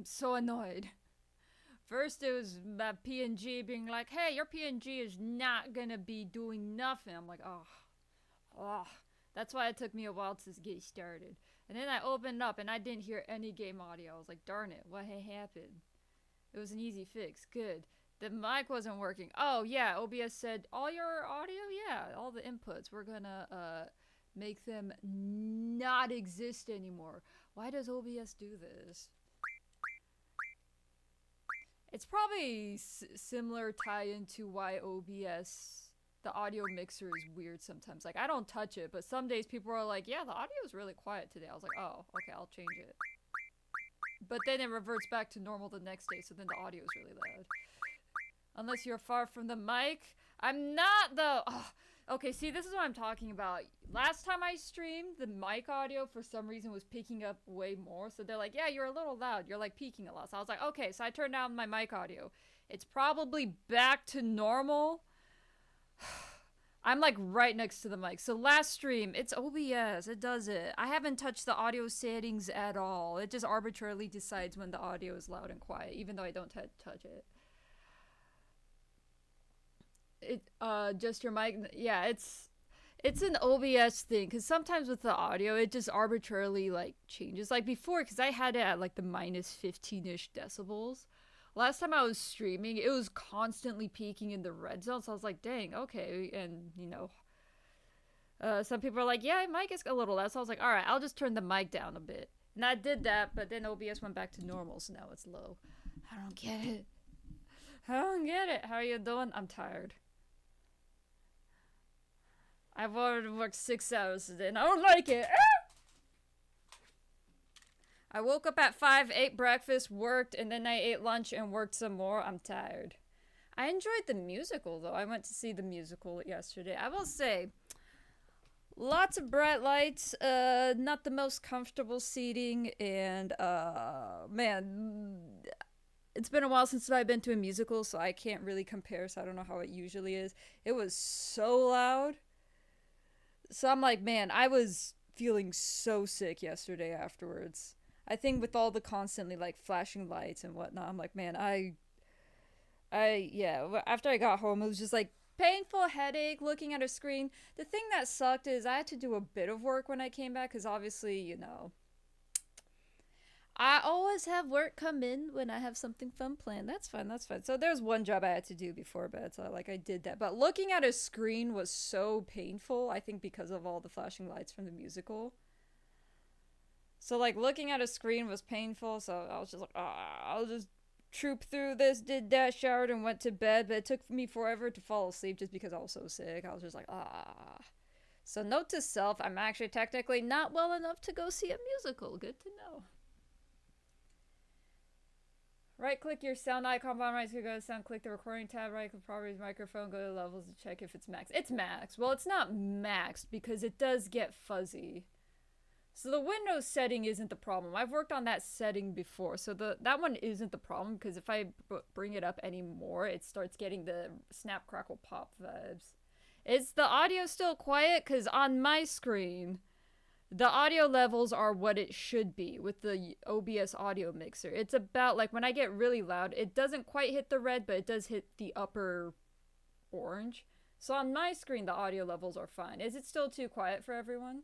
I'm so annoyed. First, it was that PNG being like, hey, your PNG is not gonna be doing nothing. I'm like, oh. That's why it took me a while to get started. And then I opened up and I didn't hear any game audio. I was like, darn it, what had happened? It was an easy fix. Good. The mic wasn't working. Oh, yeah, OBS said, all your audio? Yeah, all the inputs. We're gonna make them not exist anymore. Why does OBS do this? It's probably similar tie-in to why OBS, the audio mixer, is weird sometimes. Like, I don't touch it, but some days people are like, yeah, the audio is really quiet today. I was like, oh, okay, I'll change it. But then it reverts back to normal the next day, so then the audio is really loud. Unless you're far from the mic. I'm not, though. Oh, okay, see, this is what I'm talking about. Last time I streamed, the mic audio for some reason was picking up way more. So they're like, yeah, you're a little loud. You're like peaking a lot. So I was like, okay, so I turned down my mic audio. It's probably back to normal. I'm like right next to the mic. So last stream, it's OBS. It does it. I haven't touched the audio settings at all. It just arbitrarily decides when the audio is loud and quiet, even though I don't touch it. Just your mic. Yeah, it's an OBS thing, because sometimes with the audio it just arbitrarily like changes, like before, because I had it at like the minus 15ish decibels. Last time I was streaming, it was constantly peaking in the red zone, so I was like, dang, okay. And some people are like, yeah, mic is a little loud, so I was like, all right, I'll just turn the mic down a bit. And I did that, but then OBS went back to normal, so now it's low. I don't get it. I don't get it. How are you doing? I'm tired. I've already worked 6 hours today and I don't like it. I woke up at 5, ate breakfast, worked, and then I ate lunch and worked some more. I'm tired. I enjoyed the musical, though. I went to see the musical yesterday. I will say, lots of bright lights, not the most comfortable seating, and, man, it's been a while since I've been to a musical, so I can't really compare, so I don't know how it usually is. It was so loud. So I'm like, man, I was feeling so sick yesterday afterwards. I think with all the constantly like flashing lights and whatnot, I'm like, man, yeah. After I got home, it was just like painful headache looking at a screen. The thing that sucked is I had to do a bit of work when I came back, because obviously, I always have work come in when I have something fun planned. That's fine, that's fine. So there's one job I had to do before bed, so like I did that. But looking at a screen was so painful, I think because of all the flashing lights from the musical. So like looking at a screen was painful, so I was just like, I'll just troop through this, did that, showered, and went to bed. But it took me forever to fall asleep just because I was so sick. I was just like, So note to self, I'm actually technically not well enough to go see a musical. Good to know. Right click your sound icon, bottom right, so go to sound, click the recording tab, right click properties, microphone, go to levels to check if it's max. It's max. Well, it's not maxed because it does get fuzzy. So the Windows setting isn't the problem. I've worked on that setting before, so that one isn't the problem, because if I bring it up anymore, it starts getting the snap, crackle, pop vibes. Is the audio still quiet? Because on my screen, the audio levels are what it should be with the OBS audio mixer. It's about, like, when I get really loud, it doesn't quite hit the red, but it does hit the upper orange. So on my screen, the audio levels are fine. Is it still too quiet for everyone?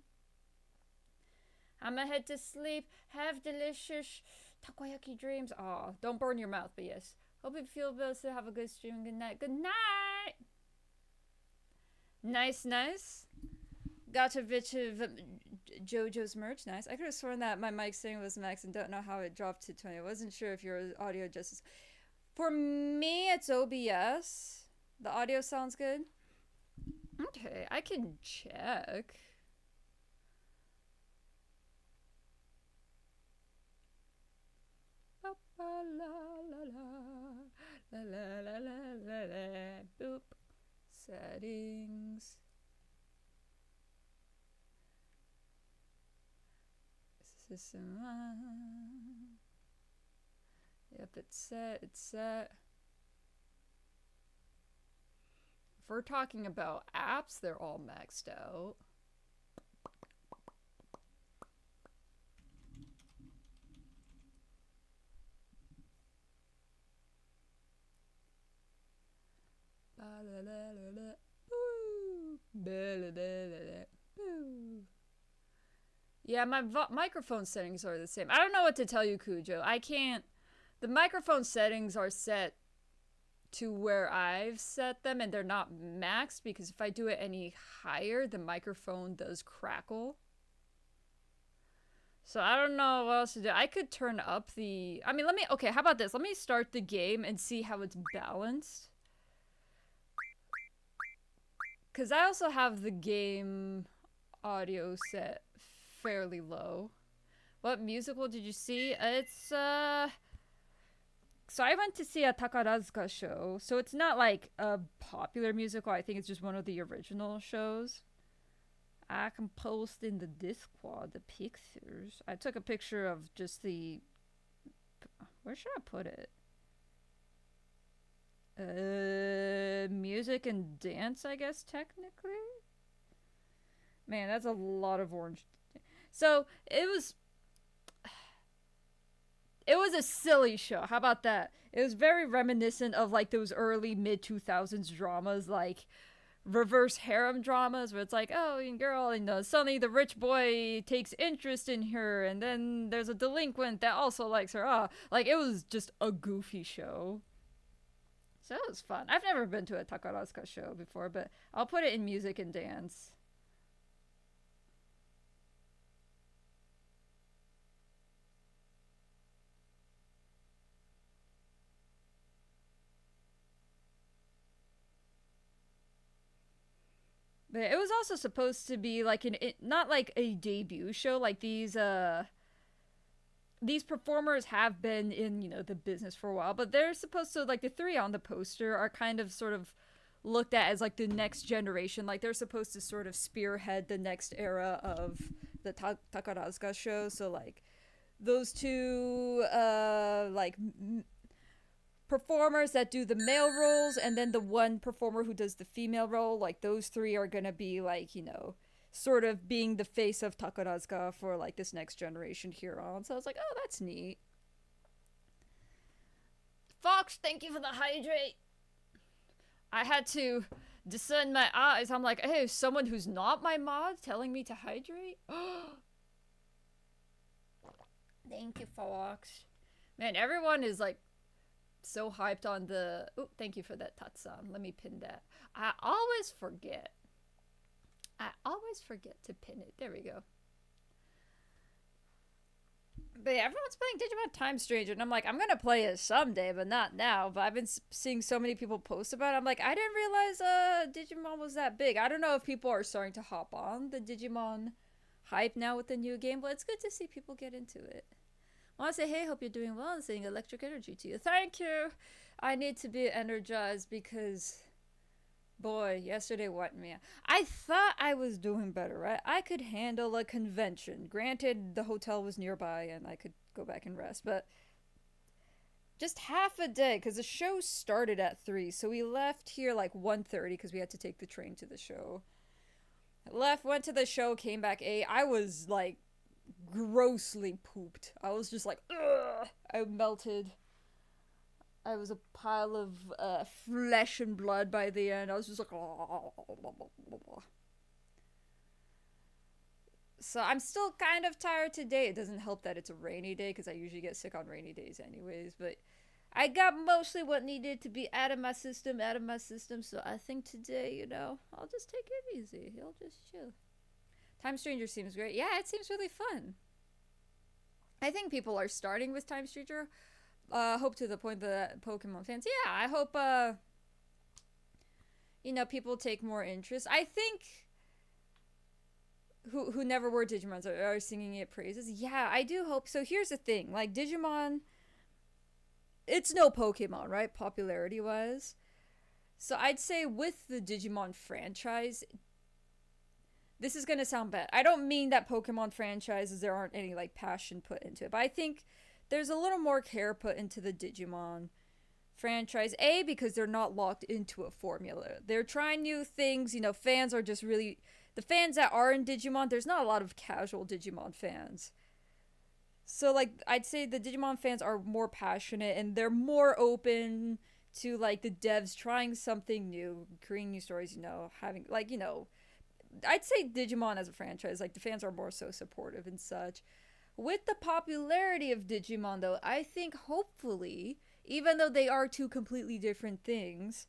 I'ma head to sleep. Have delicious takoyaki dreams. Aw, don't burn your mouth, but yes. Hope you feel better. So have a good stream. Good night. Good night! Nice, nice. Got a bit of JoJo's merch. Nice. I could have sworn that my mic setting was max and don't know how it dropped to 20. I wasn't sure if your audio adjusts. For me, it's OBS. The audio sounds good. Okay, I can check. La la la la la la la la. Boop. Settings. System. Yep, it's set. It's set. If we're talking about apps, they're all maxed out. Yeah, my microphone settings are the same. I don't know what to tell you, Cujo. I can't. The microphone settings are set to where I've set them, and they're not maxed because if I do it any higher, the microphone does crackle. So I don't know what else to do. I could turn up the... I mean, let me... Okay, how about this? Let me start the game and see how it's balanced. Because I also have the game audio set fairly low. What musical did you see? It's, So I went to see a Takarazuka show. So it's not like a popular musical. I think it's just one of the original shows. I can post in the Discord the pictures. I took a picture of just the... Where should I put it? Music and dance, I guess, technically? Man, that's a lot of orange. So, it was a silly show. How about that? It was very reminiscent of, like, those early mid-2000s dramas, like reverse harem dramas where it's like, oh, girl, and suddenly the rich boy takes interest in her, and then there's a delinquent that also likes her. Like, it was just a goofy show. So it was fun. I've never been to a Takarazuka show before, but I'll put it in music and dance. But it was also supposed to be like not like a debut show. Like these performers have been in, the business for a while, but they're supposed to, like, the three on the poster are kind of sort of looked at as like the next generation. Like, they're supposed to sort of spearhead the next era of the Takarazuka show. So like those two performers that do the male roles, and then the one performer who does the female role, like those three are gonna be like, sort of being the face of Takarazuka for like this next generation here on. So I was like, oh, that's neat. Fox, thank you for the hydrate. I had to discern my eyes. I'm like, hey, someone who's not my mod telling me to hydrate? Thank you, Fox. Man, everyone is like so hyped on the... Oh, thank you for that, Tatsan. Let me pin that. I always forget to pin it. There we go. But yeah, everyone's playing Digimon Time Stranger, and I'm like, I'm gonna play it someday, but not now. But I've been seeing so many people post about it. I'm like, I didn't realize Digimon was that big. I don't know if people are starting to hop on the Digimon hype now with the new game, but it's good to see people get into it. I want to say, hey, hope you're doing well, and saying electric energy to you. Thank you! I need to be energized because, boy, yesterday wiped me out. I thought I was doing better, right? I could handle a convention. Granted, the hotel was nearby and I could go back and rest, but just half a day, because the show started at 3, so we left here like 1:30 because we had to take the train to the show. Left, went to the show, came back 8. I was like grossly pooped. I was just like, ugh! I melted. I was a pile of flesh and blood by the end. I was just like, oh. So I'm still kind of tired today. It doesn't help that it's a rainy day because I usually get sick on rainy days anyways. But I got mostly what needed to be out of my system. So I think today, I'll just take it easy. I'll just chill. Time Stranger seems great. Yeah, it seems really fun. I think people are starting with Time Stranger. Hope to the point that Pokemon fans. Yeah, I hope, people take more interest. I think who never were Digimons are singing it praises. Yeah, I do hope so. Here's the thing. Like, Digimon, it's no Pokemon, right? Popularity-wise. So I'd say with the Digimon franchise... This is going to sound bad. I don't mean that Pokemon franchises, there aren't any, like, passion put into it. But I think there's a little more care put into the Digimon franchise. A, because they're not locked into a formula. They're trying new things. Fans are just really... The fans that are in Digimon, there's not a lot of casual Digimon fans. So, like, I'd say the Digimon fans are more passionate and they're more open to like the devs trying something new, creating new stories, having like, I'd say Digimon as a franchise, like the fans are more so supportive and such. With the popularity of Digimon though, I think hopefully, even though they are two completely different things,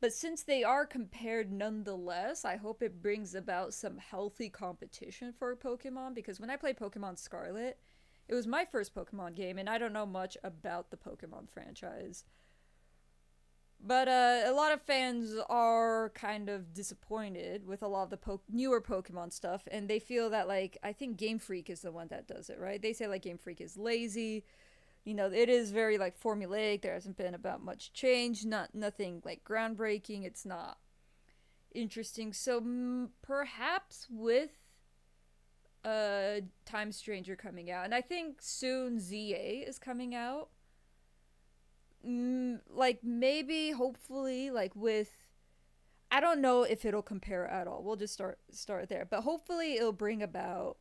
but since they are compared nonetheless, I hope it brings about some healthy competition for Pokemon, because when I played Pokemon Scarlet, it was my first Pokemon game and I don't know much about the Pokemon franchise. But a lot of fans are kind of disappointed with a lot of the newer Pokemon stuff, and they feel that, like, I think Game Freak is the one that does it, right? They say, like, Game Freak is lazy. It is very, like, formulaic. There hasn't been about much change, nothing, like, groundbreaking. It's not interesting. So perhaps with Time Stranger coming out, and I think soon ZA is coming out, like maybe hopefully like with, I don't know if it'll compare at all, we'll just start there, but hopefully it'll bring about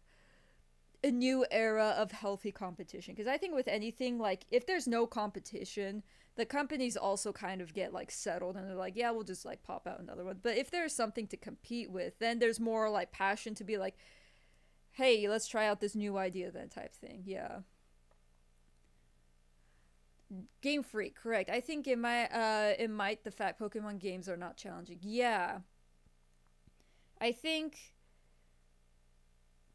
a new era of healthy competition, because I think with anything, like if there's no competition, the companies also kind of get like settled and they're like, yeah, we'll just like pop out another one. But if there's something to compete with, then there's more like passion to be like, hey, let's try out this new idea then type thing. Yeah. Game Freak, correct. I think it might the fact Pokemon games are not challenging. Yeah. I think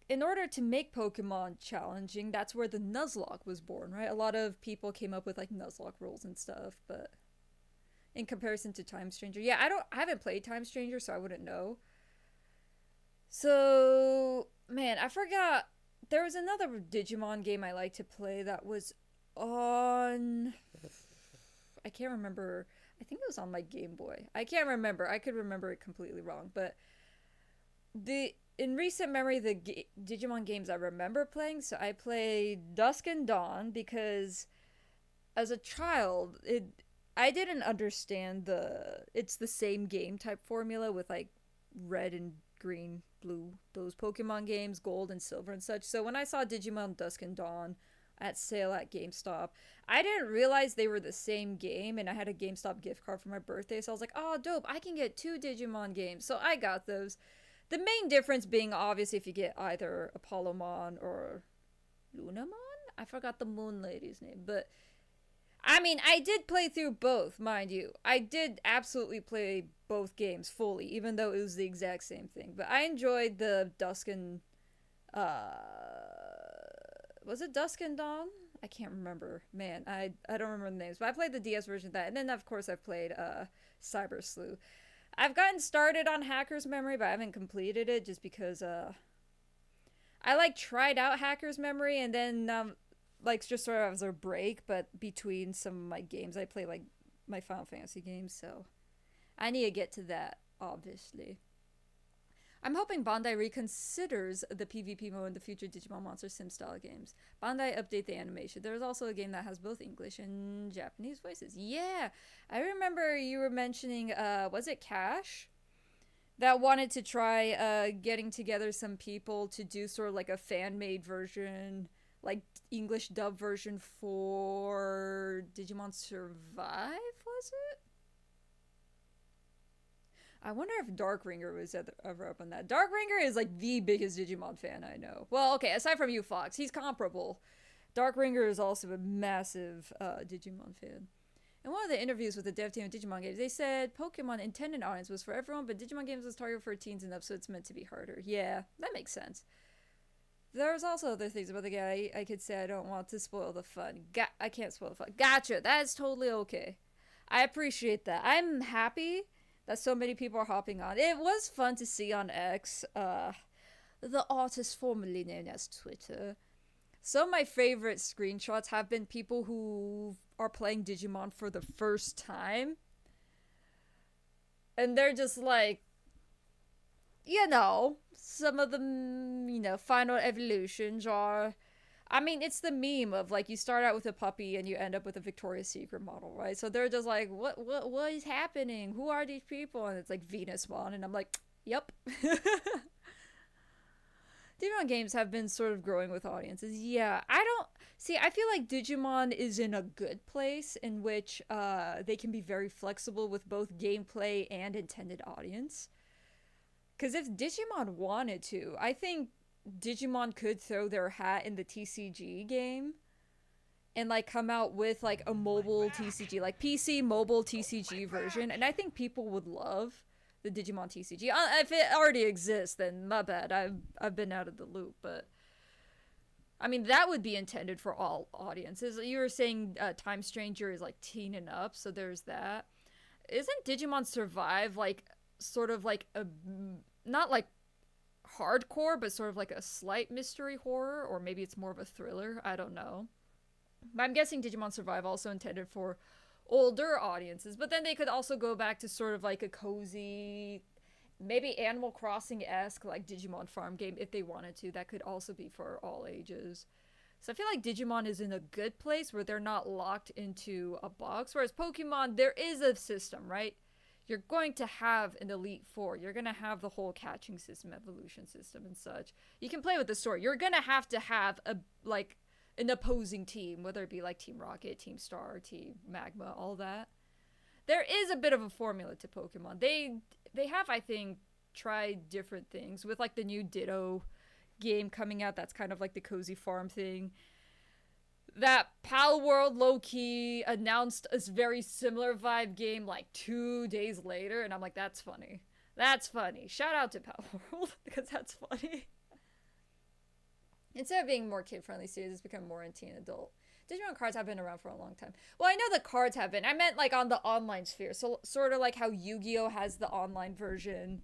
in order to make Pokemon challenging, that's where the Nuzlocke was born, right? A lot of people came up with like Nuzlocke rules and stuff, but in comparison to Time Stranger, yeah, I haven't played Time Stranger, so I wouldn't know. So, man, I forgot there was another Digimon game I like to play that was on, I can't remember. I think it was on my Game Boy. I can't remember. I could remember it completely wrong, but the in recent memory, the Digimon games I remember playing, so I played Dusk and Dawn because as a child, I didn't understand it's the same game type formula with like red and green, blue, those Pokemon games, gold and silver and such. So when I saw Digimon Dusk and Dawn at sale at GameStop, I didn't realize they were the same game, and I had a GameStop gift card for my birthday, so I was like, oh dope, I can get two Digimon games. So I got those. The main difference being obviously if you get either Apollomon or Lunamon? I forgot the moon lady's name, but I mean, I did play through both, mind you. I did absolutely play both games fully, even though it was the exact same thing. But I enjoyed the Dusk and was it Dusk and Dawn? I can't remember. Man, I don't remember the names. But I played the DS version of that. And then, of course, I've played Cyber Sleuth. I've gotten started on Hacker's Memory, but I haven't completed it just because I like tried out Hacker's Memory and then like just sort of as a break, but between some of my games I play like my Final Fantasy games, so I need to get to that, obviously. I'm hoping Bandai reconsiders the PvP mode in the future Digimon Monster Sim style games. Bandai update the animation. There's also a game that has both English and Japanese voices. Yeah, I remember you were mentioning, was it Cash? That wanted to try getting together some people to do sort of like a fan-made version, like English dub version for Digimon Survive, was it? I wonder if Darkringer was ever up on that. Darkringer is like the biggest Digimon fan I know. Well, okay, aside from you, Fox, he's comparable. Darkringer is also a massive Digimon fan. In one of the interviews with the dev team of Digimon games, they said Pokemon intended audience was for everyone, but Digimon games was targeted for teens and up, so it's meant to be harder. Yeah, that makes sense. There's also other things about the guy I could say I don't want to spoil the fun. I can't spoil the fun. Gotcha, that's totally okay. I appreciate that. I'm happy that so many people are hopping on. It was fun to see on X, the artist formerly known as Twitter. Some of my favorite screenshots have been people who are playing Digimon for the first time. And they're just like, some of the, final evolutions are... I mean, it's the meme of, like, you start out with a puppy and you end up with a Victoria's Secret model, right? So they're just like, what is happening? Who are these people? And it's like Venusmon, and I'm like, yep. Digimon games have been sort of growing with audiences. Yeah, I don't... See, I feel like Digimon is in a good place in which they can be very flexible with both gameplay and intended audience. Because if Digimon wanted to, I think Digimon could throw their hat in the TCG game and like come out with like a mobile TCG, like PC mobile TCG version, and I think people would love the Digimon TCG. If it already exists, then my bad. I've been out of the loop, but I mean that would be intended for all audiences. You were saying Time Stranger is like teen and up, so there's that. Isn't Digimon Survive like sort of like a not like hardcore, but sort of like a slight mystery horror, or maybe it's more of a thriller? I don't know. But I'm guessing Digimon Survive also intended for older audiences, but then they could also go back to sort of like a cozy, maybe Animal Crossing-esque like Digimon farm game if they wanted to. That could also be for all ages. So I feel like Digimon is in a good place where they're not locked into a box, whereas Pokemon, there is a system, right? You're going to have an Elite Four. You're going to have the whole catching system, evolution system, and such. You can play with the story. You're going to have a, like, an opposing team, whether it be like Team Rocket, Team Star, Team Magma, all that. There is a bit of a formula to Pokemon. They have, I think, tried different things with like the new Ditto game coming out. That's kind of like the cozy farm thing. That Pal World low-key announced a very similar vibe game like 2 days later, and I'm like, that's funny. That's funny. Shout out to Pal World, because that's funny. Instead of being more kid-friendly series, it's become more in teen adult. Digimon cards have been around for a long time. Well, I know the cards have been. I meant like on the online sphere. So sort of like how Yu-Gi-Oh has the online version,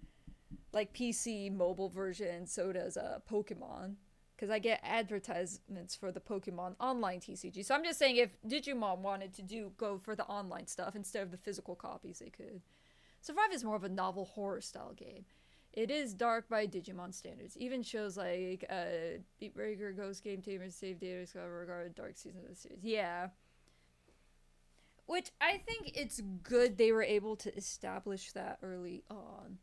like PC mobile version, so does Pokemon. Because I get advertisements for the Pokemon online TCG. So I'm just saying if Digimon wanted to go for the online stuff instead of the physical copies, they could. Survive is more of a novel horror style game. It is dark by Digimon standards. Even shows like Beat Breaker, Ghost Game Tamer, Save Data, Discover, regarded dark season of the series. Yeah. Which I think it's good they were able to establish that early on.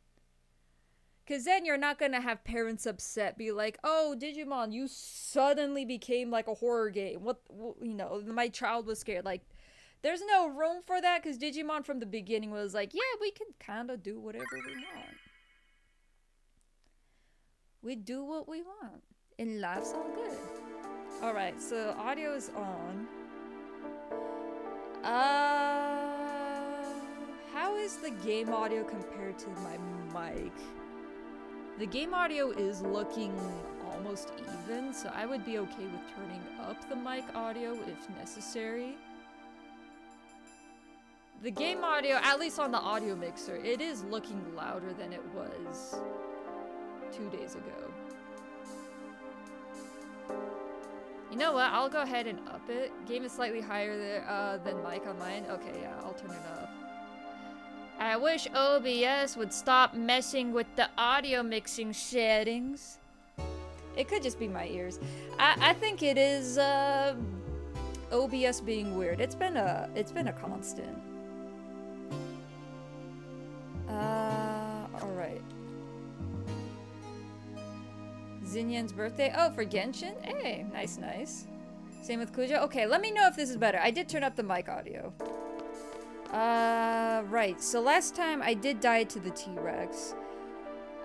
Because then you're not going to have parents upset, be like, oh, Digimon, you suddenly became like a horror game. What you know, my child was scared. Like, there's no room for that because Digimon from the beginning was like, yeah, we can kind of do whatever we want. We do what we want. And life's all good. Alright, so audio is on. How is the game audio compared to my mic? The game audio is looking almost even, so I would be okay with turning up the mic audio if necessary. The game audio, at least on the audio mixer, it is looking louder than it was 2 days ago. You know what? I'll go ahead and up it. Game is slightly higher there, than mic on mine. Okay, yeah, I'll turn it up. I wish OBS would stop messing with the audio mixing settings. It could just be my ears. I think it is OBS being weird. It's been a constant. Alright. Zinyan's birthday. Oh, for Genshin? Hey, nice, nice. Same with Kujo. Okay, let me know if this is better. I did turn up the mic audio. Right. So last time I did die to the T-Rex.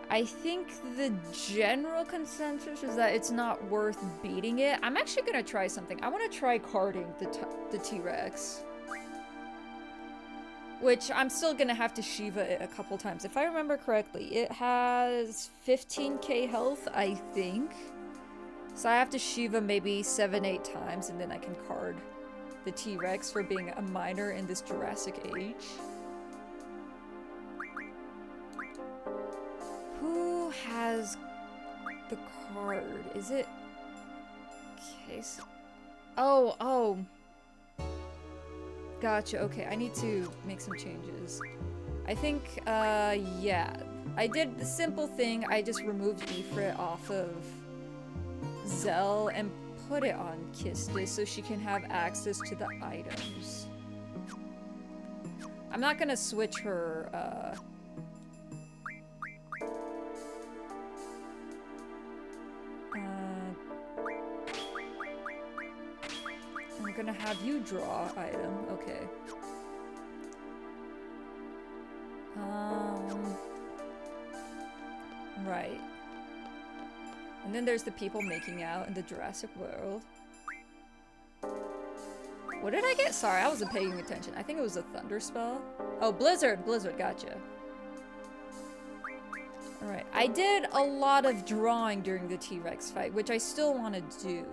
I think the general consensus is that it's not worth beating it. I'm actually gonna try something. I want to try carding the T-Rex. Which I'm still gonna have to Shiva it a couple times. If I remember correctly, it has 15k health, I think. So I have to Shiva maybe 7-8 times and then I can card the T-Rex for being a minor in this Jurassic age. Who has the card? Is it... Okay, so... Oh. Gotcha, okay, I need to make some changes. I think, yeah. I did the simple thing, I just removed Ifrit off of Zell and put it on Kiste so she can have access to the items. I'm not gonna switch her, gonna have you draw item. Okay. Right. And then there's the people making out in the Jurassic World. What did I get? Sorry, I wasn't paying attention. I think it was a thunder spell. Oh, Blizzard! Blizzard, gotcha. Alright, I did a lot of drawing during the T-Rex fight, which I still want to do.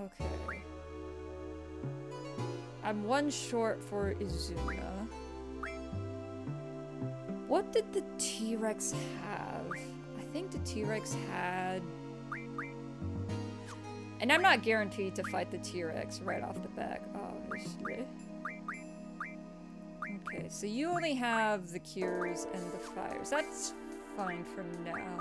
Okay. I'm one short for Izuna. What did the T-Rex have? I think the T-Rex had... And I'm not guaranteed to fight the T-Rex right off the bat, obviously. Okay, so you only have the cures and the fires. That's fine for now.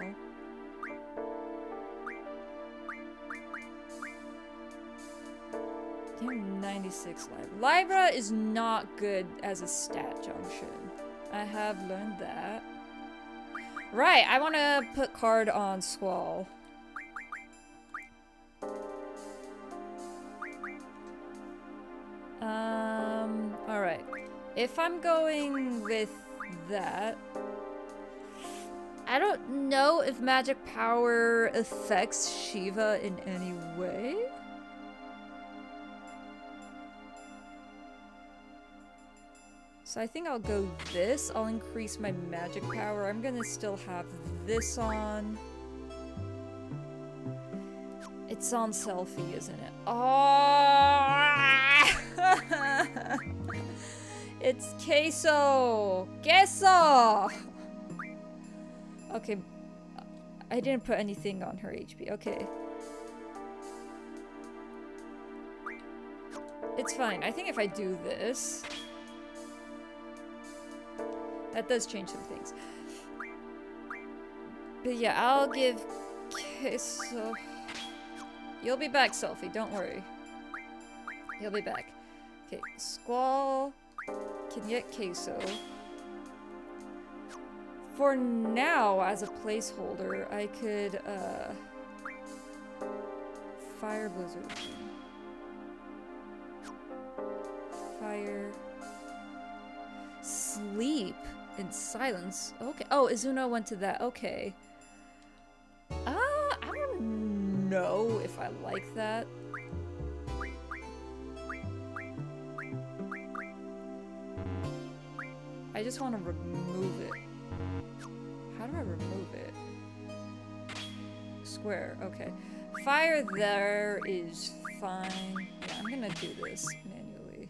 You have 96 Libra. Libra is not good as a stat junction. I have learned that. Right, I want to put card on Squall. Alright. If I'm going with that... I don't know if magic power affects Shiva in any way. So I think I'll go this. I'll increase my magic power. I'm gonna still have this on. It's on selfie, isn't it? Oh! It's queso! Queso! Okay. I didn't put anything on her HP. Okay. It's fine. I think if I do this... That does change some things. But yeah, I'll give queso... You'll be back, Selfie. Don't worry. He'll be back. Okay, Squall can get queso. For now, as a placeholder, I could, Fire Blizzard. Fire. Sleep in silence. Okay. Oh, Izuna went to that. Okay. I don't know if I like that. I just want to remove it. How do I remove it? Square, okay. Fire there is fine. Yeah, I'm gonna do this manually.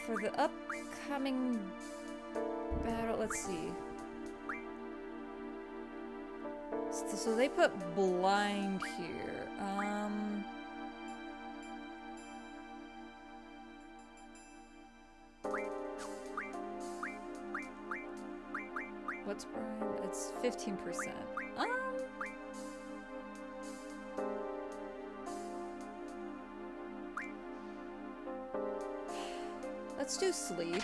For the upcoming battle, let's see. So they put blind here. What's blind? It's 15%. Let's do sleep.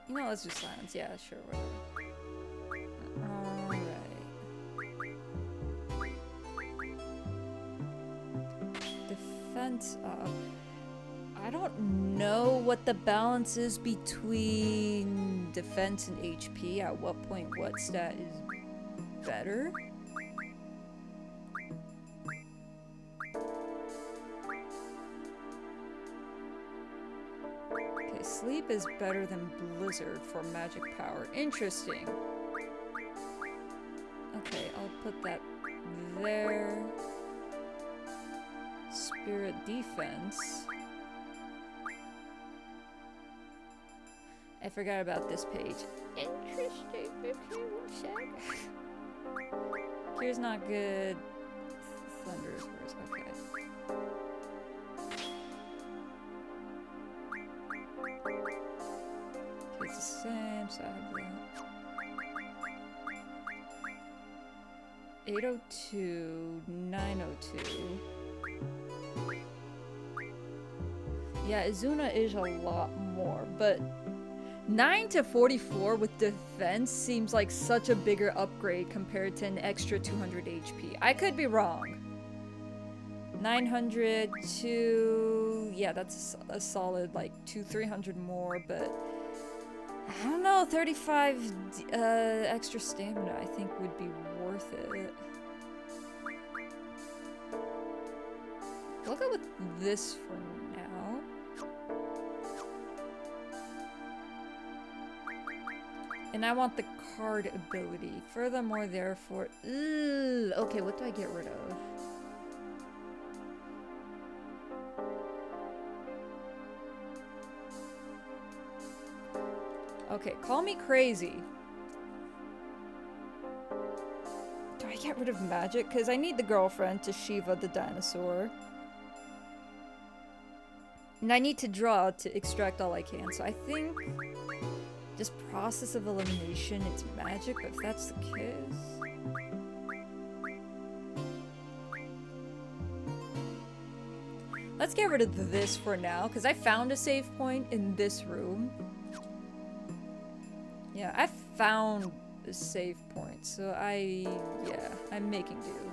You know, let's do silence. Yeah, sure, whatever. Alright. Defense up. I don't know what the balance is between defense and HP. At what point what stat is better? Okay, sleep is better than blizzard for magic power. Interesting. Okay, I'll put that there. Spirit defense. I forgot about this page. Interesting. Okay, one sec. Here's not good. Thunder is worse. Okay. It's the same, so I have that. 802, 902. Yeah, Izuna is a lot more, but 9 to 44 with defense seems like such a bigger upgrade compared to an extra 200 HP. I could be wrong. 900 to... yeah, that's a solid like 200-300 more, but I don't know, 35 extra stamina I think would be worth it. We'll go with this for now. And I want the card ability. Furthermore, therefore... Ugh. Okay, what do I get rid of? Okay, call me crazy. Do I get rid of magic? Because I need the girlfriend to Shiva the dinosaur. And I need to draw to extract all I can, so I think... just process of elimination, it's magic, but if that's the case... let's get rid of this for now, because I found a save point in this room. Yeah, I found a save point, so yeah, I'm making do.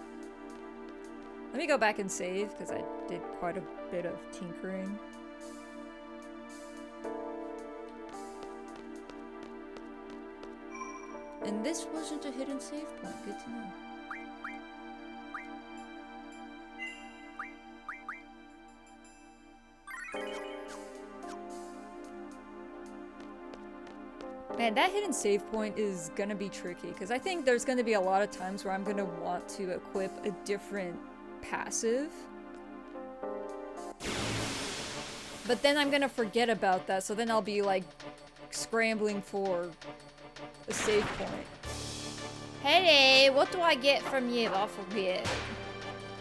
Let me go back and save, because I did quite a bit of tinkering. And this wasn't a hidden save point, good to know. Man, that hidden save point is gonna be tricky, because I think there's gonna be a lot of times where I'm gonna want to equip a different passive. But then I'm gonna forget about that, so then I'll be like scrambling for a save point. Hey, what do I get from you? I'll forget.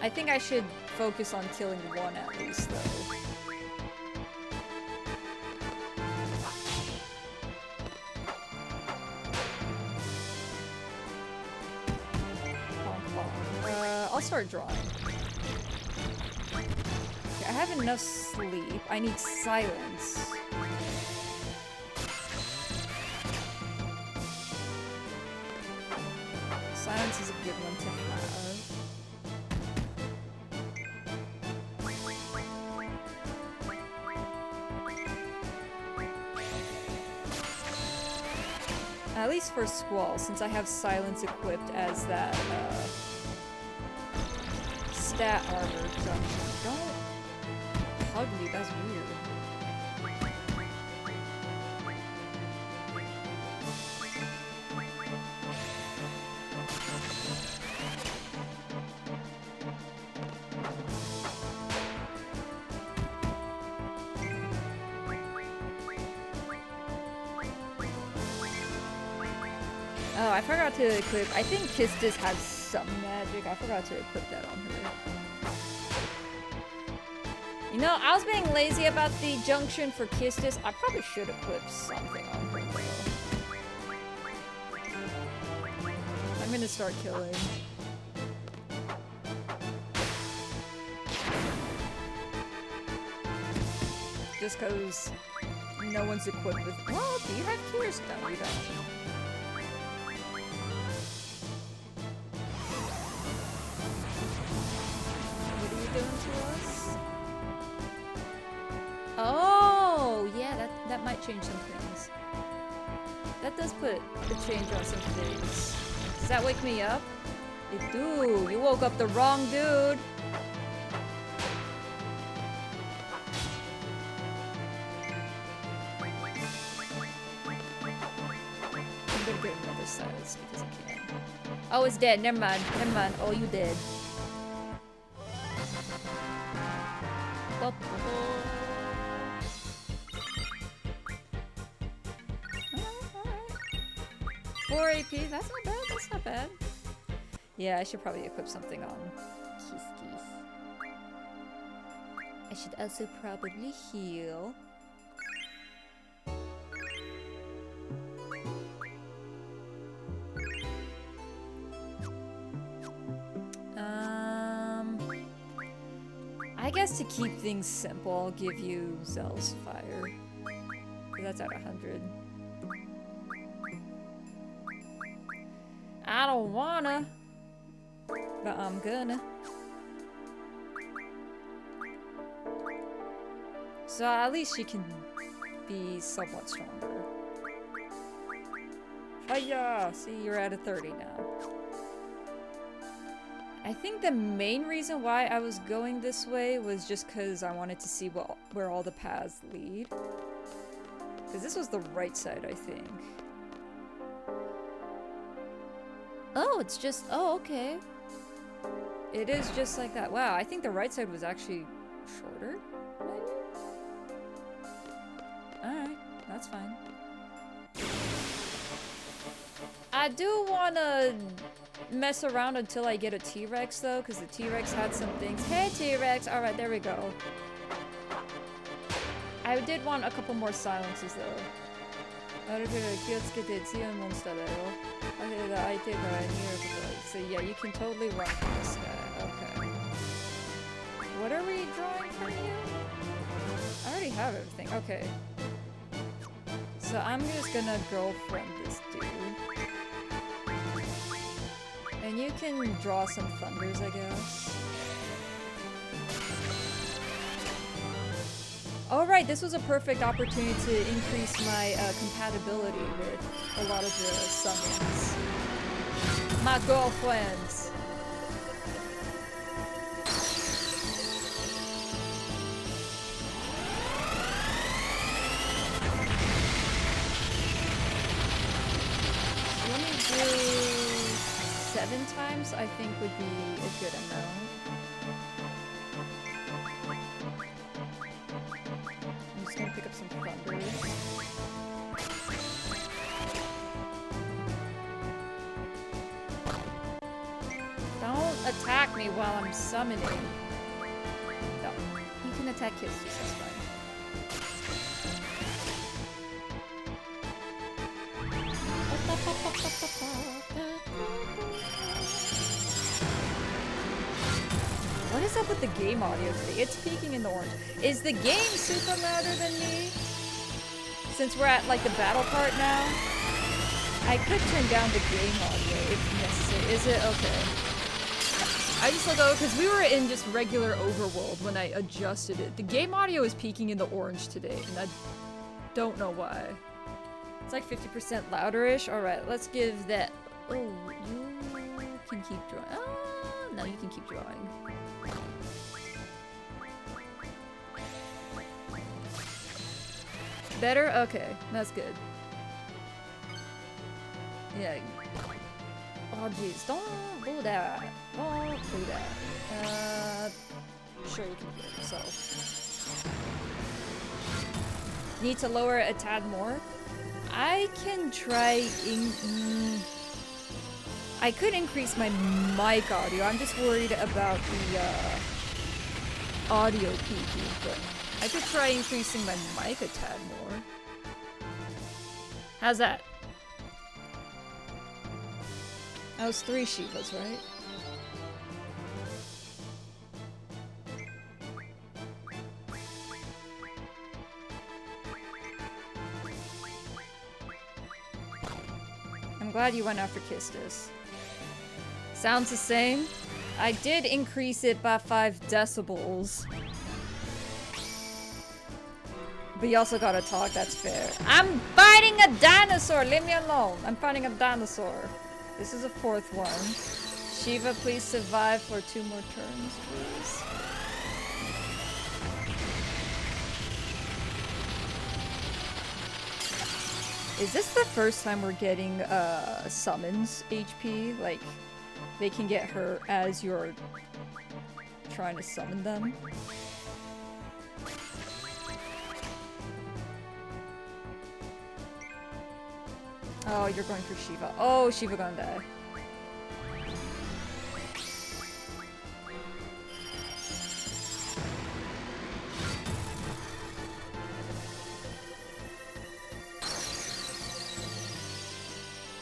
I think I should focus on killing one at least, though. I'll start drawing. Okay, I have enough sleep. I need silence. Silence is a good one to have. At least for Squall, since I have silence equipped as that stat armor junction. Don't hug me, that's weird. Oh, I forgot to equip. I think Kistis has some magic. I forgot to equip that on her. You know, I was being lazy about the junction for Kistis. I probably should equip something on her though. I'm gonna start killing. Just cause no one's equipped with— well, do you have Tears? No, you don't. Oh, yeah, that might change some things. That does put a change on some things. Does that wake me up? It do. You woke up the wrong dude. I'm gonna get another silence because I can. Oh, it's dead. Never mind. Never mind. Oh, you dead. Alright. 4 AP, that's not bad, that's not bad. Yeah, I should probably equip something on Kiss Kiss. I should also probably heal. I guess to keep things simple, I'll give you Zell's Fire. 'Cause that's at 100. I don't wanna, but I'm gonna. So at least she can be somewhat stronger. Hiya! See, you're at a 30 now. I think the main reason why I was going this way was just because I wanted to see where all the paths lead. Because this was the right side, I think. Oh, it's just... Oh, okay. It is just like that. Wow, I think the right side was actually shorter, maybe? Alright, that's fine. I do want to mess around until I get a T-Rex, though, because the T-Rex had some things. Hey, T-Rex! Alright, there we go. I did want a couple more silences, though. So yeah, you can totally run from this guy. Okay. What are we drawing from you? I already have everything. Okay. So I'm just gonna go from this dude. And you can draw some thunders, I guess. Alright, this was a perfect opportunity to increase my compatibility with a lot of the summons. My girlfriends! Let me do 7 times, I think would be a good amount. I'm just gonna pick up some thunders. Don't attack me while I'm summoning. No. You can attack Kisses, that's fine. What is up with the game audio today? It's peaking in the orange. Is the game super louder than me? Since we're at like the battle part now? I could turn down the game audio if necessary. Is it? Okay. I just look over because we were in just regular overworld when I adjusted it. The game audio is peaking in the orange today, and I don't know why. It's like 50% louder-ish. Alright, let's give that... Oh, you can keep drawing. Oh, no, you can keep drawing. Better? Okay, that's good. Yeah. Oh, jeez. Don't do that. Don't do that. Sure, you can do it yourself. Need to lower it a tad more? I can try I could increase my mic audio. I'm just worried about the audio peaking, but I could try increasing my mic a tad more. How's that? That was 3 Shivas, right? I'm glad you went after Kistis. Sounds the same. I did increase it by 5 decibels. But you also gotta talk, that's fair. I'm fighting a dinosaur! Leave me alone! I'm fighting a dinosaur. This is a 4th one. Shiva, please survive for 2 more turns, please. Is this the first time we're getting summons HP? Like, they can get hurt as you're trying to summon them? Oh, you're going for Shiva. Oh, Shiva gonna die.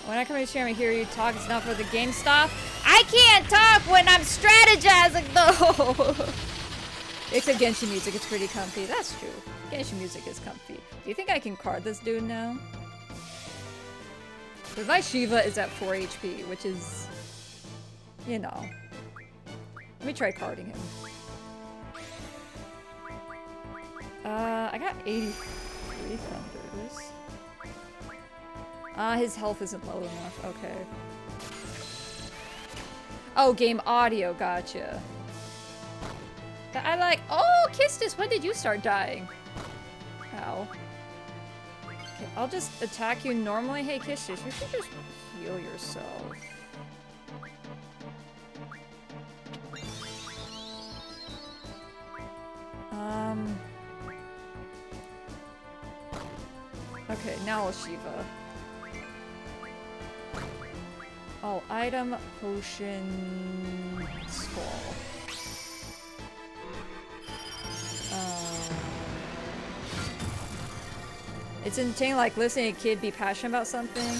When I come to stream, I hear you talk. It's not for the game stuff. I can't talk when I'm strategizing, though. Except Genshin music, it's pretty comfy. That's true. Genshin music is comfy. Do you think I can card this dude now? Because my Shiva is at 4 HP, which is... You know. Let me try carding him. I got 83 thunders. His health isn't low enough. Okay. Oh, game audio. Gotcha. I like... Oh, Kistis, when did you start dying? How? Okay, I'll just attack you normally. Hey, Kistis, you should just heal yourself. Okay, now I'll Shiva. Oh, item, potion, skull. It's insane, like, listening to a kid be passionate about something.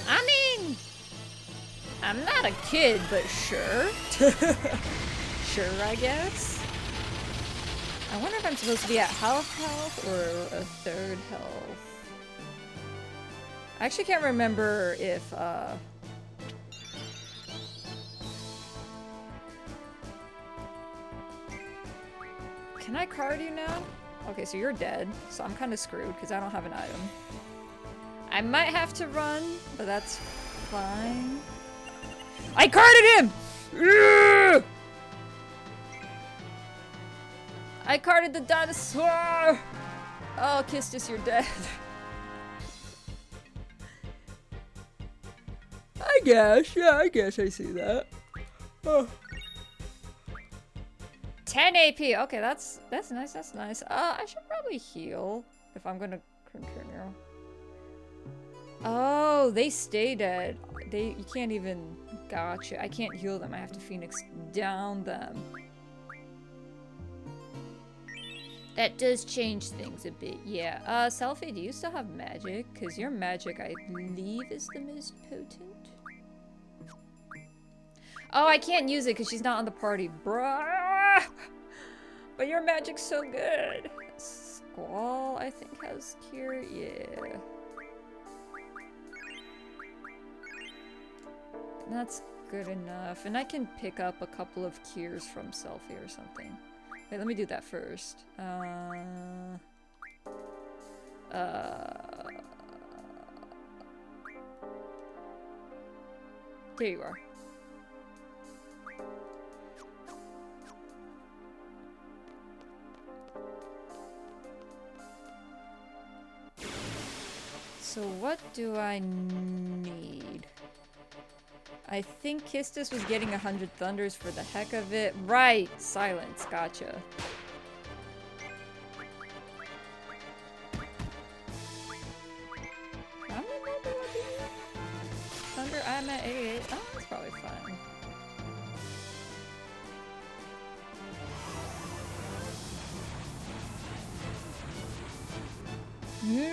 I mean, I'm not a kid, but sure. Sure, I guess. I wonder if I'm supposed to be at health or a third health. I actually can't remember if, Can I card you now? Okay, so you're dead, so I'm kind of screwed because I don't have an item. I might have to run, but that's fine. I carded him! Ugh! I carded the dinosaur! Oh, Kistis, you're dead. I guess, yeah, I guess I see that. Oh. 10 AP. Okay, that's nice. That's nice. I should probably heal if I'm gonna continue. Oh, they stay dead. You can't even. Gotcha. I can't heal them. I have to Phoenix down them. That does change things a bit. Yeah. Selfie, do you still have magic? Cause your magic, I believe, is the most potent. Oh, I can't use it because she's not on the party, bruh. But your magic's so good. Squall, I think, has cure. Yeah. That's good enough. And I can pick up a couple of cures from Selfie or something. Wait, let me do that first. There you are. So what do I need? I think Kistis was getting 100 thunders for the heck of it. Right! Silence. Gotcha. How many more do I do? Thunder, I'm at 88. Oh, that's probably fine.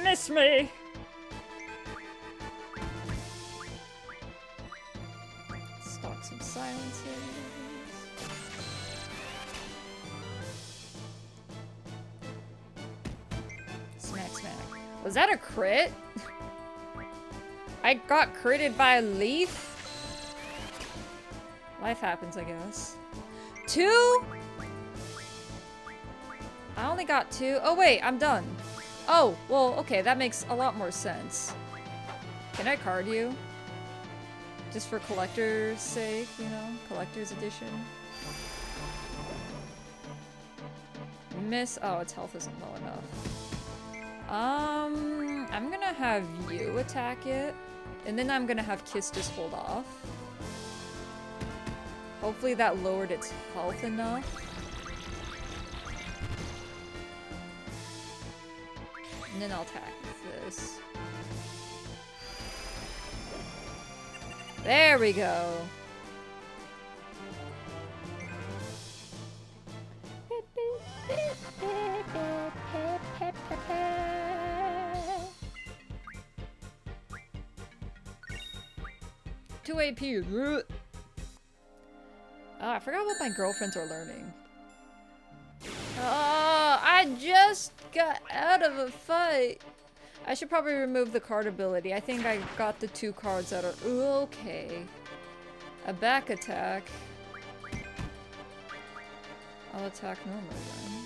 Miss me! Stock some silences. Smack, smack. Was that a crit? I got critted by a leaf? Life happens, I guess. 2? I only got 2. Oh wait, I'm done. Oh, well, okay, that makes a lot more sense. Can I card you? Just for collector's sake, you know? Collector's edition. Miss. Oh, its health isn't low enough. I'm gonna have you attack it. And then I'm gonna have Kistis hold off. Hopefully that lowered its health enough. And then I'll attack with this. There we go. 2 AP. Oh, I forgot what my girlfriends are learning. Oh, I just got out of a fight. I should probably remove the card ability. I think I got the 2 cards that are okay. A back attack. I'll attack normally then.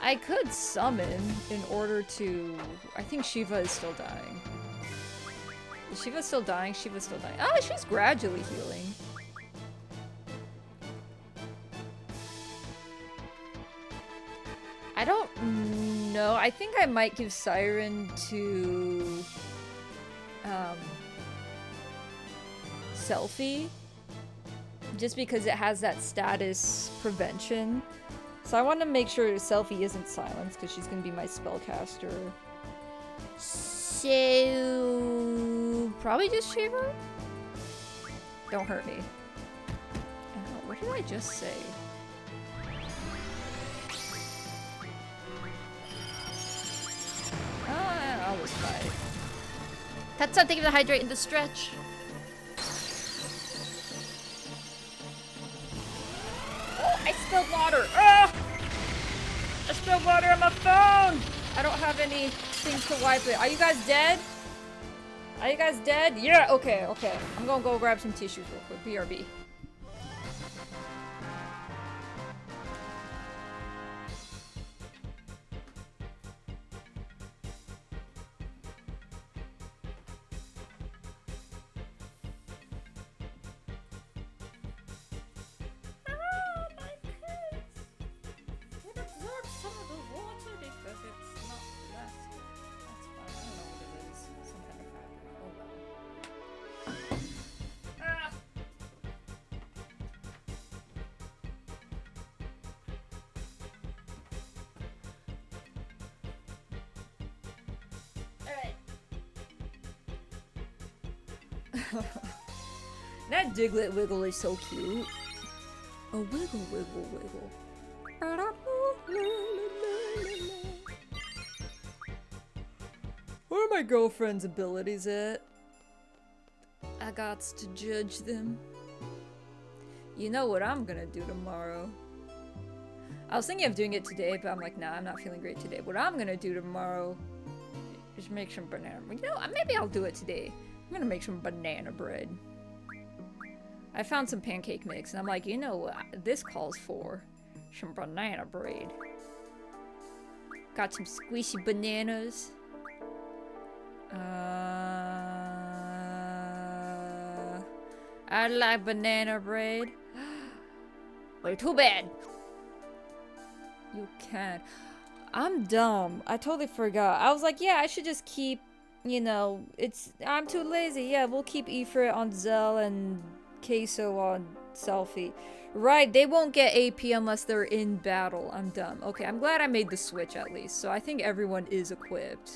I could summon in order to... I think Shiva is still dying. Is Shiva still dying? Shiva's still dying. Oh, she's gradually healing. I don't know. I think I might give Siren to Selfie. Just because it has that status prevention. So I want to make sure Selfie isn't silenced because she's going to be my spellcaster. So... probably just Shiva? Don't hurt me. Oh, what did I just say? I'll just fight. That's something to hydrate and to stretch. Oh, I spilled water. Ah! I spilled water on my phone. I don't have anything to wipe it. Are you guys dead? Are you guys dead? Yeah, okay, okay. I'm gonna go grab some tissues real quick. BRB. That Diglett wiggle is so cute. A wiggle, wiggle, wiggle. Where are my girlfriend's abilities at? I gots to judge them. You know what I'm gonna do tomorrow? I was thinking of doing it today, but I'm like, nah, I'm not feeling great today. What I'm gonna do tomorrow is make some banana. You know, maybe I'll do it today. I'm gonna make some banana bread. I found some pancake mix, and I'm like, you know what this calls for? Some banana bread. Got some squishy bananas. I like banana bread. Wait, too bad. You can't. I'm dumb. I totally forgot. I was like, yeah, I should just keep, you know, I'm too lazy. Yeah, we'll keep Ifrit on Zell and Queso on Selfie. Right, they won't get AP unless they're in battle. I'm dumb. Okay, I'm glad I made the switch at least. So I think everyone is equipped.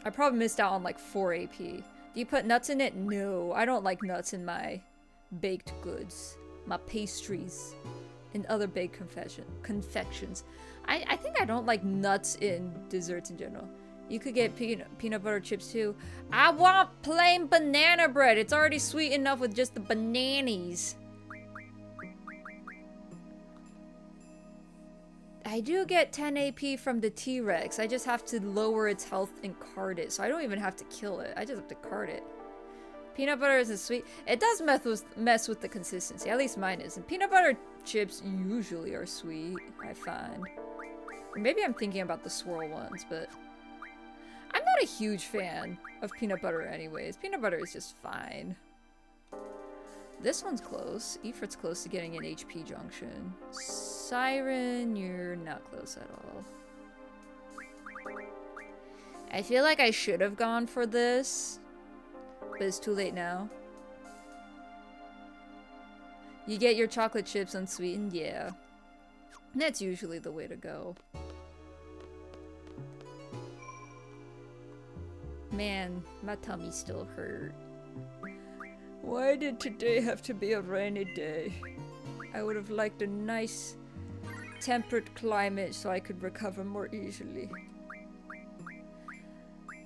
I probably missed out on like 4 AP. Do you put nuts in it? No, I don't like nuts in my baked goods. My pastries. And other baked confections. I think I don't like nuts in desserts in general. You could get peanut butter chips too. I want plain banana bread. It's already sweet enough with just the bananas. I do get 10 AP from the T-Rex. I just have to lower its health and card it. So I don't even have to kill it. I just have to card it. Peanut butter isn't sweet. It does mess with the consistency. At least mine is. And peanut butter chips usually are sweet, I find. Or maybe I'm thinking about the swirl ones, but... I'm not a huge fan of peanut butter anyways. Peanut butter is just fine. This one's close. Ifrit's close to getting an HP junction. Siren, you're not close at all. I feel like I should have gone for this, but it's too late now. You get your chocolate chips unsweetened? Yeah. That's usually the way to go. Man, my tummy still hurt. Why did today have to be a rainy day? I would have liked a nice, temperate climate so I could recover more easily.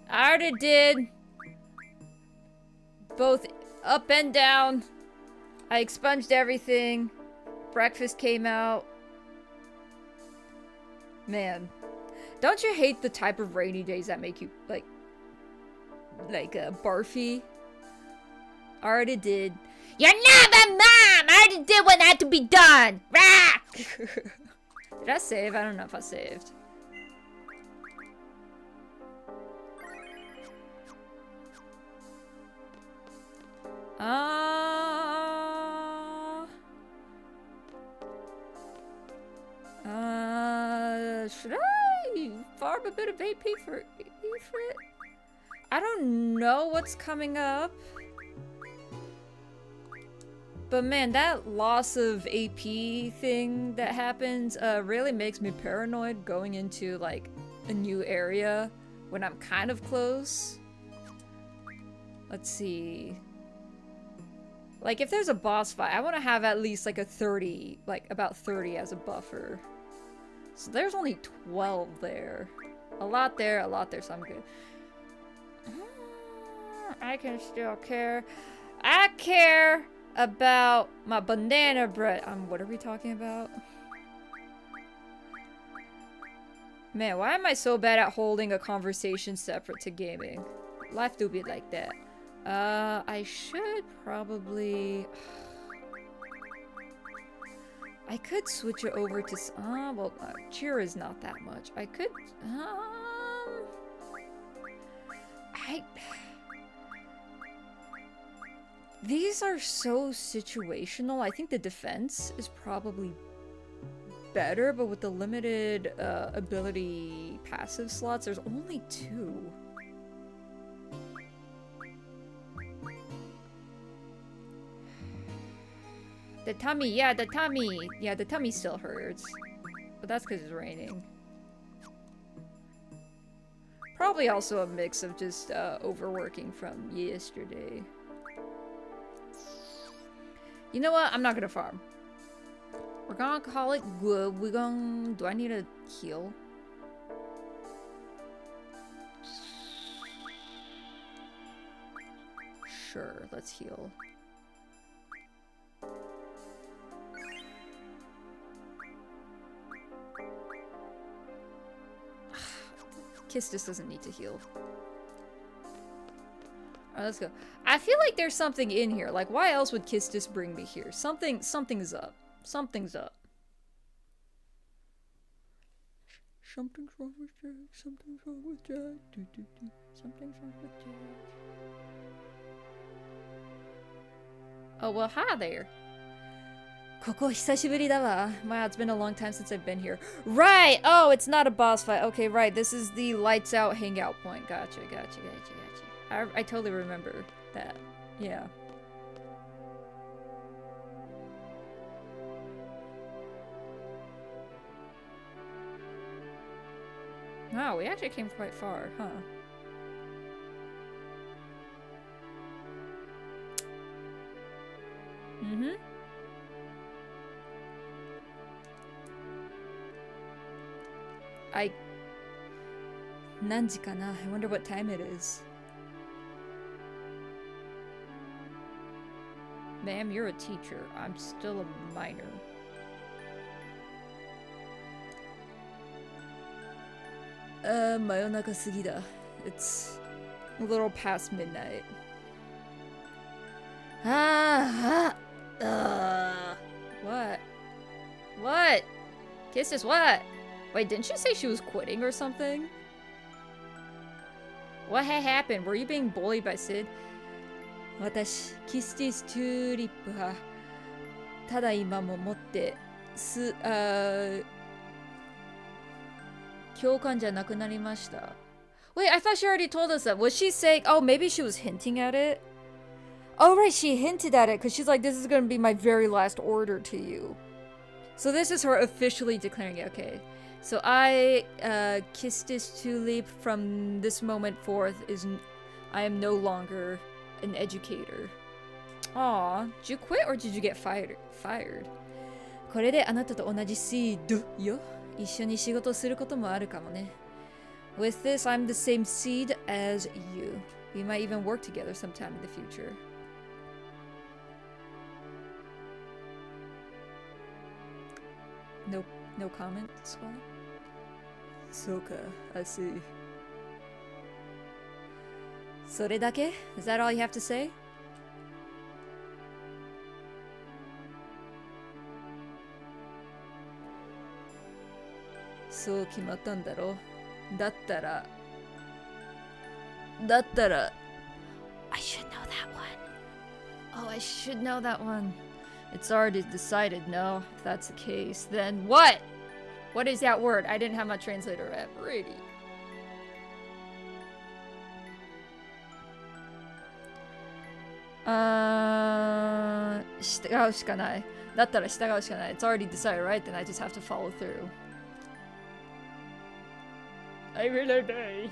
I already did. Both up and down. I expunged everything. Breakfast came out. Man. Don't you hate the type of rainy days that make you, like barfy? Already did. You're not my mom! I already did what had to be done! Rah! Did I save? I don't know if I saved. Should I farm a bit of AP for it? I don't know what's coming up. But man, that loss of AP thing that happens really makes me paranoid going into like a new area when I'm kind of close. Let's see. Like if there's a boss fight, I want to have at least like a 30, like about 30 as a buffer. So there's only 12 there. A lot there, so I'm good. I can still care. I care about my banana bread. What are we talking about? Man, why am I so bad at holding a conversation separate to gaming? Life do be like that. I should probably... I could switch it over to... well, cheer is not that much. I could... These are so situational. I think the defense is probably better, but with the limited ability passive slots, there's only 2. The tummy, yeah, the tummy. Yeah, the tummy still hurts. But that's because it's raining. Probably also a mix of just overworking from yesterday. You know what? I'm not gonna farm. We're gonna call it good. We're gonna... Do I need a heal? Sure, let's heal. Kistis doesn't need to heal. Alright, let's go. I feel like there's something in here. Like, why else would Kistis bring me here? Something's up. Something's up. Something's wrong with Jack. Something's wrong with Jack. Something's wrong with Jack. Oh, well, hi there. Koko, hisashiburi da wa. Wow, it's been a long time since I've been here. Right! Oh, it's not a boss fight. Okay, right. This is the lights out hangout point. Gotcha. I totally remember that. Yeah. Wow, we actually came quite far, huh? Mm-hmm. Nanji kana? I wonder what time it is. Ma'am, you're a teacher. I'm still a minor. Mayonaka sugida. It's a little past midnight. What? What? Kisses, what? Wait, didn't she say she was quitting or something? What had happened? Were you being bullied by Sid? 私、キスティス・チューリップはただ今も持って共感じゃなくなりました。Wait, I thought she already told us that. Was she saying, oh, maybe she was hinting at it? Oh, right, she hinted at it because she's like, this is going to be my very last order to you. So this is her officially declaring it. Okay. So I, Kistis Tulip, from this moment forth, I am no longer an educator. Aw, did you quit or did you get fired? これであなたと同じシードよ。一緒に仕事することもあるかもね。With this, I'm the same seed as you. We might even work together sometime in the future. No comment, Squall? Soka, I see. それだけ? Is that all you have to say? So 決まったんだろ? だったら I should know that one. Oh, I should know that one. It's already decided, no? If that's the case, then what? What is that word? I didn't have my translator app ready. It's already decided, right? Then I just have to follow through. I really do.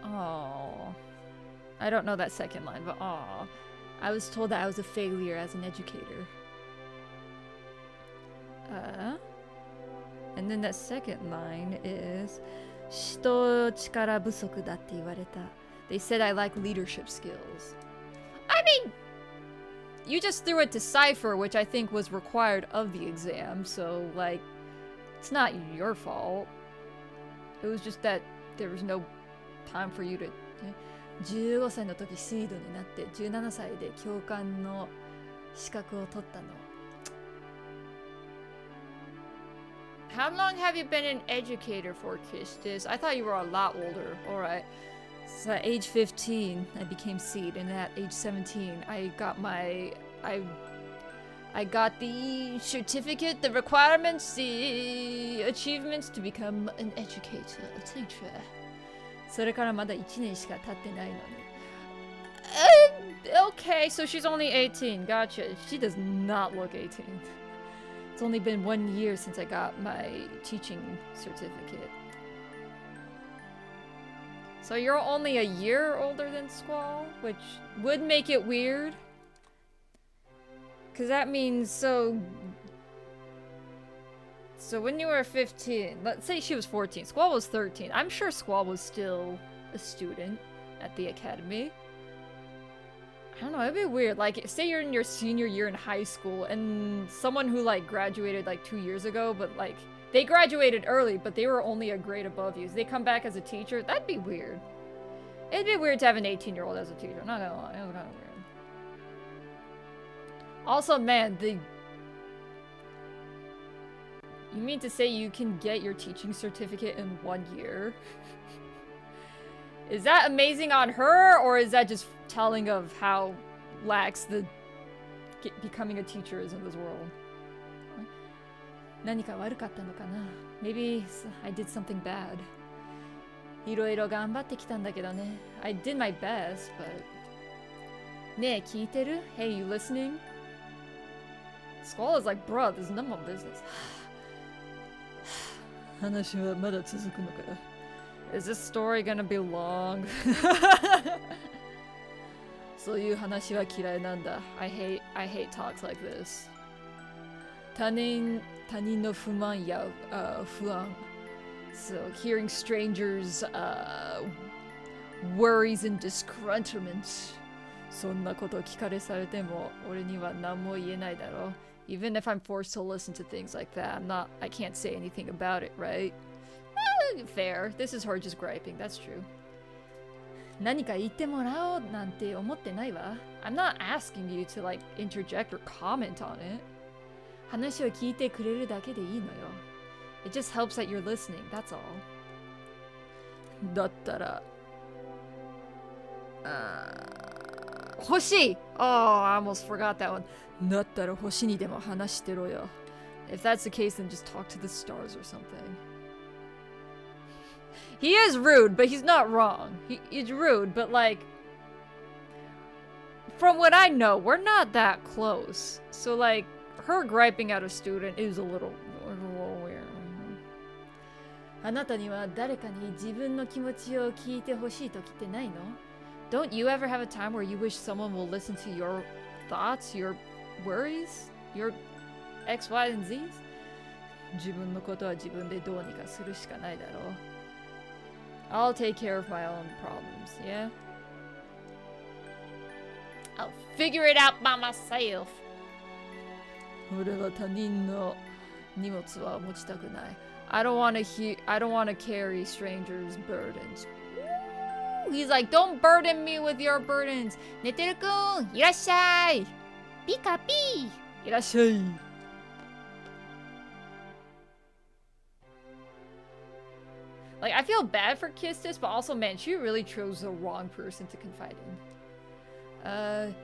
Oh, I don't know that second line, but oh, I was told that I was a failure as an educator. And then that second line is they said I lack leadership skills. I mean, you just threw it to cipher, which I think was required of the exam, so like, it's not your fault. It was just that there was no time for you to... 15歳の時シードになって17歳で教官の資格を取ったの。How long have you been an educator for, Kistis? I thought you were a lot older. Alright. So at age 15, I became seed, and at age 17, I got my... I got the certificate, the requirements, the achievements to become an educator, a teacher. それからまだ1年しか経ってないのに。Okay, so she's only 18. Gotcha. She does not look 18. It's only been 1 year since I got my teaching certificate. So you're only a year older than Squall, which would make it weird. Because that means, so when you were 15, let's say she was 14, Squall was 13. I'm sure Squall was still a student at the academy. I don't know, it'd be weird. Like, say you're in your senior year in high school and someone who, like, graduated, like, 2 years ago, but, like, they graduated early, but they were only a grade above you. So they come back as a teacher. That'd be weird. It'd be weird to have an 18-year-old as a teacher. I'm not gonna lie, it was kind of weird. Also, man, you mean to say you can get your teaching certificate in 1 year? Is that amazing on her, or is that just telling of how lax becoming a teacher is in this world? Maybe I did something bad. I did my best, but... Hey, you listening? Squall is like, bruh, this is none of my business. Is this story gonna be long? I hate talks like this. 他人の不満や不安. So hearing strangers' worries and disgruntlements. そんなこと聞かれされても俺には何も言えないだろう. Even if I'm forced to listen to things like that, I can't say anything about it, right? Fair. This is her just griping, that's true. 何か言ってもらおうなんて思ってないわ. I'm not asking you to like interject or comment on it. 話を聞いてくれるだけでいいのよ. It just helps that you're listening, that's all. だったら... Hoshi! Oh, I almost forgot that one. だったら星にでも話してろよ. If that's the case, then just talk to the stars or something. He is rude, but he's not wrong. He's rude, but like... From what I know, we're not that close. So like, her griping at a student is a little weird. あなたには誰かに自分の気持ちを聞いてほしい時ってないの? Don't you ever have a time where you wish someone will listen to your thoughts, your worries, your X, Y, and Z's? 自分のことは自分でどうにかするしかないだろう。I'll take care of my own problems, yeah? I'll figure it out by myself. 俺は他人の荷物は持ちたくない。I don't want to carry strangers' burdens. Ooh, he's like, don't burden me with your burdens. 寝てるくん、いらっしゃい。ピカピー。いらっしゃい。Like, I feel bad for Kistis, but also, man, she really chose the wrong person to confide in.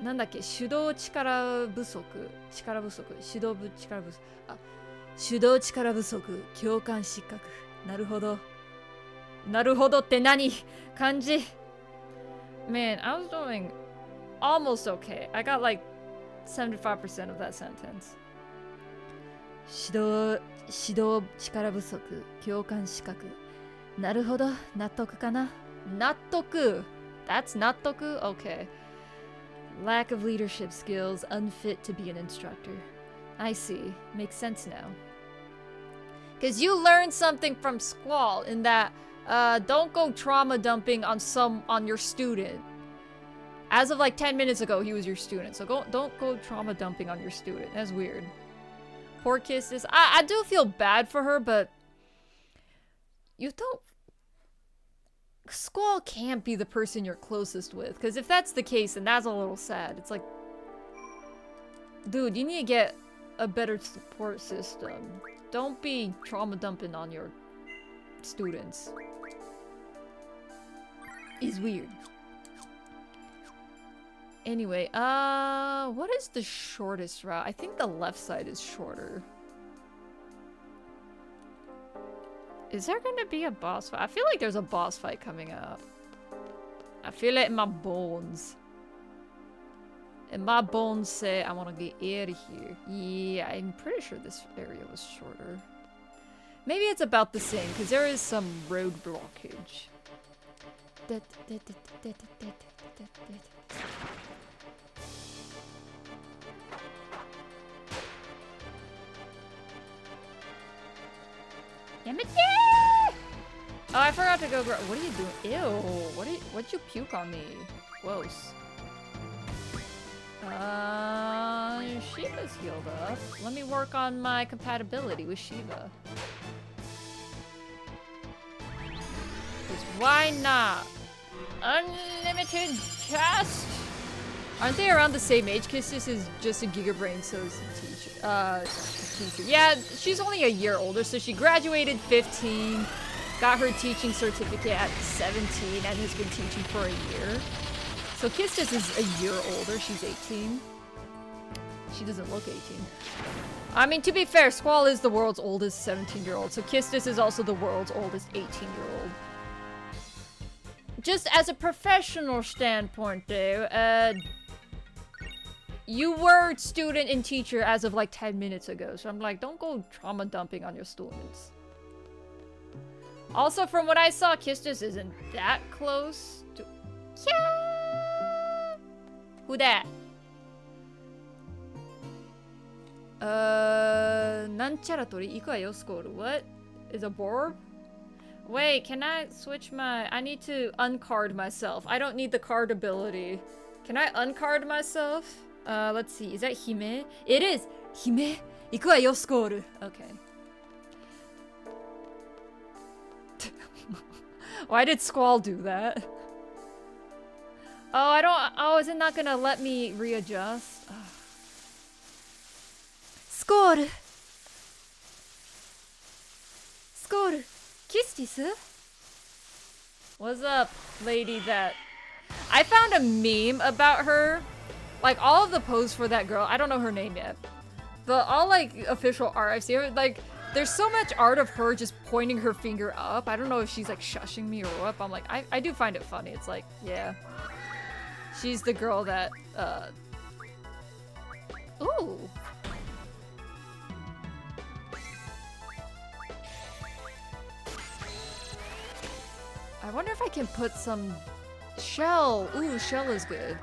なんだっけ、手動力不足、力不足、手動力不足、あ、手動力不足、共感失格。なるほど。なるほどって何？漢字。Man, I was doing almost okay. I got like 75% of that sentence. 指導力不足、共感失格。なるほど、納得かな。納得。That's 納得? Okay. Lack of leadership skills, unfit to be an instructor. I see. Makes sense now. Because you learned something from Squall in that don't go trauma dumping on your student. As of like 10 minutes ago, he was your student. So don't go trauma dumping on your student. That's weird. Poor Kisses. I do feel bad for her, but you don't. Squall can't be the person you're closest with, because if that's the case, then that's a little sad. It's like, dude, you need to get a better support system. Don't be trauma dumping on your students. It's weird. Anyway, what is the shortest route? I think the left side is shorter. Is there gonna be a boss fight? I feel like there's a boss fight coming up. I feel it in my bones. And my bones say I want to get out of here. Yeah, I'm pretty sure this area was shorter. Maybe it's about the same, because there is some road blockage. Oh, I forgot to go grow. What are you doing? Ew. What'd you puke on me? Gross. Shiva's healed up. Let me work on my compatibility with Shiva. Because why not? Unlimited chest? Aren't they around the same age? Kisses is just a gigabrain, so is the teacher. Yeah, she's only a year older, so she graduated 15, got her teaching certificate at 17, and has been teaching for a year. So Kistis is a year older, she's 18. She doesn't look 18. I mean, to be fair, Squall is the world's oldest 17-year-old, so Kistis is also the world's oldest 18-year-old. Just as a professional standpoint, though, you were student and teacher as of like 10 minutes ago, so I'm like, don't go trauma dumping on your students. Also, from what I saw, Kistis isn't that close to... Yeah! Who that? Nancharatori iku wa yo, Scold. What? Is a boar? Wait, can I switch my... I need to uncard myself. I don't need the card ability. Can I uncard myself? Let's see. Is that Hime? It is! Hime! Iku wa yo, Scold. Okay. Why did Squall do that? Oh, I don't... Oh, is it not gonna let me readjust? Oh. Scold! Scold! Kistis? What's up, lady that... I found a meme about her. Like, all of the posts for that girl, I don't know her name yet. But all, like, official art I've seen, like, there's so much art of her just pointing her finger up. I don't know if she's, like, shushing me or what, but I'm like, I do find it funny. It's like, yeah. She's the girl that, Ooh! I wonder if I can put some shell. Ooh, shell is good.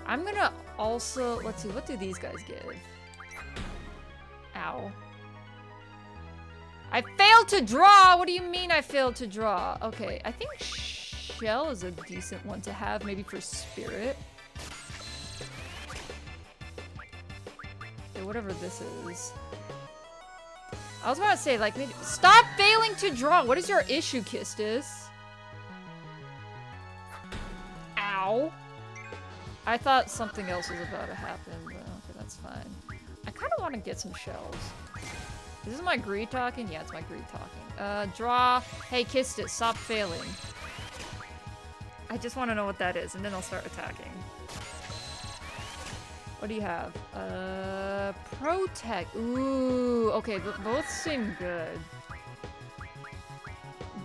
I'm gonna also, let's see, what do these guys give? Ow. I failed to draw! What do you mean I failed to draw? Okay, I think Shell is a decent one to have, maybe for Spirit. Okay, whatever this is. I was about to say, like, maybe- Stop failing to draw! What is your issue, Kistis? Ow. I thought something else was about to happen, but okay, that's fine. I kind of want to get some shells. This is my greed talking? Yeah, it's my greed talking. Draw. Hey, kissed it. Stop failing. I just want to know what that is, and then I'll start attacking. What do you have? Protect. Ooh, okay, both seem good.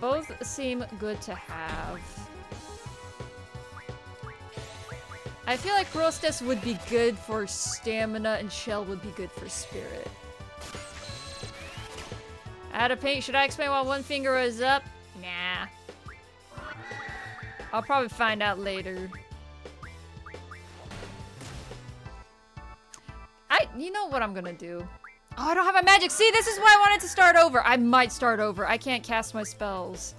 Both seem good to have. I feel like Rostes would be good for stamina, and Shell would be good for spirit. Out of paint, should I explain why one finger is up? Nah. I'll probably find out later. You know what I'm gonna do? Oh, I don't have a magic. See, this is why I wanted to start over. I might start over. I can't cast my spells.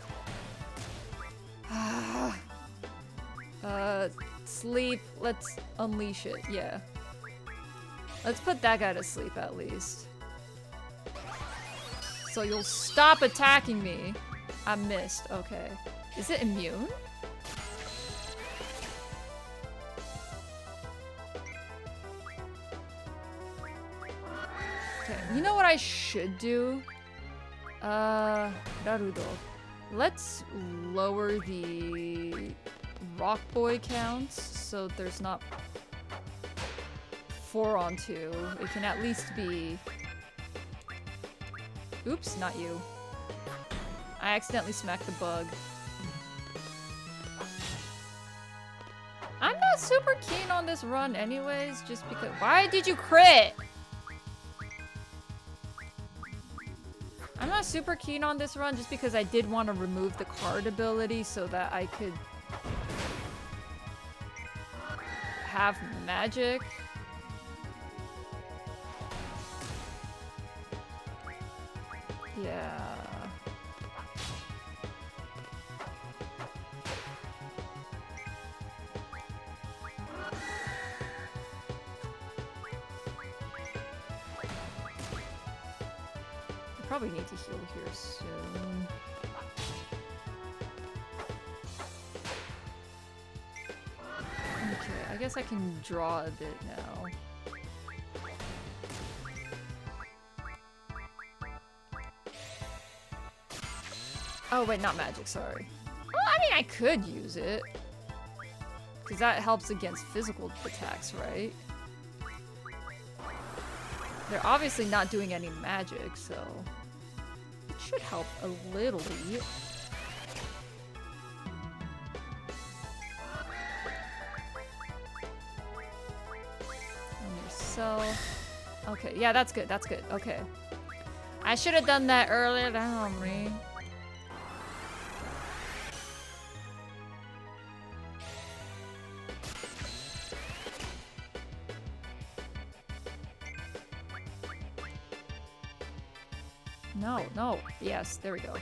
Sleep. Let's unleash it. Yeah. Let's put that guy to sleep at least. So you'll stop attacking me. I missed. Okay. Is it immune? Okay. You know what I should do? Naruto. Let's lower the Rock Boy counts so there's not 4 on 2. It can at least be... Oops, not you. I accidentally smacked the bug. I'm not super keen on this run anyways, just because- Why did you crit? I'm not super keen on this run just because I did want to remove the card ability so that I could have magic. Yeah. I probably need to heal here soon. Okay, I guess I can draw a bit now. Oh wait, not magic, sorry. Well, I mean, I could use it. Because that helps against physical attacks, right? They're obviously not doing any magic, so... It should help a little bit. On yourself. Okay, yeah, that's good, that's good. Okay. I should have done that earlier, damn me. No, no. Yes, there we go.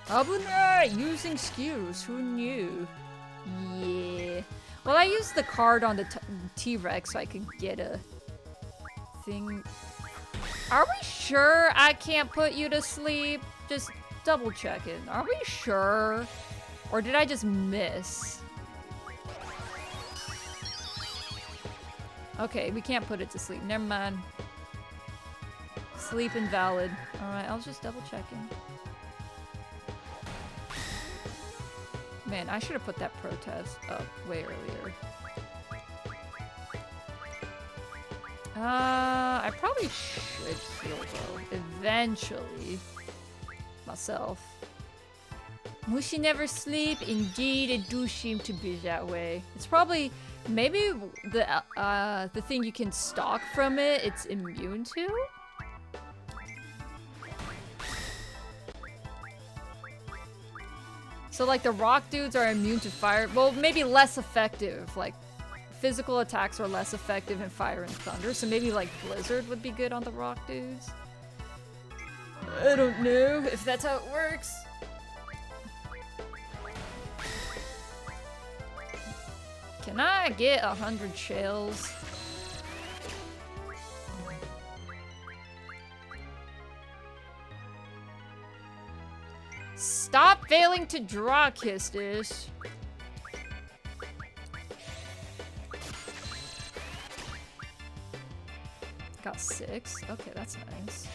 Abunai! Using skews, who knew? Yeah. Well, I used the card on the T-Rex so I could get a thing. Are we sure I can't put you to sleep? Just double checking. Are we sure? Or did I just miss? Okay, we can't put it to sleep. Never mind. Sleep invalid. Alright, I was just double checking. Man, I should have put that protest up way earlier. I probably should heal though. Eventually. Myself. Mushi never sleep? Indeed, it do seem to be that way. It's probably... Maybe the thing you can stalk from it, it's immune to? So like the rock dudes are immune to fire. Well, maybe less effective. Like physical attacks are less effective in fire and thunder. So maybe like blizzard would be good on the rock dudes. I don't know if that's how it works. Can I get 100 shells? Stop failing to draw, Kistis. Got 6. Okay, that's nice.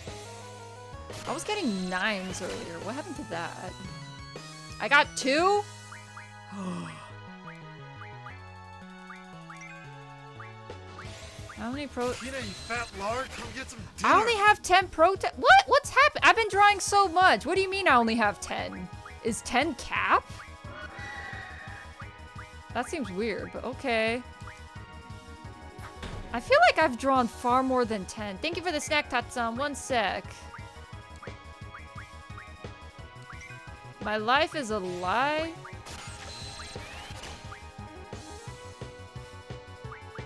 I was getting 9s earlier. What happened to that? I got 2? How many pro- Tina, you fat lard, come get some dinner. I only have 10 protest- What? What's happened? I've been drawing so much. What do you mean I only have 10? Is 10 cap? That seems weird, but okay. I feel like I've drawn far more than 10. Thank you for the snack, Tatsan. 1 sec. My life is a lie?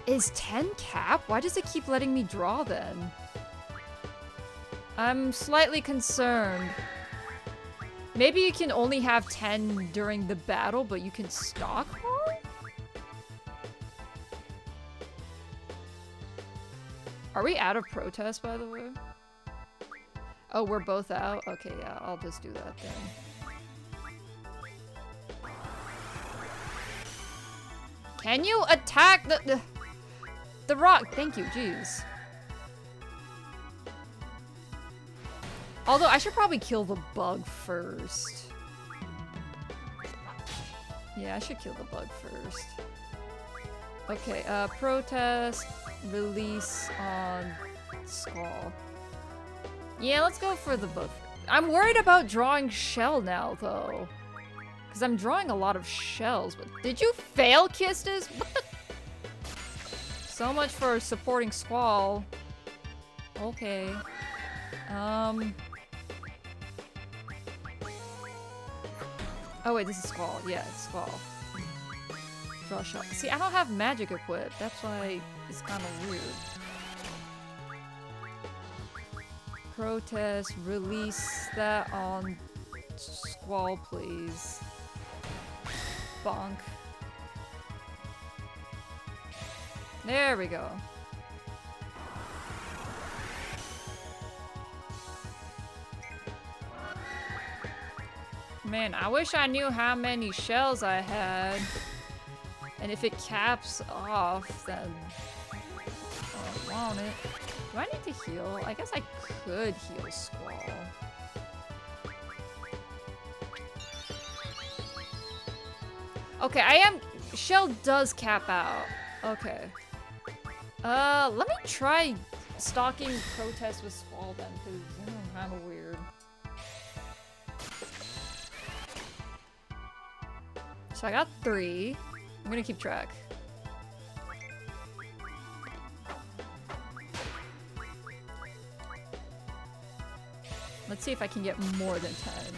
Is 10 cap? Why does it keep letting me draw then? I'm slightly concerned. Maybe you can only have 10 during the battle, but you can stock more? Are we out of protest, by the way? Oh, we're both out? Okay, yeah, I'll just do that then. Can you attack the rock? Thank you, jeez. Although, I should probably kill the bug first. Yeah, I should kill the bug first. Okay, protest, release on Skull. Yeah, let's go for the bug. I'm worried about drawing shell now, though. Because I'm drawing a lot of shells. But did you fail, Kistis? What the? So much for supporting Squall. Okay. Oh wait, this is Squall. Yeah, it's Squall. Draw shot. See, I don't have magic equipped. That's why it's kind of weird. Protest. Release that on Squall, please. Bonk. There we go. Man, I wish I knew how many shells I had. And if it caps off, then I don't want it. Do I need to heal? I guess I could heal Squall. Okay, shell does cap out. Okay. Let me try stalking protest with Squall then, because kind of weird. So I got 3. I'm gonna keep track. Let's see if I can get more than 10.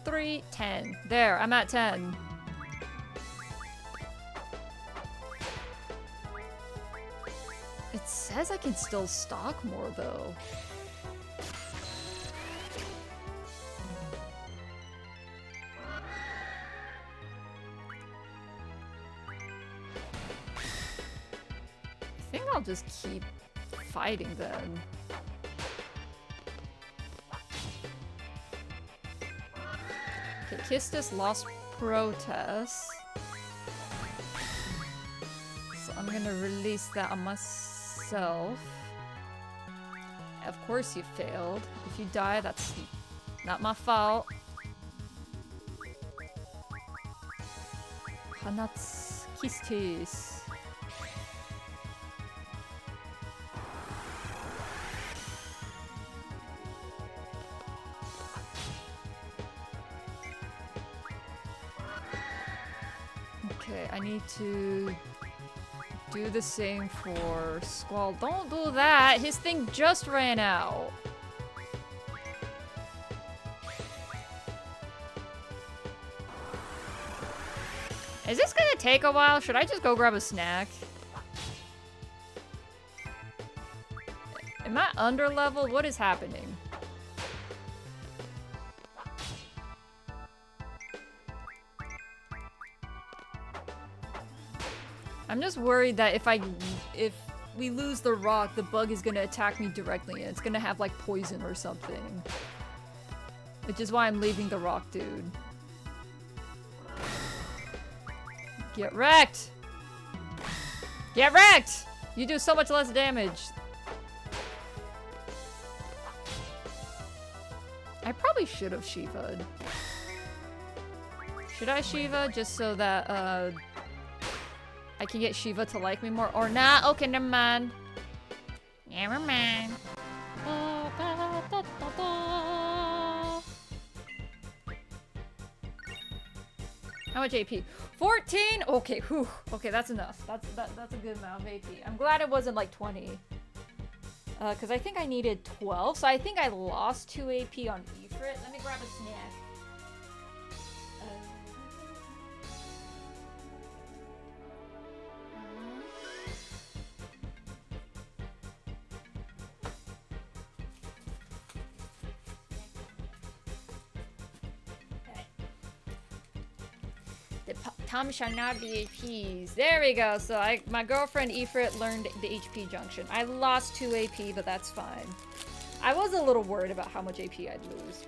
3, 10. There, I'm at 10. It says I can still stock more, though. I think I'll just keep fighting then. Okay, Kistis lost protest. So I'm gonna release that on myself. Of course you failed. If you die, that's not my fault. Hanats Kistis. Okay, I need to do the same for Squall. Don't do that! His thing just ran out. take a while? Should I just go grab a snack? Am I under level? What is happening? I'm just worried that if we lose the rock, the bug is gonna attack me directly and it's gonna have like poison or something. Which is why I'm leaving the rock, dude. Get wrecked! Get wrecked! You do so much less damage. I probably should have Shiva'd. Should I Shiva just so that I can get Shiva to like me more or not? Okay, never mind. Never mind. How much AP? 14? Okay, whew. Okay, that's enough. That's a good amount of AP. I'm glad it wasn't like 20. Because I think I needed 12, so I think I lost 2 AP on Ifrit. Let me grab a snack. Tom shall not be APs. There we go. So my girlfriend Ifrit learned the HP junction. I lost 2 AP, but that's fine. I was a little worried about how much AP I'd lose.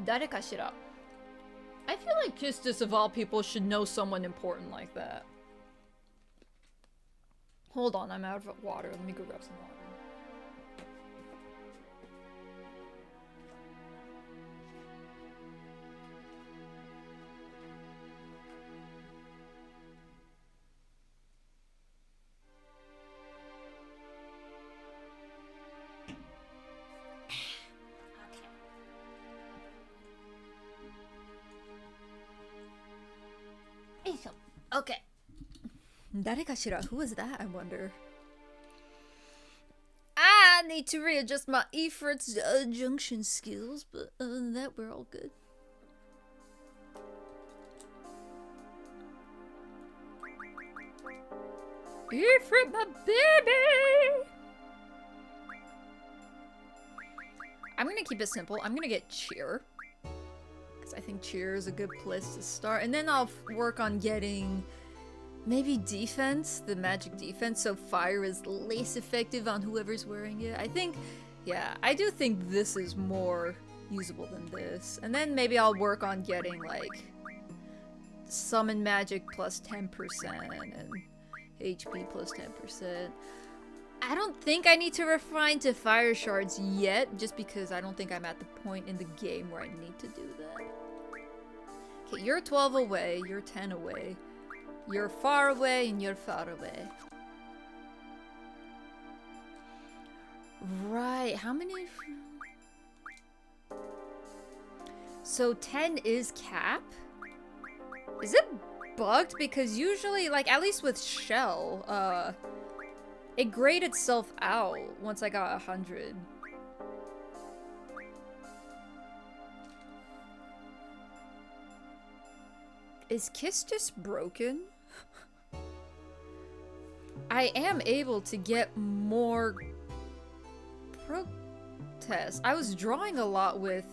Darekashira. I feel like Kistis of all people should know someone important like that. Hold on, I'm out of water. Let me go grab some water. Okay. Darekashira, who is that, I wonder? I need to readjust my Ifrit's junction skills, but other than that, we're all good. Ifrit, my baby! I'm gonna keep it simple. I'm gonna get cheer. I think cheer is a good place to start, and then I'll work on getting maybe defense, the magic defense, so fire is less effective on whoever's wearing it. I think, yeah, I do think this is more usable than this, and then maybe I'll work on getting like summon magic plus 10% and HP plus 10%. I don't think I need to refine to fire shards yet, just because I don't think I'm at the point in the game where I need to do that. Okay, you're 12 away, you're 10 away, you're far away, and you're far away. Right, how many? So 10 is cap? Is it bugged? Because usually, like, at least with Shell, it grayed itself out once I got 100. Is Kiss just broken? I am able to get more protests. I was drawing a lot with...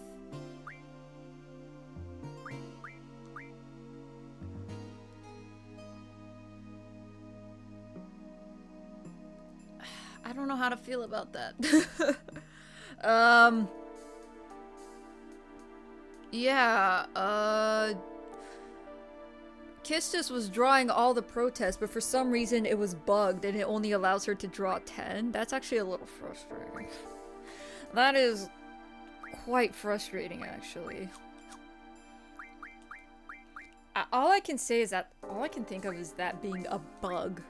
I don't know how to feel about that. Yeah, Kistis was drawing all the protests, but for some reason it was bugged and it only allows her to draw 10. That's actually a little frustrating. That is quite frustrating, actually. all I can say is that all I can think of is that being a bug.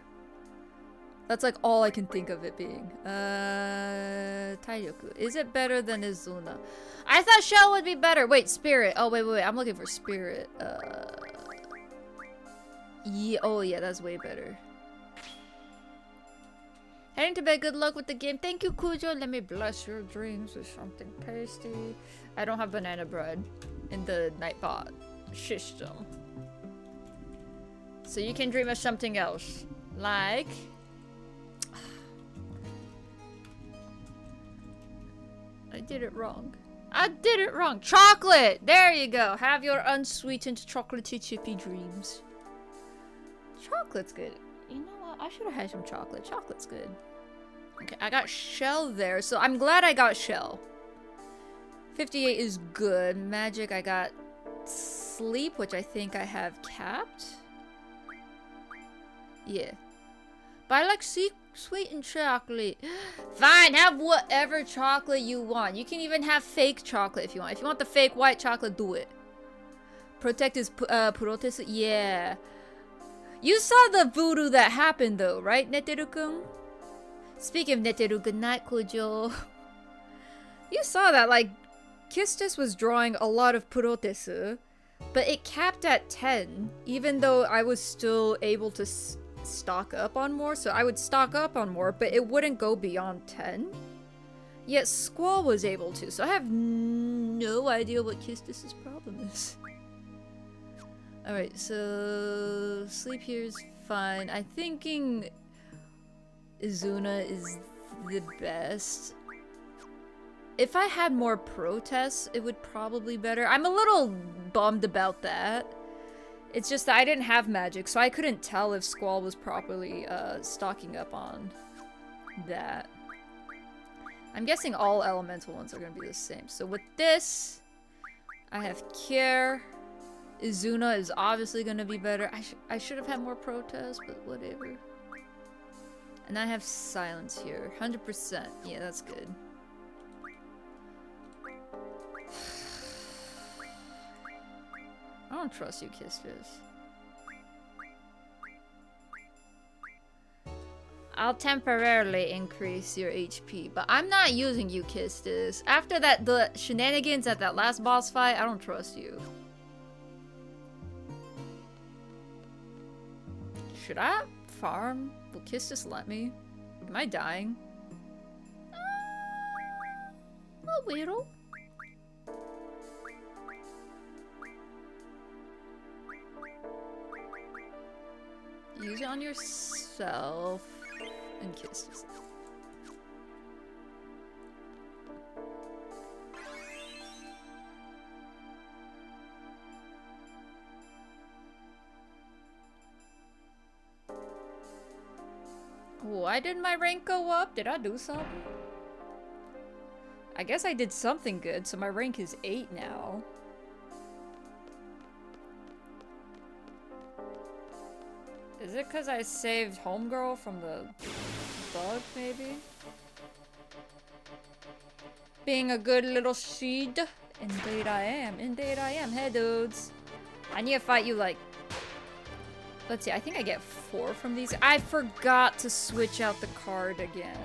That's like all I can think of it being. Taiyoku. Is it better than Izuna? I thought Shell would be better. Wait, Spirit. Oh, wait. I'm looking for Spirit. Yeah, oh yeah, that's way better. Heading to bed, good luck with the game. Thank you, Kujo. Let me bless your dreams with something tasty. I don't have banana bread in the Nightbot system. So you can dream of something else. Like... I did it wrong. I did it wrong. Chocolate! There you go. Have your unsweetened chocolatey chippy dreams. Chocolate's good. You know what? I should have had some chocolate. Chocolate's good. Okay, I got Shell there, so I'm glad I got Shell. 58 is good. Magic, I got Sleep, which I think I have capped. Yeah. But I like sweetened chocolate. Fine, have whatever chocolate you want. You can even have fake chocolate if you want. If you want the fake white chocolate, do it. Protect is Purotes. Yeah. You saw the voodoo that happened though, right, Neteru-kun? Speaking of Neteru, good night, Kojo. You saw that, like, Kistis was drawing a lot of Purotesu, but it capped at 10, even though I was still able to stock up on more, so I would stock up on more, but it wouldn't go beyond 10. Yet Squall was able to, so I have no idea what Kistis' problem is. Alright, so Sleep here is fine. I'm thinking Izuna is the best. If I had more protests, it would probably be better. I'm a little bummed about that. It's just that I didn't have magic, so I couldn't tell if Squall was properly stocking up on that. I'm guessing all elemental ones are going to be the same. So with this, I have Cure. Izuna is obviously going to be better. I should have had more protests, but whatever. And I have Silence here. 100%. Yeah, that's good. I don't trust you, Kistis. I'll temporarily increase your HP, but I'm not using you, Kistis. After that, the shenanigans at that last boss fight, I don't trust you. Should I farm? Will Kistis let me? Am I dying? A little. Use it on yourself and kiss yourself. Why did my rank go up? Did I do something? I guess I did something good, so my rank is 8 now. Is it because I saved Homegirl from the bug, maybe? Being a good little seed? Indeed I am. Indeed I am. Hey, dudes. I need to fight you, like... Let's see, I think I get 4 from these. I forgot to switch out the card again.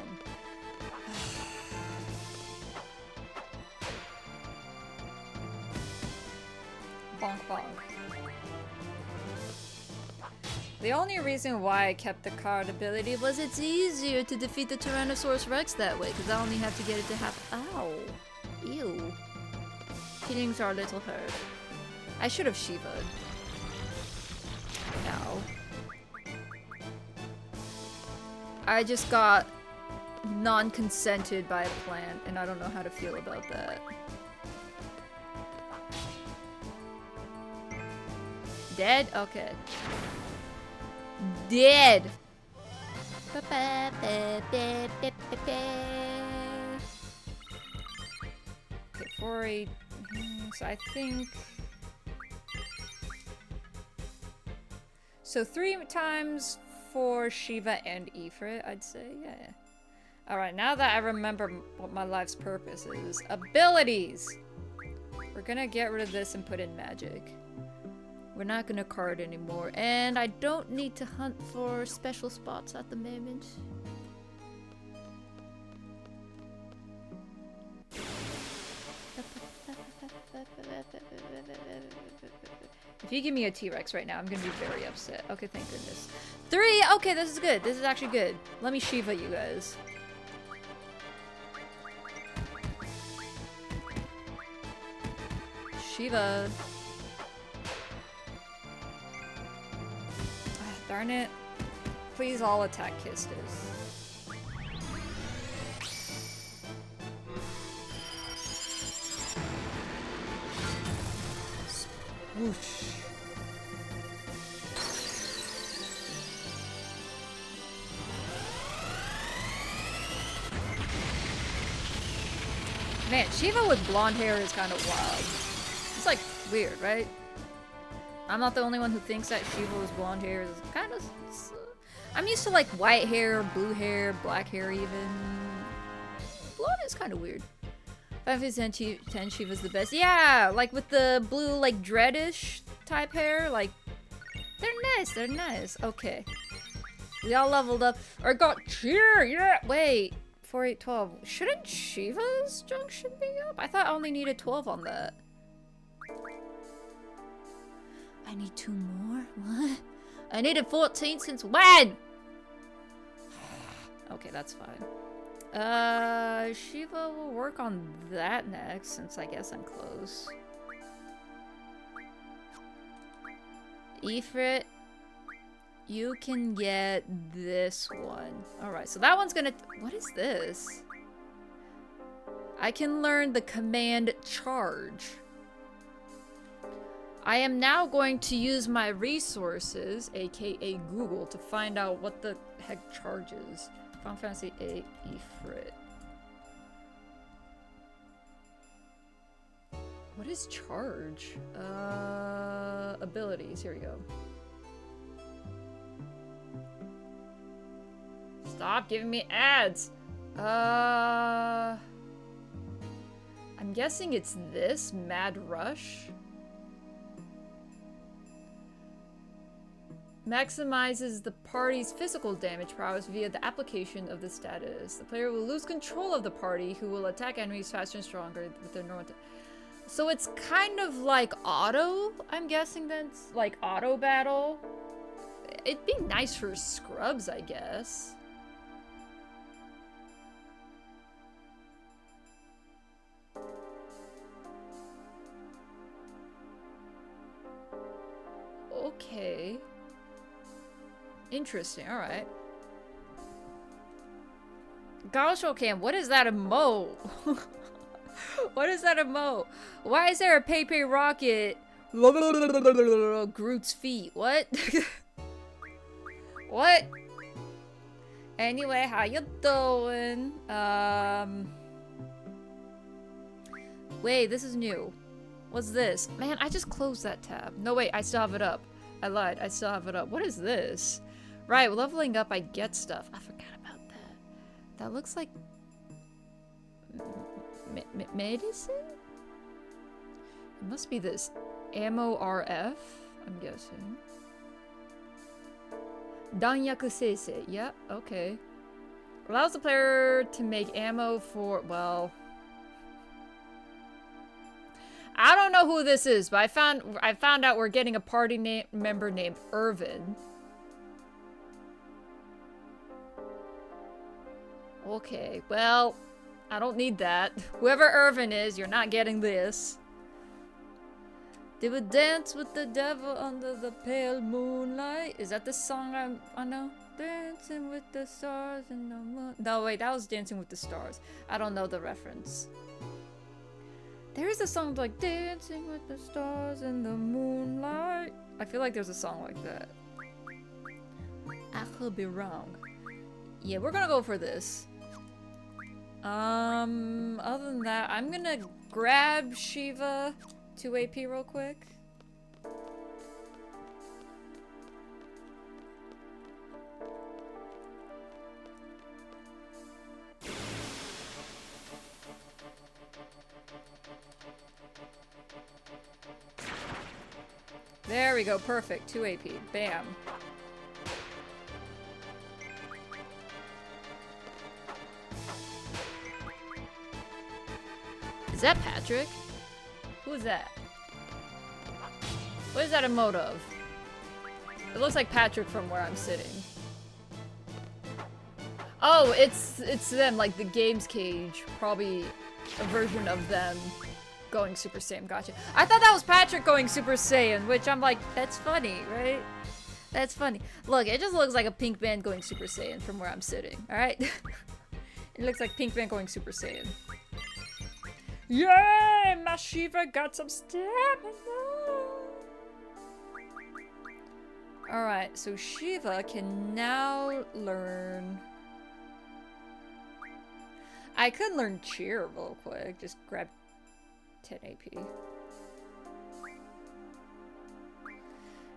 Bonk bonk. The only reason why I kept the card ability was it's easier to defeat the Tyrannosaurus Rex that way, because I only have to get it to have— Ow. Ew. Feelings are a little hurt. I should have Shiva'd. Ow. I just got non-consented by a plant, and I don't know how to feel about that. Dead? Okay. Dead! Okay, 4-8. So I think... So 3 times for Shiva and Ifrit, I'd say, yeah. Alright, now that I remember what my life's purpose is. Abilities! We're gonna get rid of this and put in magic. We're not gonna card anymore. And I don't need to hunt for special spots at the moment. If you give me a T-Rex right now, I'm gonna be very upset. Okay, thank goodness. 3! Okay, this is good. This is actually good. Let me Shiva you guys. Shiva. Ah, darn it. Please all attack Kistis. Whoosh. Man, Shiva with blonde hair is kind of wild. It's like weird, right? I'm not the only one who thinks that Shiva with blonde hair is kind of... I'm used to like white hair, blue hair, black hair even. Blonde is kind of weird. 5 out of 10 Shiva's the best. Yeah, like with the blue like dreadish type hair. Like, they're nice, they're nice. Okay. We all leveled up. Or got cheer, yeah! Wait. 4, 8, 12. Shouldn't Shiva's junction be up? I thought I only needed 12 on that. I need 2 more? What? I needed 14 since when? Okay, that's fine. Shiva will work on that next, since I guess I'm close. Ifrit, you can get this one. Alright, so that one's gonna... What is this? I can learn the command charge. I am now going to use my resources, aka Google, to find out what the heck charge is. Final Fantasy VIII Ifrit. What is charge? Abilities, here we go. Stop giving me ads! I'm guessing it's this, Mad Rush? Maximizes the party's physical damage prowess via the application of the status. The player will lose control of the party, who will attack enemies faster and stronger with their normal... So it's kind of like auto, I'm guessing that's like auto battle. It'd be nice for scrubs, I guess. Okay. Interesting, alright. Gaosho Cam, what is that emote? What is that emote? Why is there a Pepe Rocket? Groot's feet. What? What? Anyway, how you doing? Wait, this is new. What's this? Man, I just closed that tab. No, wait, I still have it up. I lied. I still have it up. What is this? Right, leveling up, I get stuff. I forgot about that. That looks like... medicine? It must be this. Ammo RF, I'm guessing. Danyaku Seisei. Yep, okay. Allows the player to make ammo for... Well... I don't know who this is, but I found out we're getting a party member named Irvin. Okay, well, I don't need that. Whoever Irvin is, you're not getting this. They would dance with the devil under the pale moonlight. Is that the song I know? Dancing with the stars in the moon. No, wait, that was Dancing with the Stars. I don't know the reference. There is a song like Dancing with the Stars in the Moonlight. I feel like there's a song like that. I could be wrong. Yeah, we're gonna go for this. Other than that, I'm gonna grab Shiva 2 AP real quick. There we go, perfect. 2 AP. Bam. Is that Patrick? Who is that? What is that emote of? It looks like Patrick from where I'm sitting. Oh, it's them, like the Games Cage. Probably a version of them going Super Saiyan. Gotcha. I thought that was Patrick going Super Saiyan, which I'm like, that's funny, right? That's funny. Look, it just looks like a Pink Man going Super Saiyan from where I'm sitting, alright? It looks like Pink Man going Super Saiyan. Yay! My Shiva got some stamina! Alright, so Shiva can now learn... I could learn Cheer real quick. Just grab 10 AP.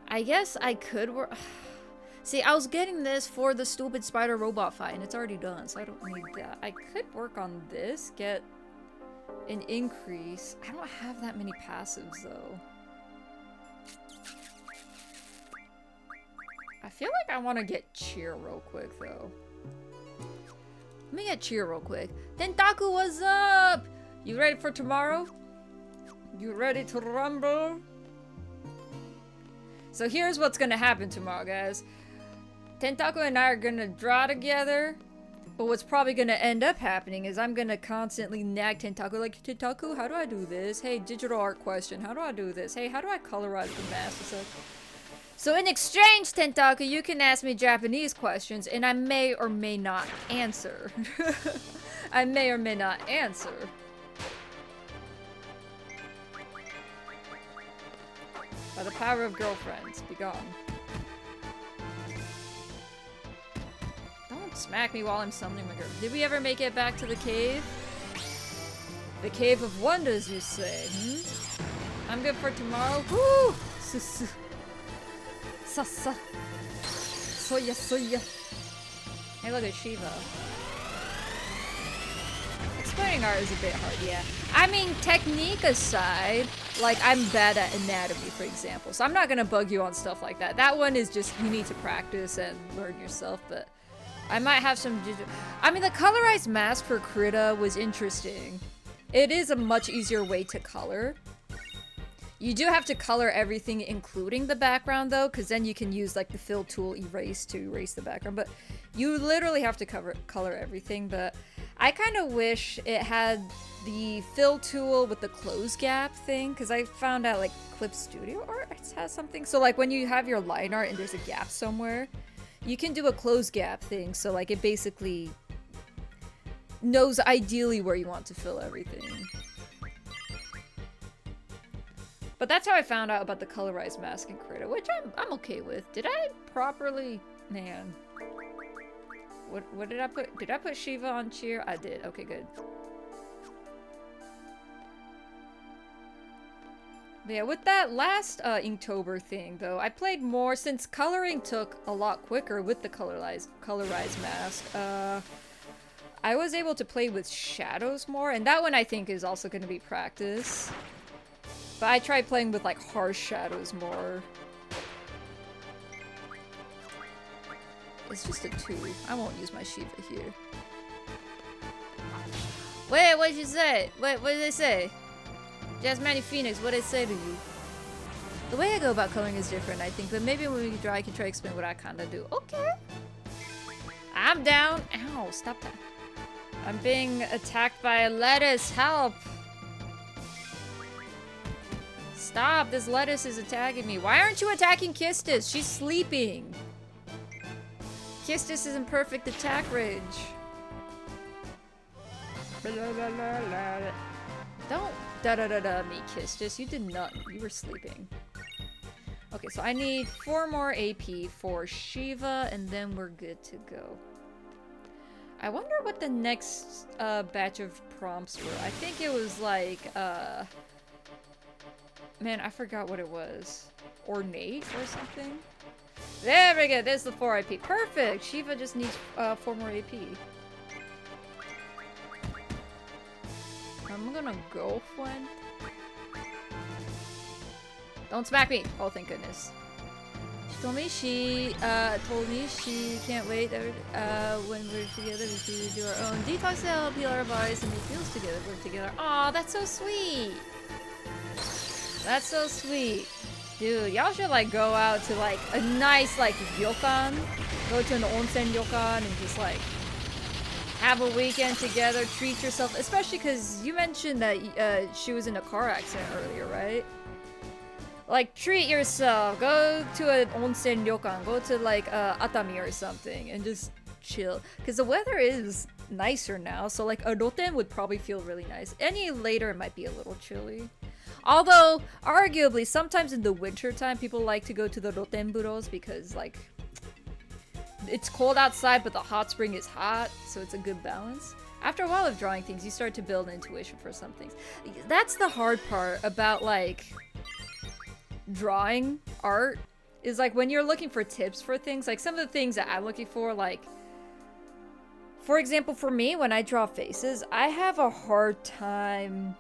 I guess I could work... See, I was getting this for the stupid spider robot fight, and it's already done, so I don't need that. I could work on this, get an increase. I don't have that many passives, though. I feel like I want to get Cheer real quick, though. Let me get Cheer real quick. Tentaku, what's up? You ready for tomorrow? You ready to rumble? So here's what's gonna happen tomorrow, guys. Tentaku and I are gonna draw together, but what's probably gonna end up happening is I'm gonna constantly nag Tentaku, like, Tentaku, how do I do this? Hey, digital art question, how do I do this? Hey, how do I colorize the mask? So in exchange, Tentaku, you can ask me Japanese questions, and I may or may not answer. I may or may not answer. By the power of girlfriends, be gone. Don't smack me while I'm summoning my girl. Did we ever make it back to the cave? The Cave of Wonders, you say, hmm? I'm good for tomorrow. Woo! Sasa. Soya, soya. Hey, look at Shiva. Explaining art is a bit hard, yeah. I mean, technique aside, like, I'm bad at anatomy, for example, so I'm not gonna bug you on stuff like that. That one is just, you need to practice and learn yourself, but I might have some... I mean, the colorized mask for Krita was interesting. It is a much easier way to color. You do have to color everything, including the background, though, because then you can use, like, the fill tool erase to erase the background, but you literally have to color everything, but I kind of wish it had the fill tool with the close gap thing, because I found out, like, Clip Studio Art has something, so, like, when you have your line art and there's a gap somewhere, you can do a close gap thing, so, like, it basically knows ideally where you want to fill everything. But that's how I found out about the colorized mask in Krita, which I'm okay with. Did I properly... Man. What did I put? Did I put Shiva on cheer? I did. Okay, good. But yeah, with that last Inktober thing, though, I played more since coloring took a lot quicker with the colorized mask. I was able to play with shadows more, and that one I think is also going to be practice. But I tried playing with, like, harsh shadows more. It's just a 2. I won't use my Shiva here. Wait, what did you say? Wait, what did they say? Jasmine Phoenix, what did they say to you? The way I go about coloring is different, I think, but maybe when we draw, I can try to explain what I kind of do. Okay. I'm down. Ow, stop that. I'm being attacked by a lettuce. Help. Stop, this lettuce is attacking me. Why aren't you attacking Kistis? She's sleeping. Kistis is in perfect attack range. Don't da-da-da-da me, Kistis. You did not. You were sleeping. Okay, so I need 4 more AP for Shiva, and then we're good to go. I wonder what the next batch of prompts were. I think it was like, man, I forgot what it was. Ornate or something? There we go. There's the 4 AP. Perfect! Shiva just needs 4 more AP. I'm gonna go for one. Don't smack me. Oh, thank goodness. She told me she can't wait when we're together to do our own detox to help heal our bodies and make feels together. Work together. Aw, that's so sweet. That's so sweet. Dude, y'all should like go out to like a nice like ryokan. Go to an onsen ryokan and just like have a weekend together, treat yourself. Especially because you mentioned that she was in a car accident earlier, right? Like, treat yourself. Go to an onsen ryokan. Go to like Atami or something and just chill. Because the weather is nicer now, so like a roten would probably feel really nice. Any later, it might be a little chilly. Although, arguably, sometimes in the winter time, people like to go to the rotenburos because, like, it's cold outside, but the hot spring is hot, so it's a good balance. After a while of drawing things, you start to build an intuition for some things. That's the hard part about, like, drawing art, is, like, when you're looking for tips for things, like, some of the things that I'm looking for, like, for example, for me, when I draw faces, I have a hard time...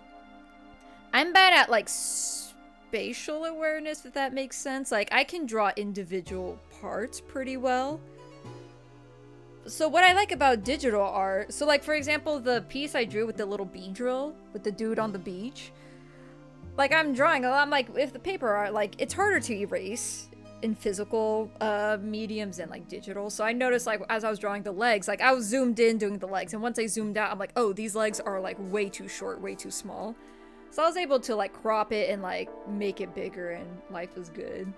I'm bad at, like, spatial awareness, if that makes sense. Like, I can draw individual parts pretty well. So what I like about digital art... So, like, for example, the piece I drew with the little bee drill, with the dude on the beach. Like, I'm drawing a lot, I'm like, if the paper art, like, it's harder to erase in physical mediums than, like, digital. So I noticed, like, as I was drawing the legs, like, I was zoomed in doing the legs. And once I zoomed out, I'm like, oh, these legs are, like, way too short, way too small. So I was able to, like, crop it and, like, make it bigger, and life was good.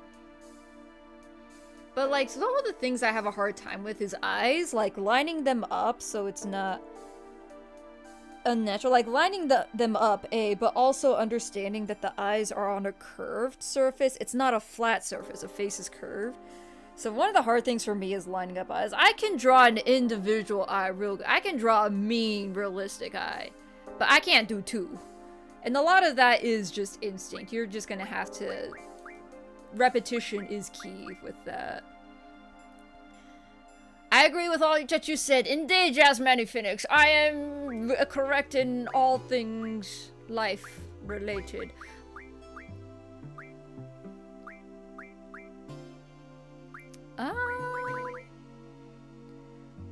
But, like, some of the things I have a hard time with is eyes, like, lining them up so it's not unnatural. Like, lining them up, but also understanding that the eyes are on a curved surface. It's not a flat surface, a face is curved. So one of the hard things for me is lining up eyes. I can draw an individual eye real good. I can draw a mean, realistic eye. But I can't do two. And a lot of that is just instinct. You're just gonna have to... Repetition is key with that. I agree with all that you said. Indeed, Jasmine Phoenix. I am correct in all things life-related.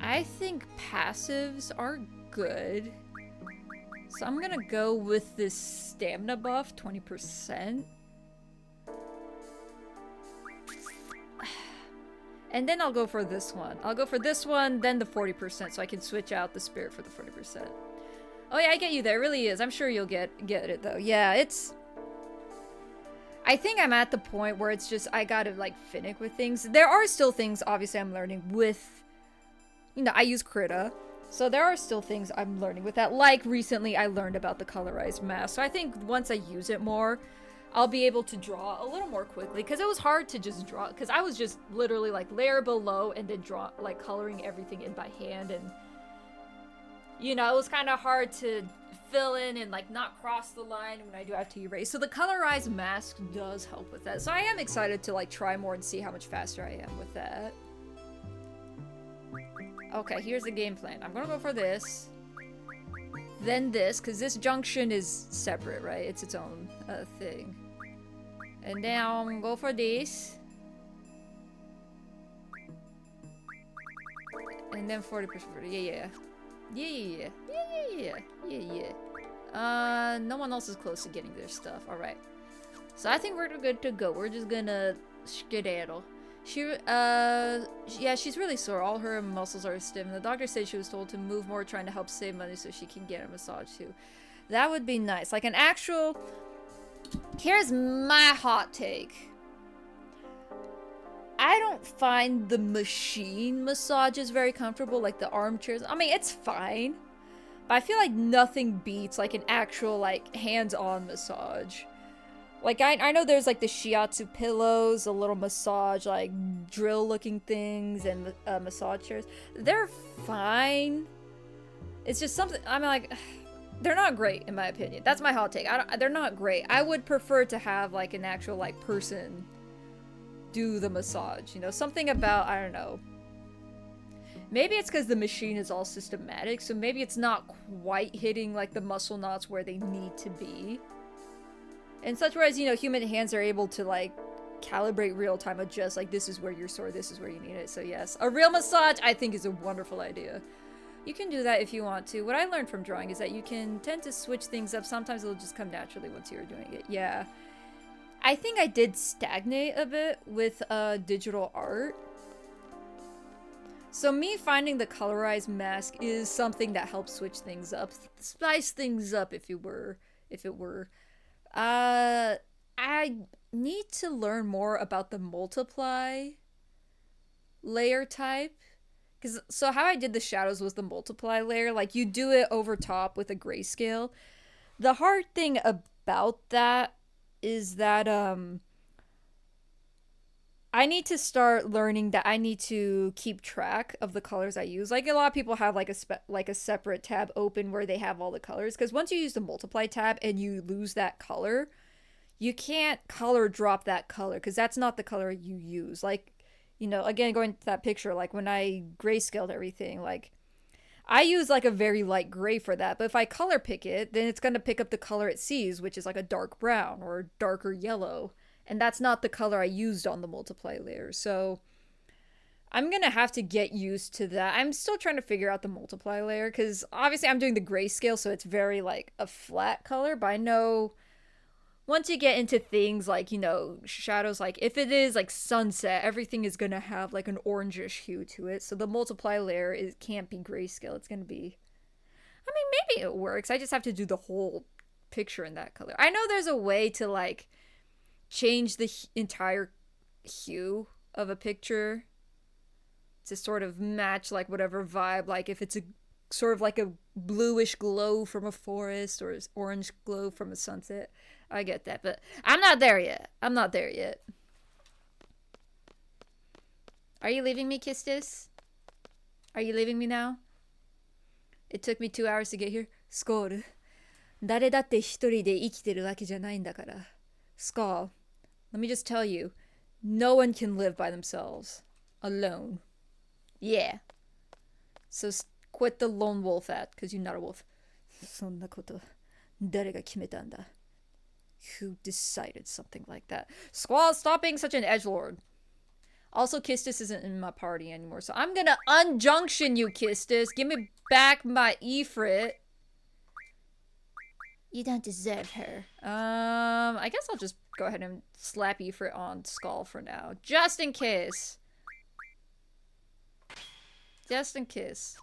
I think passives are good. So I'm gonna go with this stamina buff, 20%. And then I'll go for this one. I'll go for this one, then the 40%, so I can switch out the spirit for the 40%. Oh yeah, I get you there. It really is. I'm sure you'll get it, though. Yeah, it's... I think I'm at the point where it's just, I gotta, like, finick with things. There are still things, obviously, I'm learning with... You know, I use Krita. So there are still things I'm learning with that. Like, recently I learned about the colorized mask. So I think once I use it more, I'll be able to draw a little more quickly. Because it was hard to just draw. Because I was just literally, like, layer below and then draw, like, coloring everything in by hand. And, you know, it was kind of hard to fill in and, like, not cross the line when I do have to erase. So the colorized mask does help with that. So I am excited to, like, try more and see how much faster I am with that. Okay, here's the game plan. I'm gonna go for this. Then this, because this junction is separate, right? It's its own thing. And now I'm gonna go for this. And then 40% for yeah. No one else is close to getting their stuff. Alright. So I think we're good to go. We're just gonna skedaddle. Yeah, she's really sore. All her muscles are stiff. And the doctor said she was told to move more, trying to help save money so she can get a massage too. That would be nice. Like an actual... Here's my hot take. I don't find the machine massages very comfortable, like the armchairs. I mean, it's fine. But I feel like nothing beats like an actual, like, hands-on massage. Like, I know there's, like, the shiatsu pillows, a little massage, like, drill-looking things, and massage chairs. They're fine. It's just something, I'm like, they're not great, in my opinion. That's my hot take. They're not great. I would prefer to have, like, an actual, like, person do the massage, you know? Something about, I don't know. Maybe it's because the machine is all systematic, so maybe it's not quite hitting, like, the muscle knots where they need to be. In such ways, you know, human hands are able to like calibrate real time, adjust like this is where your sword, this is where you need it. So yes, a real massage I think is a wonderful idea. You can do that if you want to. What I learned from drawing is that you can tend to switch things up. Sometimes it'll just come naturally once you're doing it. Yeah. I think I did stagnate a bit with digital art. So me finding the colorized mask is something that helps switch things up, spice things up if it were. I need to learn more about the multiply layer type. So how I did the shadows was the multiply layer. Like, you do it over top with a grayscale. The hard thing about that is that I need to start learning that I need to keep track of the colors I use. Like, a lot of people have like a separate tab open where they have all the colors, because once you use the multiply tab and you lose that color, you can't color drop that color because that's not the color you use. Like, you know, again, going to that picture, like when I grayscaled everything, like I use like a very light gray for that, but if I color pick it, then it's going to pick up the color it sees, which is like a dark brown or darker yellow. And that's not the color I used on the multiply layer. So I'm going to have to get used to that. I'm still trying to figure out the multiply layer because obviously I'm doing the grayscale, so it's very like a flat color. But I know once you get into things like, you know, shadows, like if it is like sunset, everything is going to have like an orangish hue to it. So the multiply layer can't be grayscale. It's going to be, I mean, maybe it works. I just have to do the whole picture in that color. I know there's a way to like change the entire hue of a picture to sort of match like whatever vibe, like if it's a sort of like a bluish glow from a forest or orange glow from a sunset. I get that, but I'm not there yet. Are you leaving me, Kistis? Are you leaving me now? It took me 2 hours to get here. スコール。誰だって一人で生きてるわけじゃないんだから。Skull. Let me just tell you, no one can live by themselves. Alone. Yeah. So quit the lone wolf act, because you're not a wolf. そんなこと、誰が決めたんだ? Who decided something like that? Squall, stop being such an edgelord. Also, Kistis isn't in my party anymore, so I'm gonna unjunction you, Kistis. Give me back my Ifrit. You don't deserve her. I guess I'll just go ahead and slap Ifrit on Skull for now. Just in case. Just in case.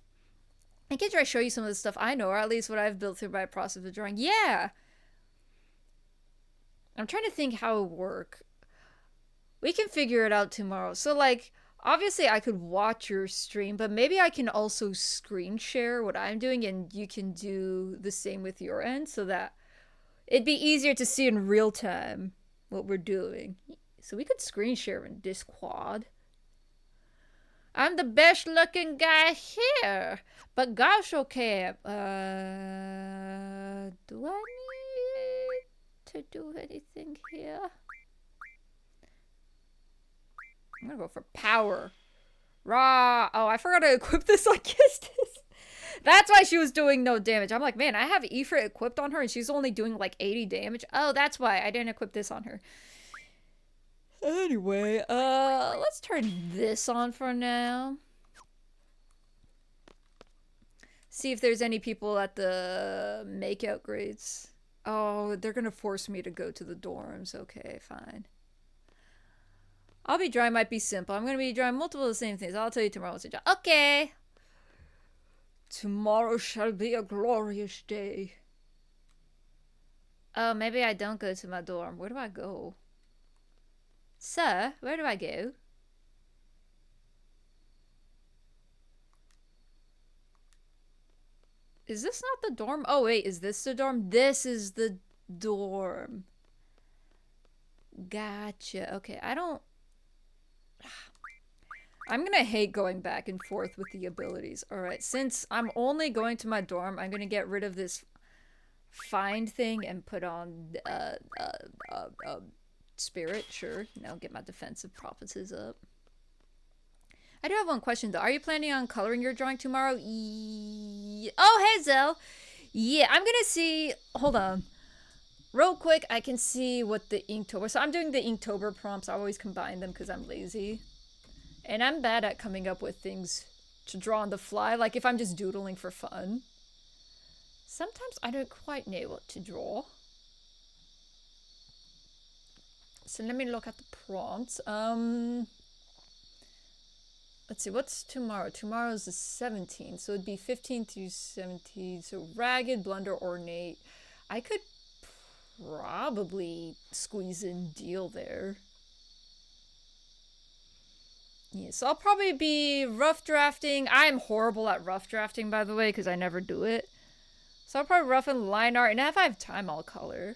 I can try to show you some of the stuff I know, or at least what I've built through my process of drawing. Yeah! I'm trying to think how it would work. We can figure it out tomorrow. So, like, obviously I could watch your stream, but maybe I can also screen share what I'm doing and you can do the same with your end so that it'd be easier to see in real time what we're doing. So we could screen share in Discord. I'm the best looking guy here, but gosh, okay. Do I need to do anything here? I'm gonna go for power. Rah! Oh, I forgot to equip this on Kistis. That's why she was doing no damage. I'm like, man, I have Ifrit equipped on her and she's only doing like 80 damage. Oh, that's why I didn't equip this on her. Anyway, let's turn this on for now. See if there's any people at the makeout grades. Oh, they're gonna force me to go to the dorms. Okay, fine. I'll be drawing might be simple. I'm gonna be drawing multiple of the same things. I'll tell you tomorrow what's a job. Okay. Tomorrow shall be a glorious day. Oh, maybe I don't go to my dorm. Where do I go? Sir, where do I go? Is this not the dorm? Oh, wait, is this the dorm? This is the dorm. Gotcha. Okay, I'm gonna hate going back and forth with the abilities. Alright, since I'm only going to my dorm, I'm gonna get rid of this find thing and put on spirit, sure. Now get my defensive properties up. I do have one question though. Are you planning on coloring your drawing tomorrow? Oh, hey Zell! Yeah, I'm gonna see... Hold on. Real quick, I can see what the Inktober. So I'm doing the Inktober prompts. I always combine them because I'm lazy. And I'm bad at coming up with things to draw on the fly. Like if I'm just doodling for fun. Sometimes I don't quite know what to draw. So let me look at the prompts. Let's see, what's tomorrow? Tomorrow's the 17th, so it'd be 15 through 17. So ragged, blunder, ornate. I could probably squeeze in deal there. Yeah, so I'll probably be rough drafting. I'm horrible at rough drafting, by the way, because I never do it. So I'll probably rough in line art, and if I have time, I'll color.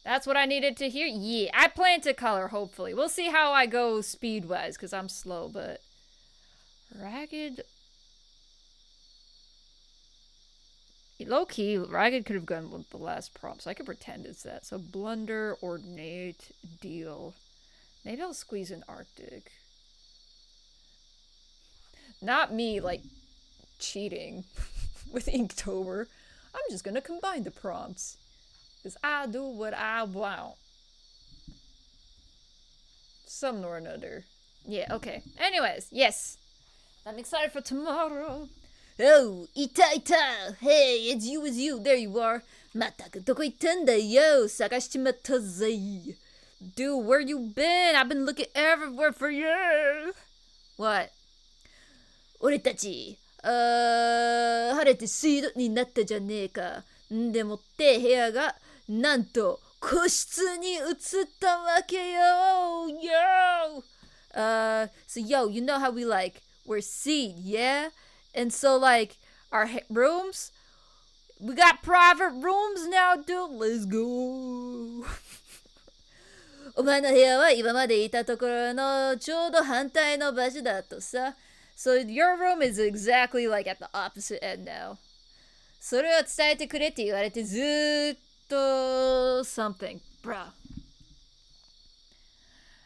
That's what I needed to hear? Yeah, I plan to color, hopefully. We'll see how I go speed-wise, because I'm slow, but... Ragged... Low-key, Ragged could have gone with the last prompt, so I could pretend it's that. So blunder, ornate, deal. Maybe I'll squeeze in Arctic. Not me, like, cheating with Inktober. I'm just gonna combine the prompts. Because I do what I want. Some or another. Yeah, okay. Anyways, yes. I'm excited for tomorrow. Oh, ita. Hey, it's you. There you are. まったくどこ行ったんだよ。探しちまったぜ。Dude, where you been? I've been looking everywhere for you. What? 俺たち、晴れて水道になったじゃねえか。んでもって部屋がなんと個室に移ったわけよ。Yo! So yo, you know how we like, we're seed, yeah? And so like, our rooms, we got private rooms now, dude. Let's go. お前の部屋は今までいたところのちょうど反対の場所だとさ。So your room is exactly like at the opposite end now. それを伝えてくれって言われてずーっと something. Bruh.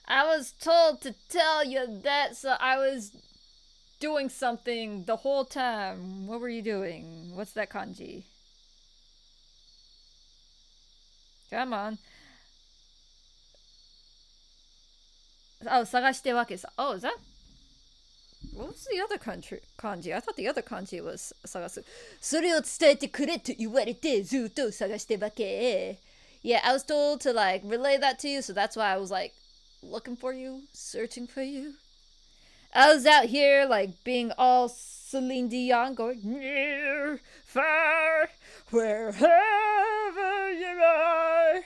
I was told to tell you that, so I was doing something the whole time. What were you doing? What's that kanji? Come on. Oh, 探してわけさ. Oh, is that? What was the other kanji? I thought the other kanji was 探す. それを伝えてくれと言われてずっと探してわけ. Yeah, I was told to like relay that to you, so that's why I was like looking for you, searching for you. I was out here like being all Celine Dion, going near, far, wherever you are.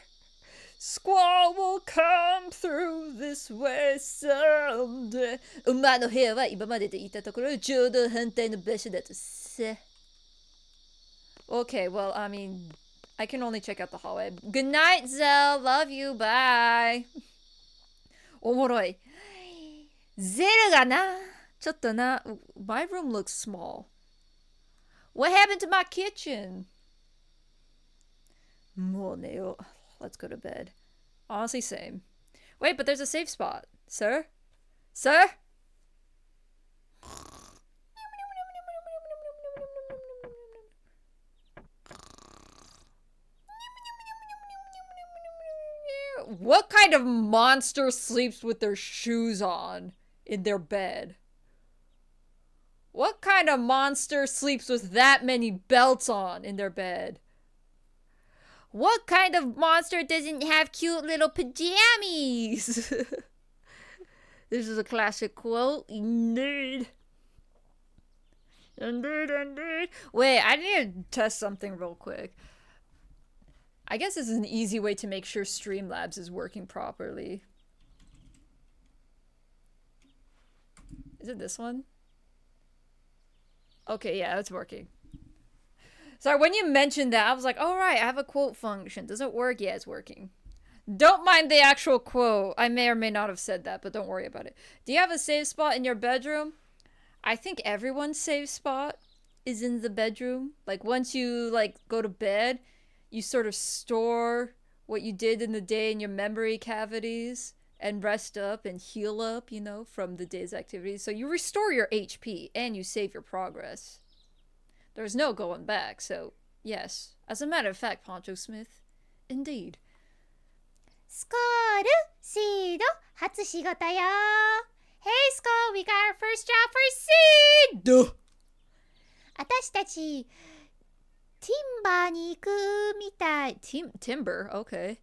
Squall will come through this way someday. お前の部屋は今まででいたところちょうど反対の場所だとさ。Okay, well, I mean, I can only check out the hallway. Good night, Zell. Love you. Bye. おもろい。ゼルがな。ちょっとな。My room looks small. What happened to my kitchen? もう寝よう。Let's go to bed. Honestly, same. Wait, but there's a safe spot. Sir? Sir? What kind of monster sleeps with their shoes on in their bed? What kind of monster sleeps with that many belts on in their bed? What kind of monster doesn't have cute little pajamas? This is a classic quote. Indeed. Indeed. Wait, I need to test something real quick. I guess this is an easy way to make sure Streamlabs is working properly. Is it this one? Okay, yeah, it's working. Sorry, when you mentioned that, I was like, oh, right, I have a quote function. Does it work? Yeah, it's working. Don't mind the actual quote. I may or may not have said that, but don't worry about it. Do you have a save spot in your bedroom? I think everyone's save spot is in the bedroom. Like, once you, like, go to bed, you sort of store what you did in the day in your memory cavities and rest up and heal up, you know, from the day's activities. So you restore your HP and you save your progress. There's no going back, so Yes. As a matter of fact, Poncho Smith. Indeed. スコール、シード、初仕事よ。Hey, Skull, we got our first job for seed! 私たち、ティンバーに行くみたい。Timber? Okay.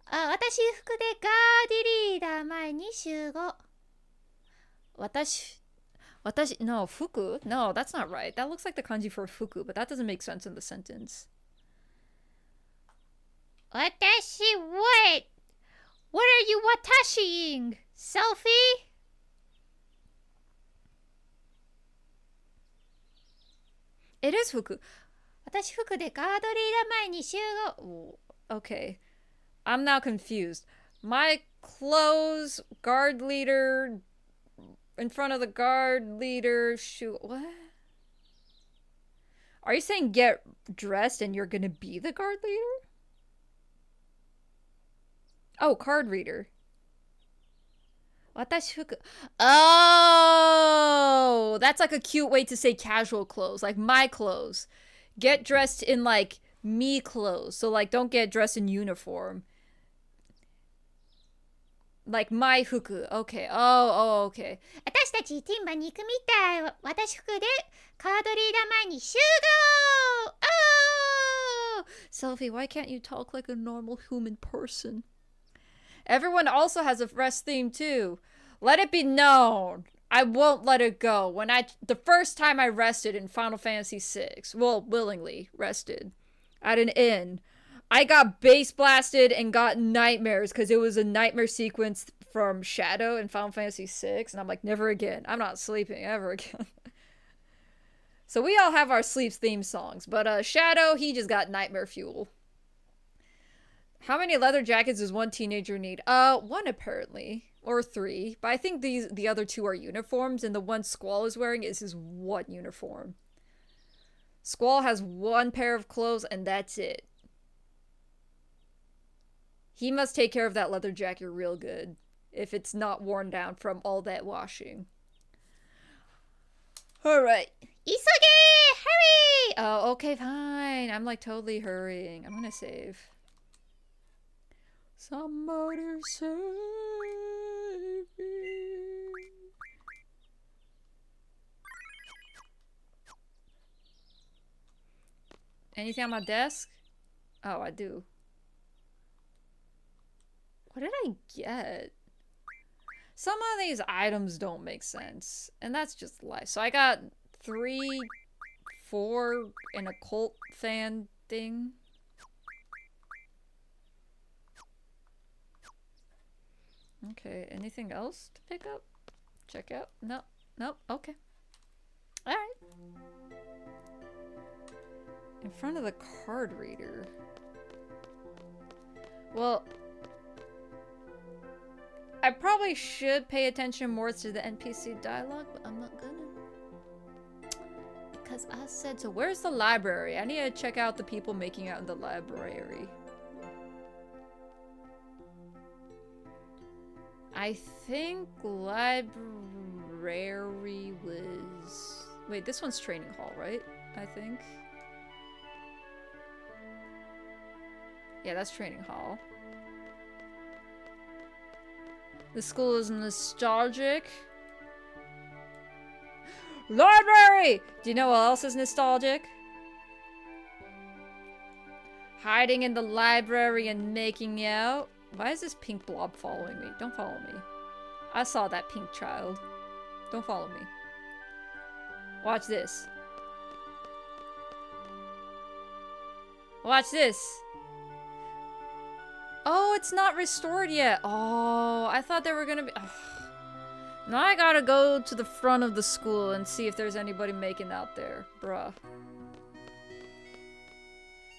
私服でガーディリーダー前に集合。Watashi, no, fuku? No, that's not right. That looks like the kanji for fuku, but that doesn't make sense in the sentence. 私、what? What are you watashiing? Selfie? It is fuku. 私服でガードリーダー前に集合。Okay. I'm now confused. My clothes, guard leader, in front of the guard leader, shoot. What? Are you saying get dressed and you're gonna be the guard leader? Oh, card reader. 私服. Oh, that's like a cute way to say casual clothes, like my clothes. Get dressed in like me clothes. So like don't get dressed in uniform. Like my fuku. Okay. Oh, okay. 私たちティンバに行くみたい。私服でカードリーダー前に集合。Oh! Sophie, why can't you talk like a normal human person? Everyone also has a rest theme too. Let it be known. I won't let it go. The first time I rested in Final Fantasy VI, well, willingly rested, at an inn, I got base blasted and got nightmares because it was a nightmare sequence from Shadow in Final Fantasy VI, and I'm like, never again. I'm not sleeping ever again. So we all have our sleep theme songs, but Shadow, he just got nightmare fuel. How many leather jackets does one teenager need? One apparently. Or 3. But I think the other 2 are uniforms, and the one Squall is wearing is his one uniform. Squall has 1 pair of clothes, and that's it. He must take care of that leather jacket real good, if it's not worn down from all that washing. Alright. Isoge! Hurry! Oh, okay, fine. I'm like totally hurrying. I'm gonna save. Somebody save me. Anything on my desk? Oh, I do. What did I get? Some of these items don't make sense, and that's just life. So I got 3, 4, an occult fan thing. Okay, anything else to pick up? Check out? No. Nope. Okay. Alright. In front of the card reader. Well, I probably should pay attention more to the NPC dialogue, but I'm not gonna. Because I said so. Where's the library? I need to check out the people making out in the library. I think library was... Wait, this one's training hall, right? I think. Yeah, that's training hall. The school is nostalgic. Library! Do you know what else is nostalgic? Hiding in the library and making out. Why is this pink blob following me? Don't follow me. I saw that pink child. Don't follow me. Watch this. Watch this. Oh, it's not restored yet. Oh, I thought they were gonna be... Ugh. Now I gotta go to the front of the school and see if there's anybody making out there. Bruh.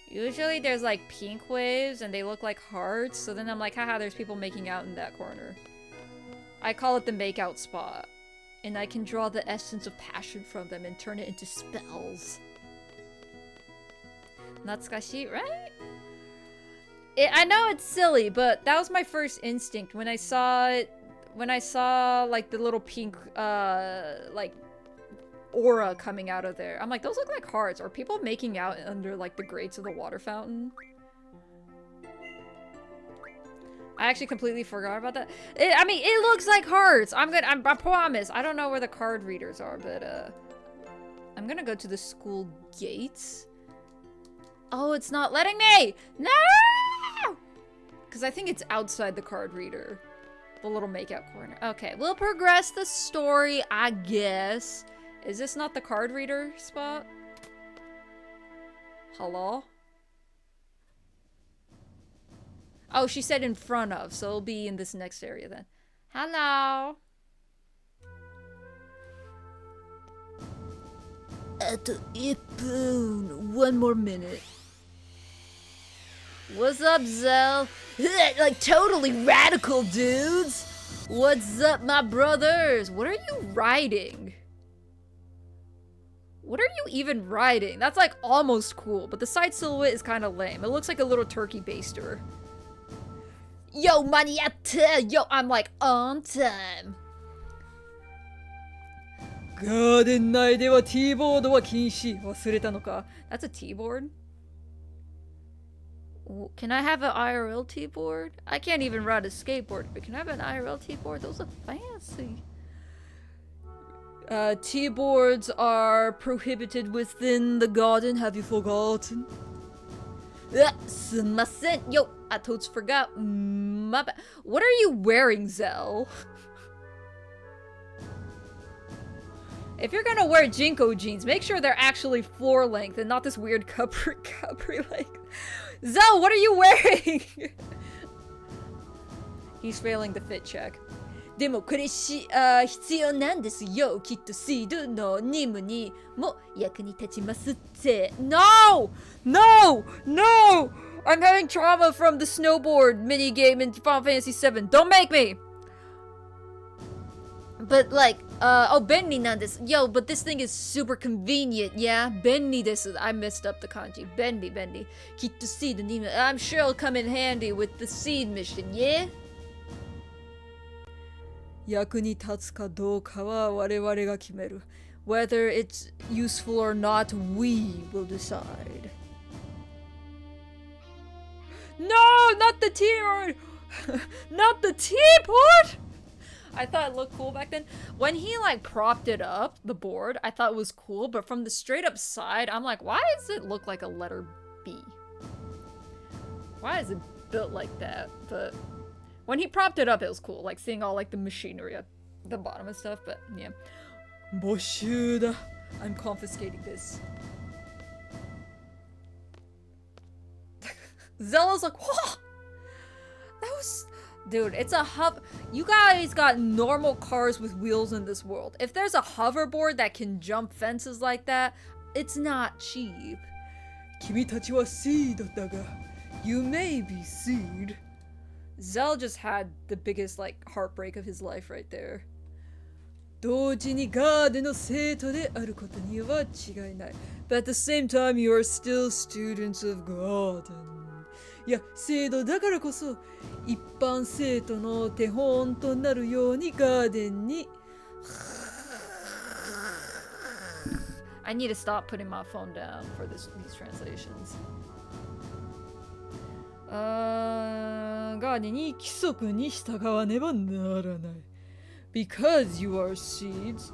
Usually there's like pink waves and they look like hearts, so then I'm like, haha, there's people making out in that corner. I call it the makeout spot. And I can draw the essence of passion from them and turn it into spells. Natsukashi, right? I know it's silly, but that was my first instinct when I saw it. When I saw like the little pink like aura coming out of there. I'm like, those look like hearts. Are people making out under like the grates of the water fountain? I actually completely forgot about that. I mean, it looks like hearts. I promise. I don't know where the card readers are, but I'm gonna go to the school gates. Oh, it's not letting me! No! Because I think it's outside the card reader. The little makeout corner. Okay, we'll progress the story, I guess. Is this not the card reader spot? Hello? Oh, she said in front of, so it'll be in this next area then. Hello? One more minute. What's up, Zell? Like, totally radical, dudes! What's up, my brothers? What are you riding? What are you even riding? That's, like, almost cool, but the side silhouette is kind of lame. It looks like a little turkey baster. Yo, maniata! Yo, I'm, like, on time. ガーデン内では T-board は禁止。忘れたのか? That's a T-board? Can I have an IRL T-board? I can't even ride a skateboard, but can I have an IRL T-board? Those look fancy. T-boards are prohibited within the garden. Have you forgotten? Sumasen. Yo, I totes forgot. My bad. What are you wearing, Zell? If you're gonna wear Jinko jeans, make sure they're actually floor length and not this weird capri length. Zell, what are you wearing? He's failing the fit check. でもこれ必要なんですよ。きっとシードの任務にも役に立ちますって。No! No! No! I'm having trauma from the snowboard minigame in Final Fantasy VII. Don't make me! But like, oh, benniなんです. Yo, but this thing is super convenient, yeah? Benni desu. I messed up the kanji. Benni. きっとシードにも I'm sure it'll come in handy with the seed mission, yeah? 役に立つかどうかは我々が決める. Whether it's useful or not, we will decide. No, not the T-board! Not the T-board! I thought it looked cool back then. When he like propped it up, the board, I thought it was cool, but from the straight up side, I'm like, why does it look like a letter B? Why is it built like that? But when he propped it up, it was cool, like seeing all like the machinery at the bottom and stuff, but yeah. Boshuda. I'm confiscating this. Zella's like, whoa! That was... Dude, it's a you guys got normal cars with wheels in this world. If there's a hoverboard that can jump fences like that, it's not cheap. 君たちは seed だが you may be seed. Zell just had the biggest like heartbreak of his life right there. 同時にガーデンの生徒であることには違いない. But at the same time, you are still students of garden. いや、制度だからこそ一般生徒の手本となるようにガーデンに I need to stop putting my phone down for these translations. ガーデンに規則に従わねばならない. Because you are seeds,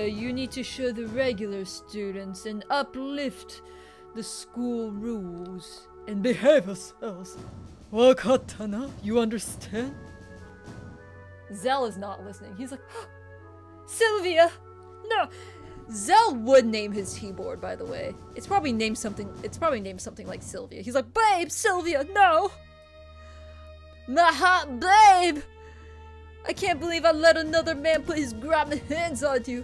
you need to show the regular students and uplift the school rules. And behave ourselves. Wakatana, you understand? Zell is not listening. He's like, Sylvia! No! Zell would name his keyboard, by the way. It's probably named something like Sylvia. He's like, babe, Sylvia, no! My hot babe! I can't believe I let another man put his grimy hands on you.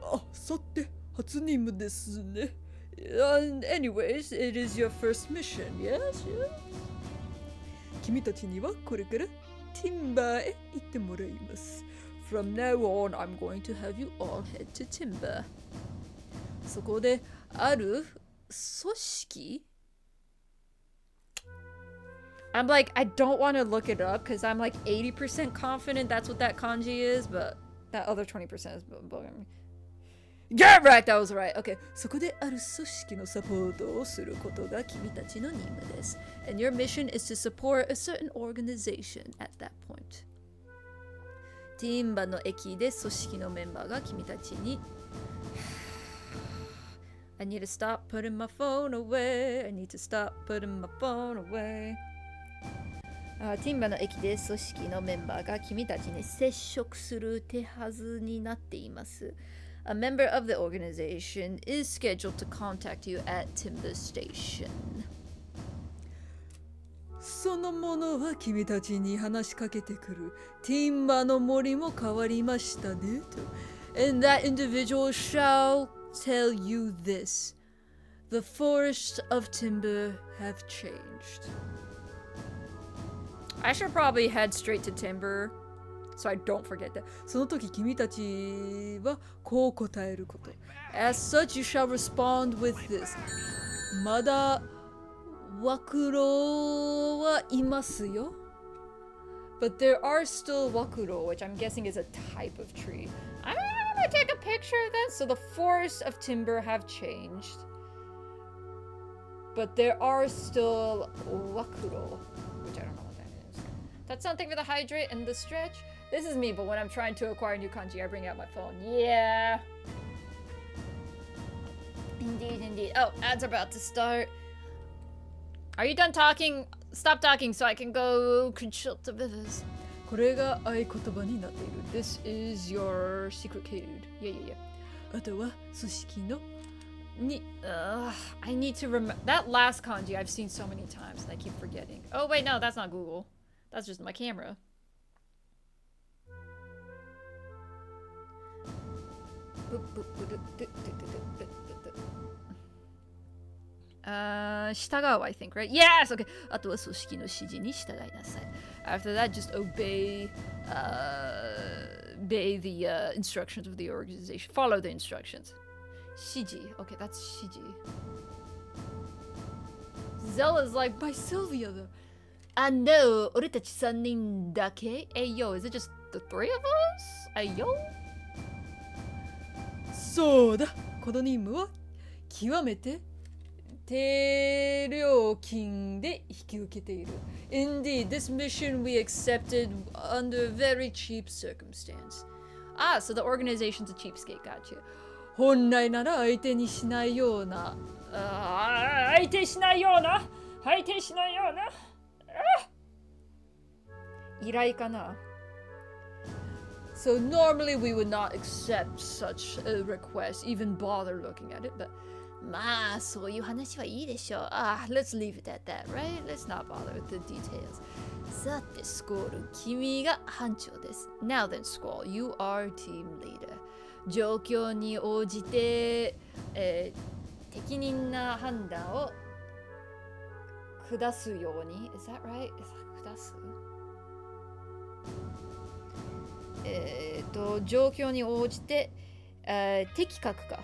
Oh, さて、初任務ですね. Anyways, it is your first mission, yes? 君たちにはこれからティンバーへ行ってもらいます. From now on, I'm going to have you all head to Timber. そこである組織? I'm like, I don't want to look it up because I'm like 80% confident that's what that kanji is, but That other 20% is bugging me. Get right! That was right. Okay. そこである組織のサポートをすることが君たちの任務です。And your mission is to support a certain organization at that point. ティンバの駅で組織のメンバーが君たちに I need to stop putting my phone away. I need to stop putting my phone away. ティンバの駅で組織のメンバーが君たちに接触する手はずになっています。A member of the organization is scheduled to contact you at Timber Station. そのものは君たちに話しかけてくる。ティンバの森も変わりましたねと。And that individual shall tell you this. The forests of timber have changed. I should probably head straight to Timber so I don't forget that. その時君たちはこう答えること。As such you shall respond with this. まだワクロはいますよ。But there are still wakuro, which I'm guessing is a type of tree. I'm gonna take a picture of this. So the forests of timber have changed. But there are still wakuro, which I don't know what that is. That's something for the hydrate and the stretch. This is me, but when I'm trying to acquire new kanji, I bring out my phone. Yeah. Indeed, indeed. Oh, ads are about to start. Are you done talking? Stop talking so I can go consult the rivers. これが合言葉になっている. This is your secret code. Yeah, yeah, yeah. あとは組織のI need to remember that last kanji I've seen so many times and I keep forgetting. Oh wait, no, that's not Google. That's just my camera. Shitagao, I think, right? Yes! Okay. あとは組織の指示に従いなさい. After that, just obey the instructions of the organization. Follow the instructions. Shiji. Okay, that's Shiji. Zella's like, by Sylvia, though. No, 俺たち3人だけ? Hey, yo, is it just the three of us? Hey, yo? そうだ。この任務は極めて低料金で引き受けている. Indeed, this mission we accepted under very cheap circumstance. Ah, so the organization's a cheapskate, gotcha. 本来なら相手にしないような相手しないような依頼かな? So normally we would not accept such a request, even bother looking at it, but まあそういう話はいいでしょう. Let's leave it at that, right? Let's not bother with the details. さてスコール、君が班長です. Now then, Squall, you are team leader. 状況に応じて、適任な判断を下すように. Is that right? 下す? 状況に応じて、的確か。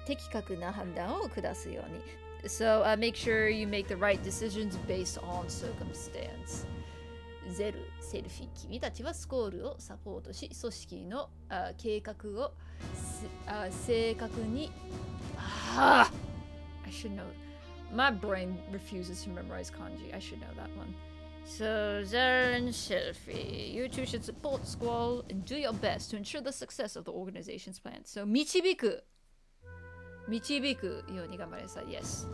的確な判断を下すように. So, make sure you make the right decisions based on circumstance. ゼル、セルフィ、君たちはスコールをサポートし、組織の計画を正確にI should know. My brain refuses to memorize kanji. I should know that one. So, Zer and Selfie, you two should support Squall and do your best to ensure the success of the organization's plan. So, 導くように頑張りなさい. Yes.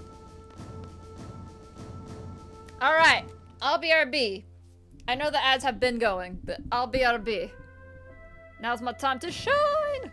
Alright, I'll be RB. I know the ads have been going, but I'll be RB. Now's my time to shine!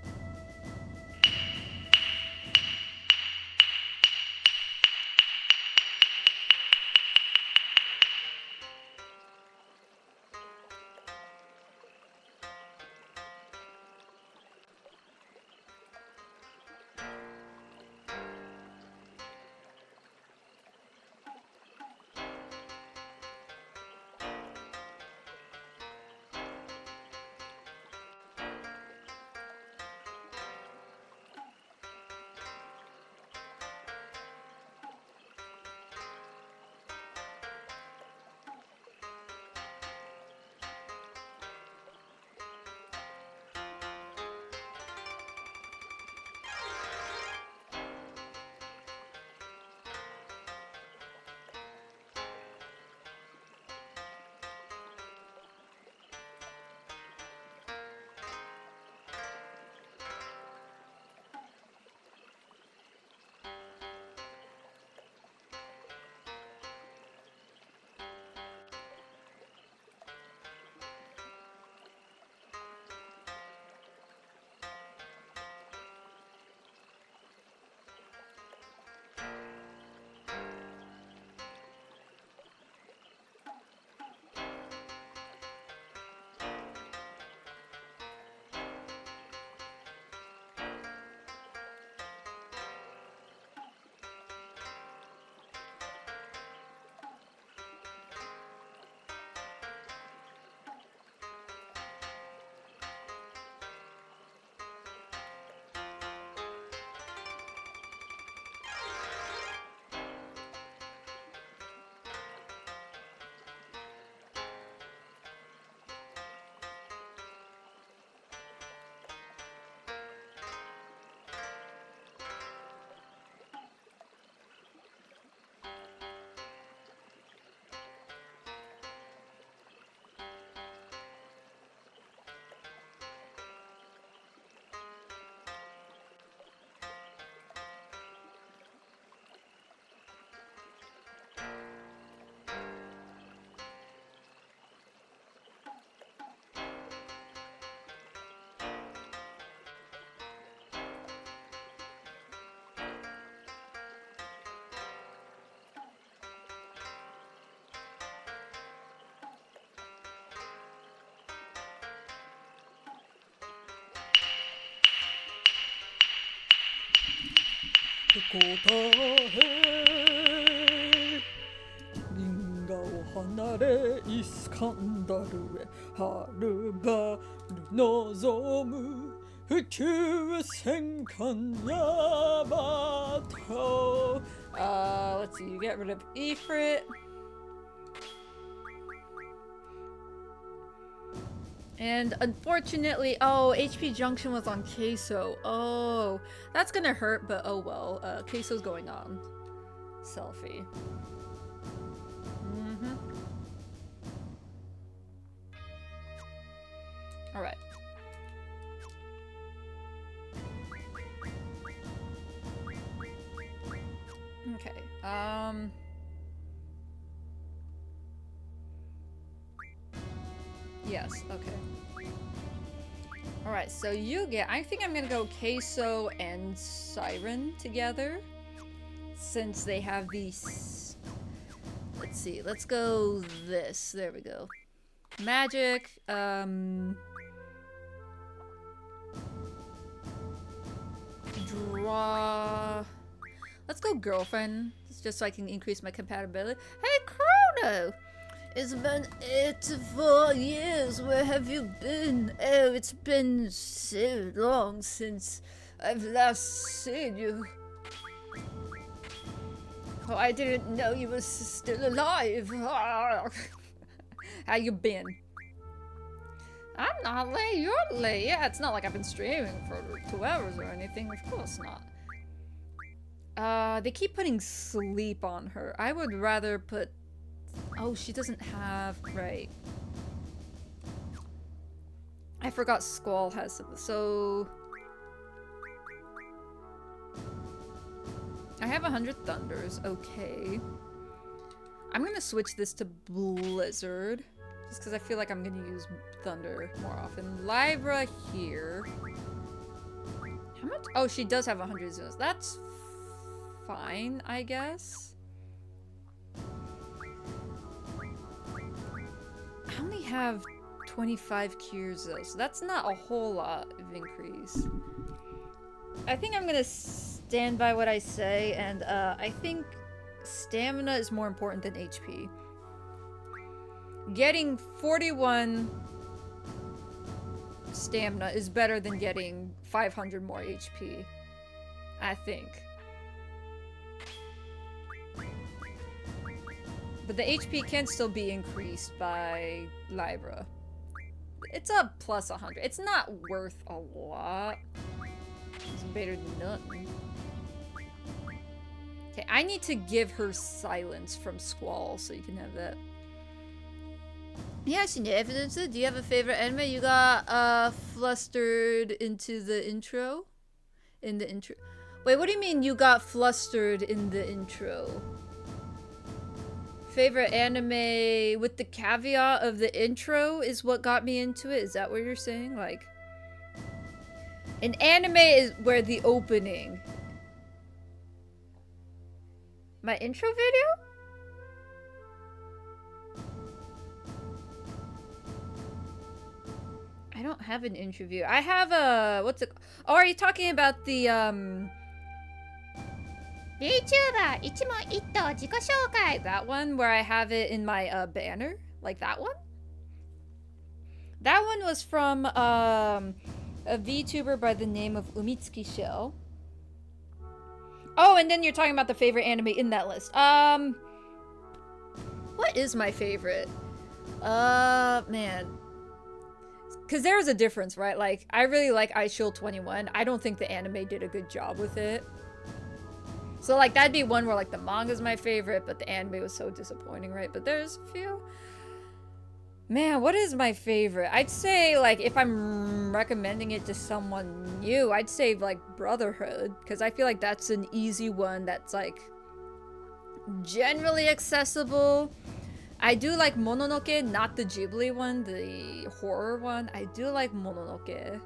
え銀河を離れイスカンダルへはるばる望む宇宙戦艦ヤマト let's see, you get rid of Ifrit. And unfortunately, oh, HP Junction was on Queso. Oh, that's gonna hurt, but oh well. Queso's going on. Selfie. Alright. Okay, yes, okay. Alright, so you get... I think I'm gonna go Queso and Siren together. Since they have these... Let's see, let's go this. There we go. Magic, draw... Let's go girlfriend, just so I can increase my compatibility. Hey, Chrono! It's been 84 years. Where have you been? Oh, it's been so long since I've last seen you. Oh, I didn't know you were still alive. How you been? I'm not late. You're late. Yeah, it's not like I've been streaming for 2 hours or anything. Of course not. They keep putting sleep on her. I would rather put... Oh, she doesn't have... Right. I forgot Squall has some... So... I have 100 Thunders. Okay. I'm gonna switch this to Blizzard. Just because I feel like I'm gonna use Thunder more often. Libra here. How much? Oh, she does have 100 zones. That's fine, I guess. I only have 25 cures though, so that's not a whole lot of increase. I think I'm gonna stand by what I say, and I think stamina is more important than HP. Getting 41 stamina is better than getting 500 more HP, I think. But the HP can still be increased by Libra. It's a plus 100. It's not worth a lot. It's better than nothing. Okay, I need to give her silence from Squall so you can have that. Yeah, I've seen the evidence. Do you have a favorite anime? You got flustered into the intro? In the intro. Wait, what do you mean you got flustered in the intro? Favorite anime with the caveat of the intro is what got me into it? Is that what you're saying? Like, an anime is where the opening. My intro video? I don't have an interview. I have a... What's it... Oh, are you talking about the, VTuber 一問一答自己紹介 that one where I have it in my banner? Like that one? That one was from a VTuber by the name of Umitsuki Shell. Oh, and then you're talking about the favorite anime in that list. What is my favorite? Man. Because there is a difference, right? Like, I really like iShield 21. I don't think the anime did a good job with it. So, like, that'd be one where, like, the manga's my favorite, but the anime was so disappointing, right? But there's a few. Man, what is my favorite? I'd say, like, if I'm recommending it to someone new, I'd say, like, Brotherhood. Because I feel like that's an easy one that's, like, generally accessible. I do like Mononoke, not the Ghibli one, the horror one. I do like Mononoke.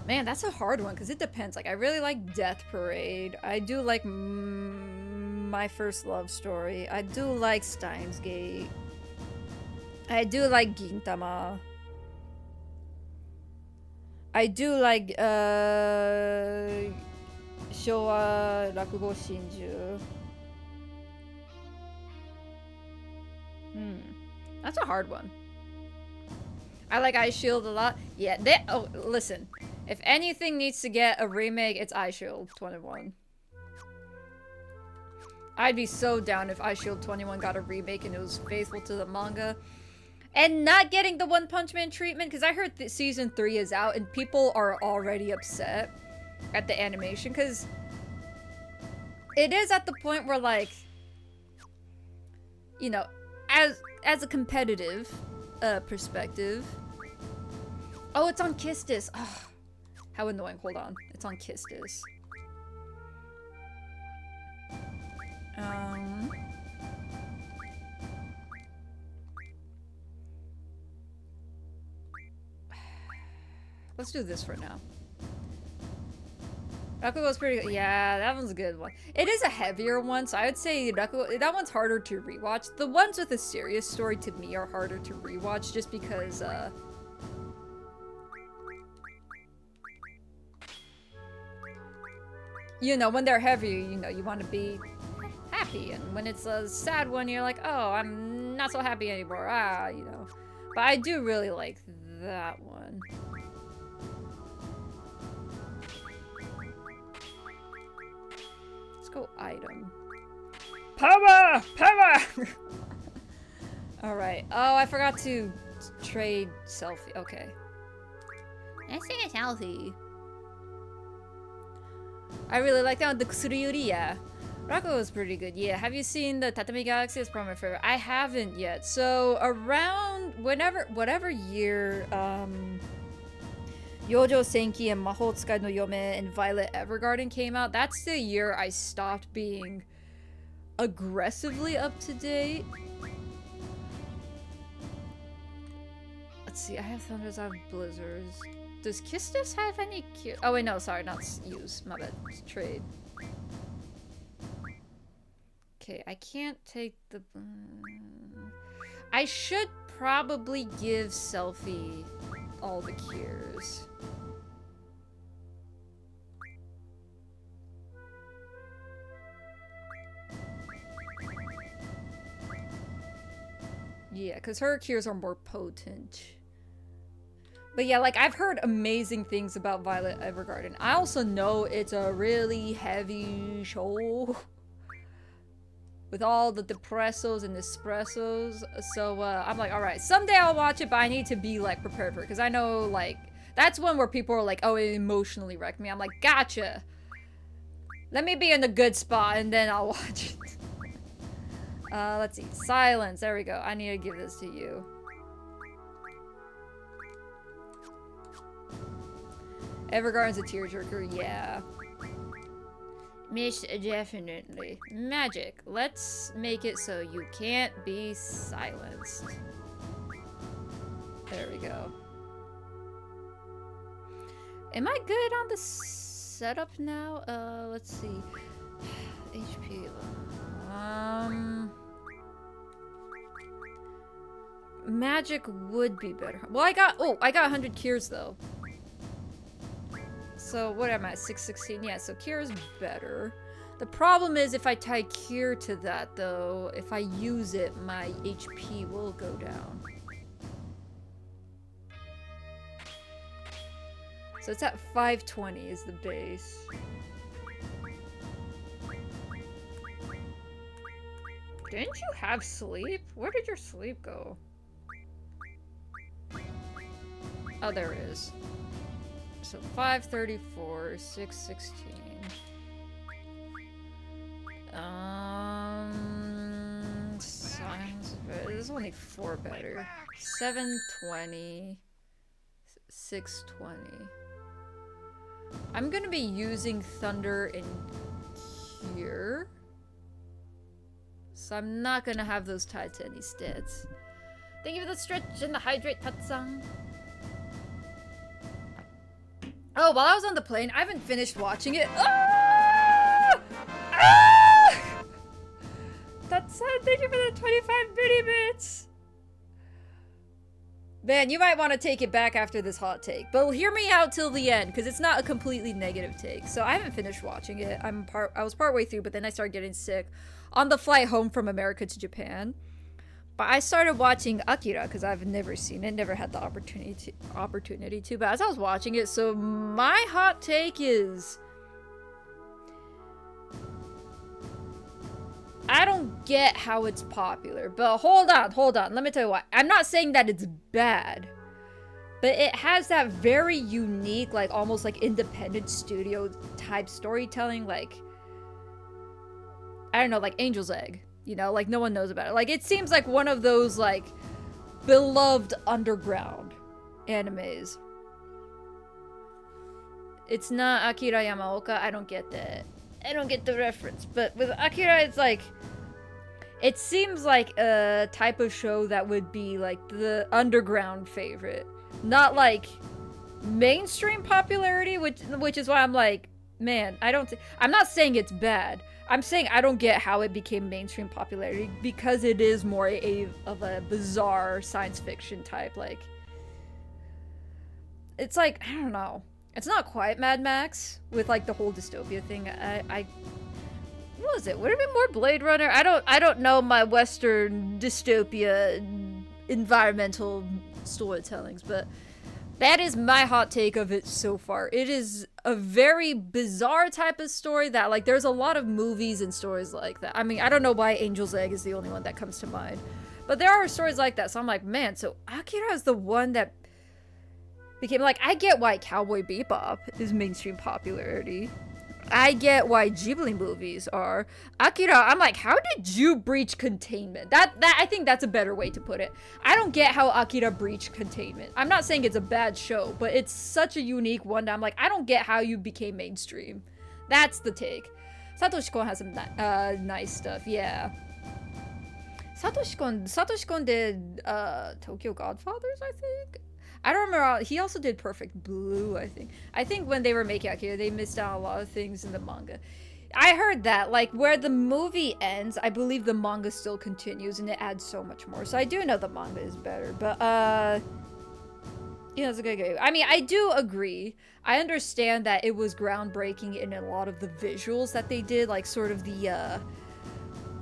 Man, that's a hard one because it depends. Like, I really like Death Parade. I do like My First Love Story. I do like Steins Gate. I do like Gintama. I do like Showa Rakugo Shinju. That's a hard one. I like Ice Shield a lot. Yeah, oh, listen. If anything needs to get a remake, it's Ice Shield 21. I'd be so down if Ice Shield 21 got a remake and it was faithful to the manga. And not getting the One Punch Man treatment, because I heard that season 3 is out and people are already upset at the animation, because it is at the point where, like, you know, as a competitive perspective. Oh, it's on Kistis. Oh, how annoying. Hold on. It's on Kistis. Let's do this for now. Rakugo's pretty good. Yeah, that one's a good one. It is a heavier one, so I would say Rakugo, that one's harder to rewatch. The ones with a serious story to me are harder to rewatch just because, you know, when they're heavy, you know, you want to be happy. And when it's a sad one, you're like, oh, I'm not so happy anymore. Ah, you know. But I do really like that one. Let's go item. Power! Power! Alright. Oh, I forgot to trade selfie. Okay. Let's take a selfie. I really like that one. The Kusuriyuri, yeah. Rakugo was pretty good. Yeah, have you seen the Tatami Galaxy? It's probably my favorite. I haven't yet. So around whatever year, Yojo Senki and Mahou Tsukai no Yome and Violet Evergarden came out, that's the year I stopped being aggressively up to date. Let's see, I have Thunders, I have Blizzards. Does Kistis have any cute? Oh wait, no, sorry, not use. My bad. It's trade. Okay, I can't take the... I should probably give Selfie all the cures. Yeah, because her cures are more potent. But yeah, like, I've heard amazing things about Violet Evergarden. I also know it's a really heavy show. With all the depressos and espressos. So, I'm like, alright, someday I'll watch it, but I need to be, like, prepared for it. Because I know, like, that's one where people are like, oh, it emotionally wrecked me. I'm like, gotcha! Let me be in a good spot, and then I'll watch it. Let's see. Silence. There we go. I need to give this to you. Evergarden's a tearjerker, yeah. Miss, definitely. Magic. Let's make it so you can't be silenced. There we go. Am I good on the setup now? Let's see. HP. Magic would be better. Well, I got 100 cures though. So what am I, 616? Yeah, so cure is better. The problem is if I tie cure to that though, if I use it, my HP will go down. So it's at 520 is the base. Didn't you have sleep? Where did your sleep go? Oh, there it is. So 534, 616. Science. There's only 4 better. 720, 620. I'm gonna be using Thunder and Cure. So I'm not gonna have those tied to any stats. Thank you for the stretch and the hydrate, Tatsang. Oh, while I was on the plane, I haven't finished watching it. Ah! Ah! Tatsang, thank you for the 25 bitty bits. Man, you might want to take it back after this hot take, but hear me out till the end because it's not a completely negative take. So I haven't finished watching it. I was partway through, but then I started getting sick on the flight home from America to Japan. But I started watching Akira because I've never seen it, never had the opportunity to. But as I was watching it, so my hot take is, I don't get how it's popular, but hold on. Let me tell you what. I'm not saying that it's bad, but it has that very unique, like almost like independent studio type storytelling, like, I don't know, like Angel's Egg, you know, like no one knows about it. Like it seems like one of those like beloved underground animes. It's not Akira Yamaoka. I don't get that. I don't get the reference, but with Akira, it's like, it seems like a type of show that would be like the underground favorite, not like mainstream popularity, which is why I'm like, man, I'm not saying it's bad. I'm saying I don't get how it became mainstream popularity because it is more of a bizarre science fiction type, like, it's like, I don't know. It's not quite Mad Max with like the whole dystopia thing. What was it? Would it be more Blade Runner? I don't know my Western dystopia environmental storytellings, but that is my hot take of it so far. It is a very bizarre type of story that, like, there's a lot of movies and stories like that. I mean, I don't know why Angel's Egg is the only one that comes to mind, but there are stories like that. So I'm like, man, so Akira is the one that became, like, I get why Cowboy Bebop is mainstream popularity. I get why Ghibli movies are. Akira, I'm like, how did you breach containment? That I think that's a better way to put it. I don't get how Akira breached containment. I'm not saying it's a bad show, but it's such a unique one that I'm like, I don't get how you became mainstream. That's the take. Satoshi Kon has some nice stuff, yeah. Satoshi Kon did Tokyo Godfathers, I think? I don't remember. He also did Perfect Blue, I think. I think when they were making Akira, they missed out on a lot of things in the manga. I heard that, like, where the movie ends, I believe the manga still continues, and it adds so much more. So I do know the manga is better, but, yeah, it's a good game. I mean, I do agree. I understand that it was groundbreaking in a lot of the visuals that they did, like, sort of the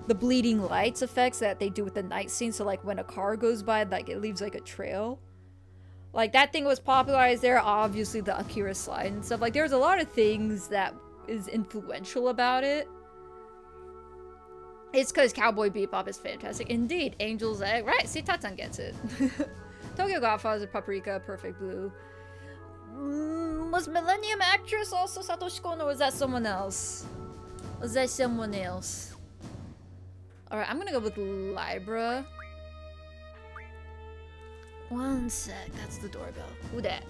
bleeding lights effects that they do with the night scene. So, like, when a car goes by, like, it leaves, like, a trail. Like, that thing was popularized there, obviously the Akira slide and stuff. Like, there's a lot of things that is influential about it. It's because Cowboy Bebop is fantastic. Indeed, Angel's Egg. Right, see, Tatsan gets it. Tokyo Godfather, Paprika, Perfect Blue. Was Millennium Actress also Satoshi Kon, or was that someone else? Was that someone else? Alright, I'm gonna go with Libra. One sec, that's the doorbell. Who dat?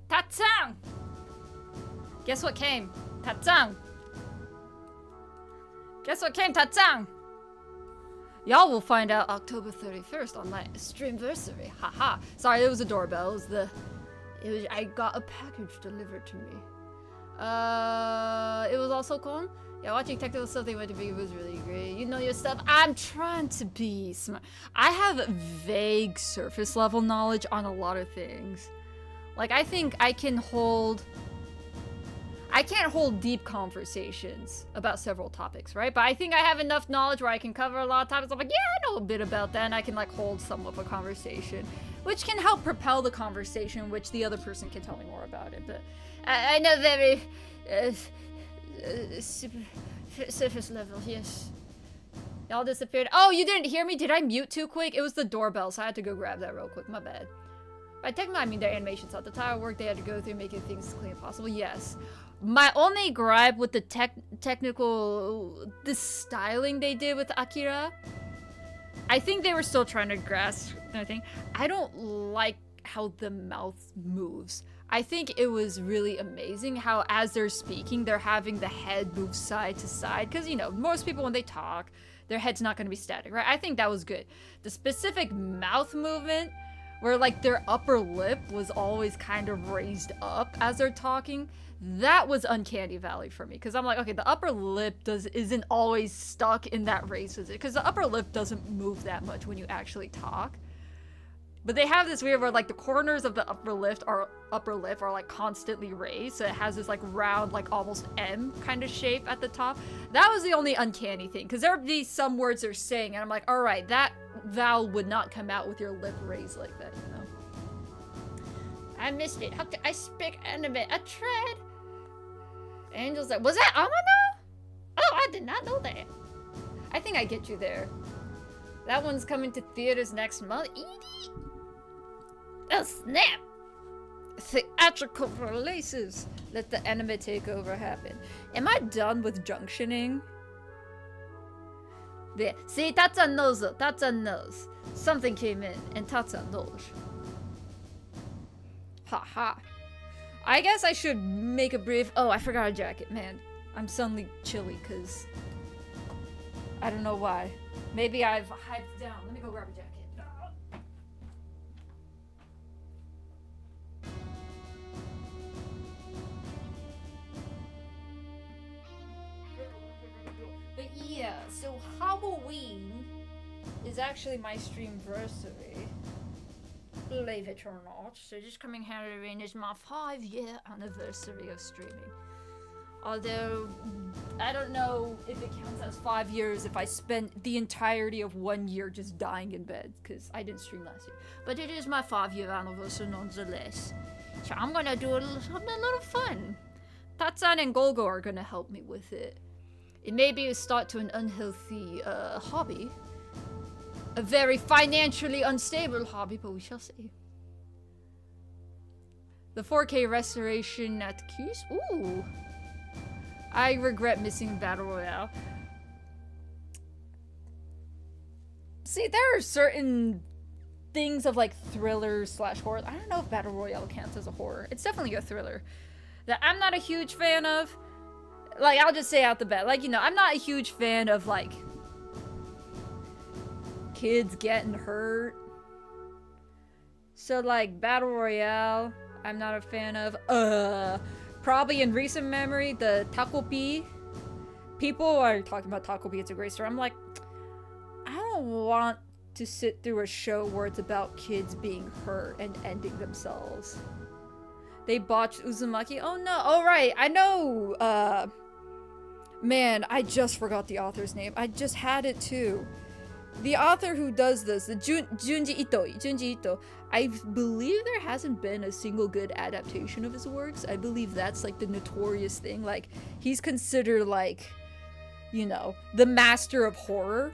Tatsang! Guess what came? Tatsang! Guess what came, Tatsang? Y'all will find out October 31st on my streamversary. Haha. Sorry, it was a doorbell. I got a package delivered to me. It was also cool. Yeah, watching technical stuff they went to be was really great. You know your stuff. I'm trying to be smart. I have vague surface level knowledge on a lot of things. Like, I think I can't hold deep conversations about several topics, right? But I think I have enough knowledge where I can cover a lot of topics. I'm like, yeah, I know a bit about that, and I can like hold some of a conversation, which can help propel the conversation, which the other person can tell me more about it. But I know very surface level, yes. Y'all disappeared. Oh, you didn't hear me? Did I mute too quick? It was the doorbell, so I had to go grab that real quick. My bad. By technically, I mean their animations out the tire work they had to go through, making things as clean as possible. Yes. My only gripe with the the styling they did with Akira, I think they were still trying to grasp everything. I don't like how the mouth moves. I think it was really amazing how as they're speaking, they're having the head move side to side. Because, you know, most people when they talk, their head's not going to be static, right? I think that was good. The specific mouth movement where like their upper lip was always kind of raised up as they're talking, that was uncanny valley for me. Because I'm like, okay, the upper lip isn't always stuck in that raised position. Because the upper lip doesn't move that much when you actually talk. But they have this weird where like the corners of the upper lip are like constantly raised, so it has this like round, like almost M kind of shape at the top. That was the only uncanny thing, because there would be some words they're saying, and I'm like, all right, that vowel would not come out with your lip raised like that, you know. I missed it. How could I speak anime? A tread. Angel's like, was that Amano? Oh, I did not know that. I think I get you there. That one's coming to theaters next month. Edie. Oh snap! Theatrical releases. Let the anime takeover happen. Am I done with junctioning? There. See, Tatsan knows it. Tatsan knows. Something came in, and Tatsan knows. Haha. I guess I should make a brief. Oh, I forgot a jacket, man. I'm suddenly chilly because I don't know why. Maybe I've hyped down. Let me go grab a jacket. But yeah, so Halloween is actually my streamversary. Believe it or not. So just coming Halloween is my 5-year anniversary of streaming. Although, I don't know if it counts as 5 years if I spent the entirety of 1 year just dying in bed, because I didn't stream last year. But it is my 5-year anniversary nonetheless. So I'm gonna do something a little fun. Tatsan and Golgo are gonna help me with it. It may be a start to an unhealthy hobby. A very financially unstable hobby, but we shall see. The 4K restoration at Q's? Ooh. I regret missing Battle Royale. See, there are certain things of like thriller / horror. I don't know if Battle Royale counts as a horror. It's definitely a thriller that I'm not a huge fan of. Like, I'll just say out the bat, like, you know, I'm not a huge fan of like kids getting hurt. So like Battle Royale, I'm not a fan of. Probably in recent memory, the Takopi. People are talking about Takopi, it's a great story. I'm like, I don't want to sit through a show where it's about kids being hurt and ending themselves. They botched Uzumaki. Oh no, oh right, I know, man, I just forgot the author's name. I just had it too. The author who does this, the Junji Ito, I believe there hasn't been a single good adaptation of his works. I believe that's like the notorious thing. Like, he's considered like, you know, the master of horror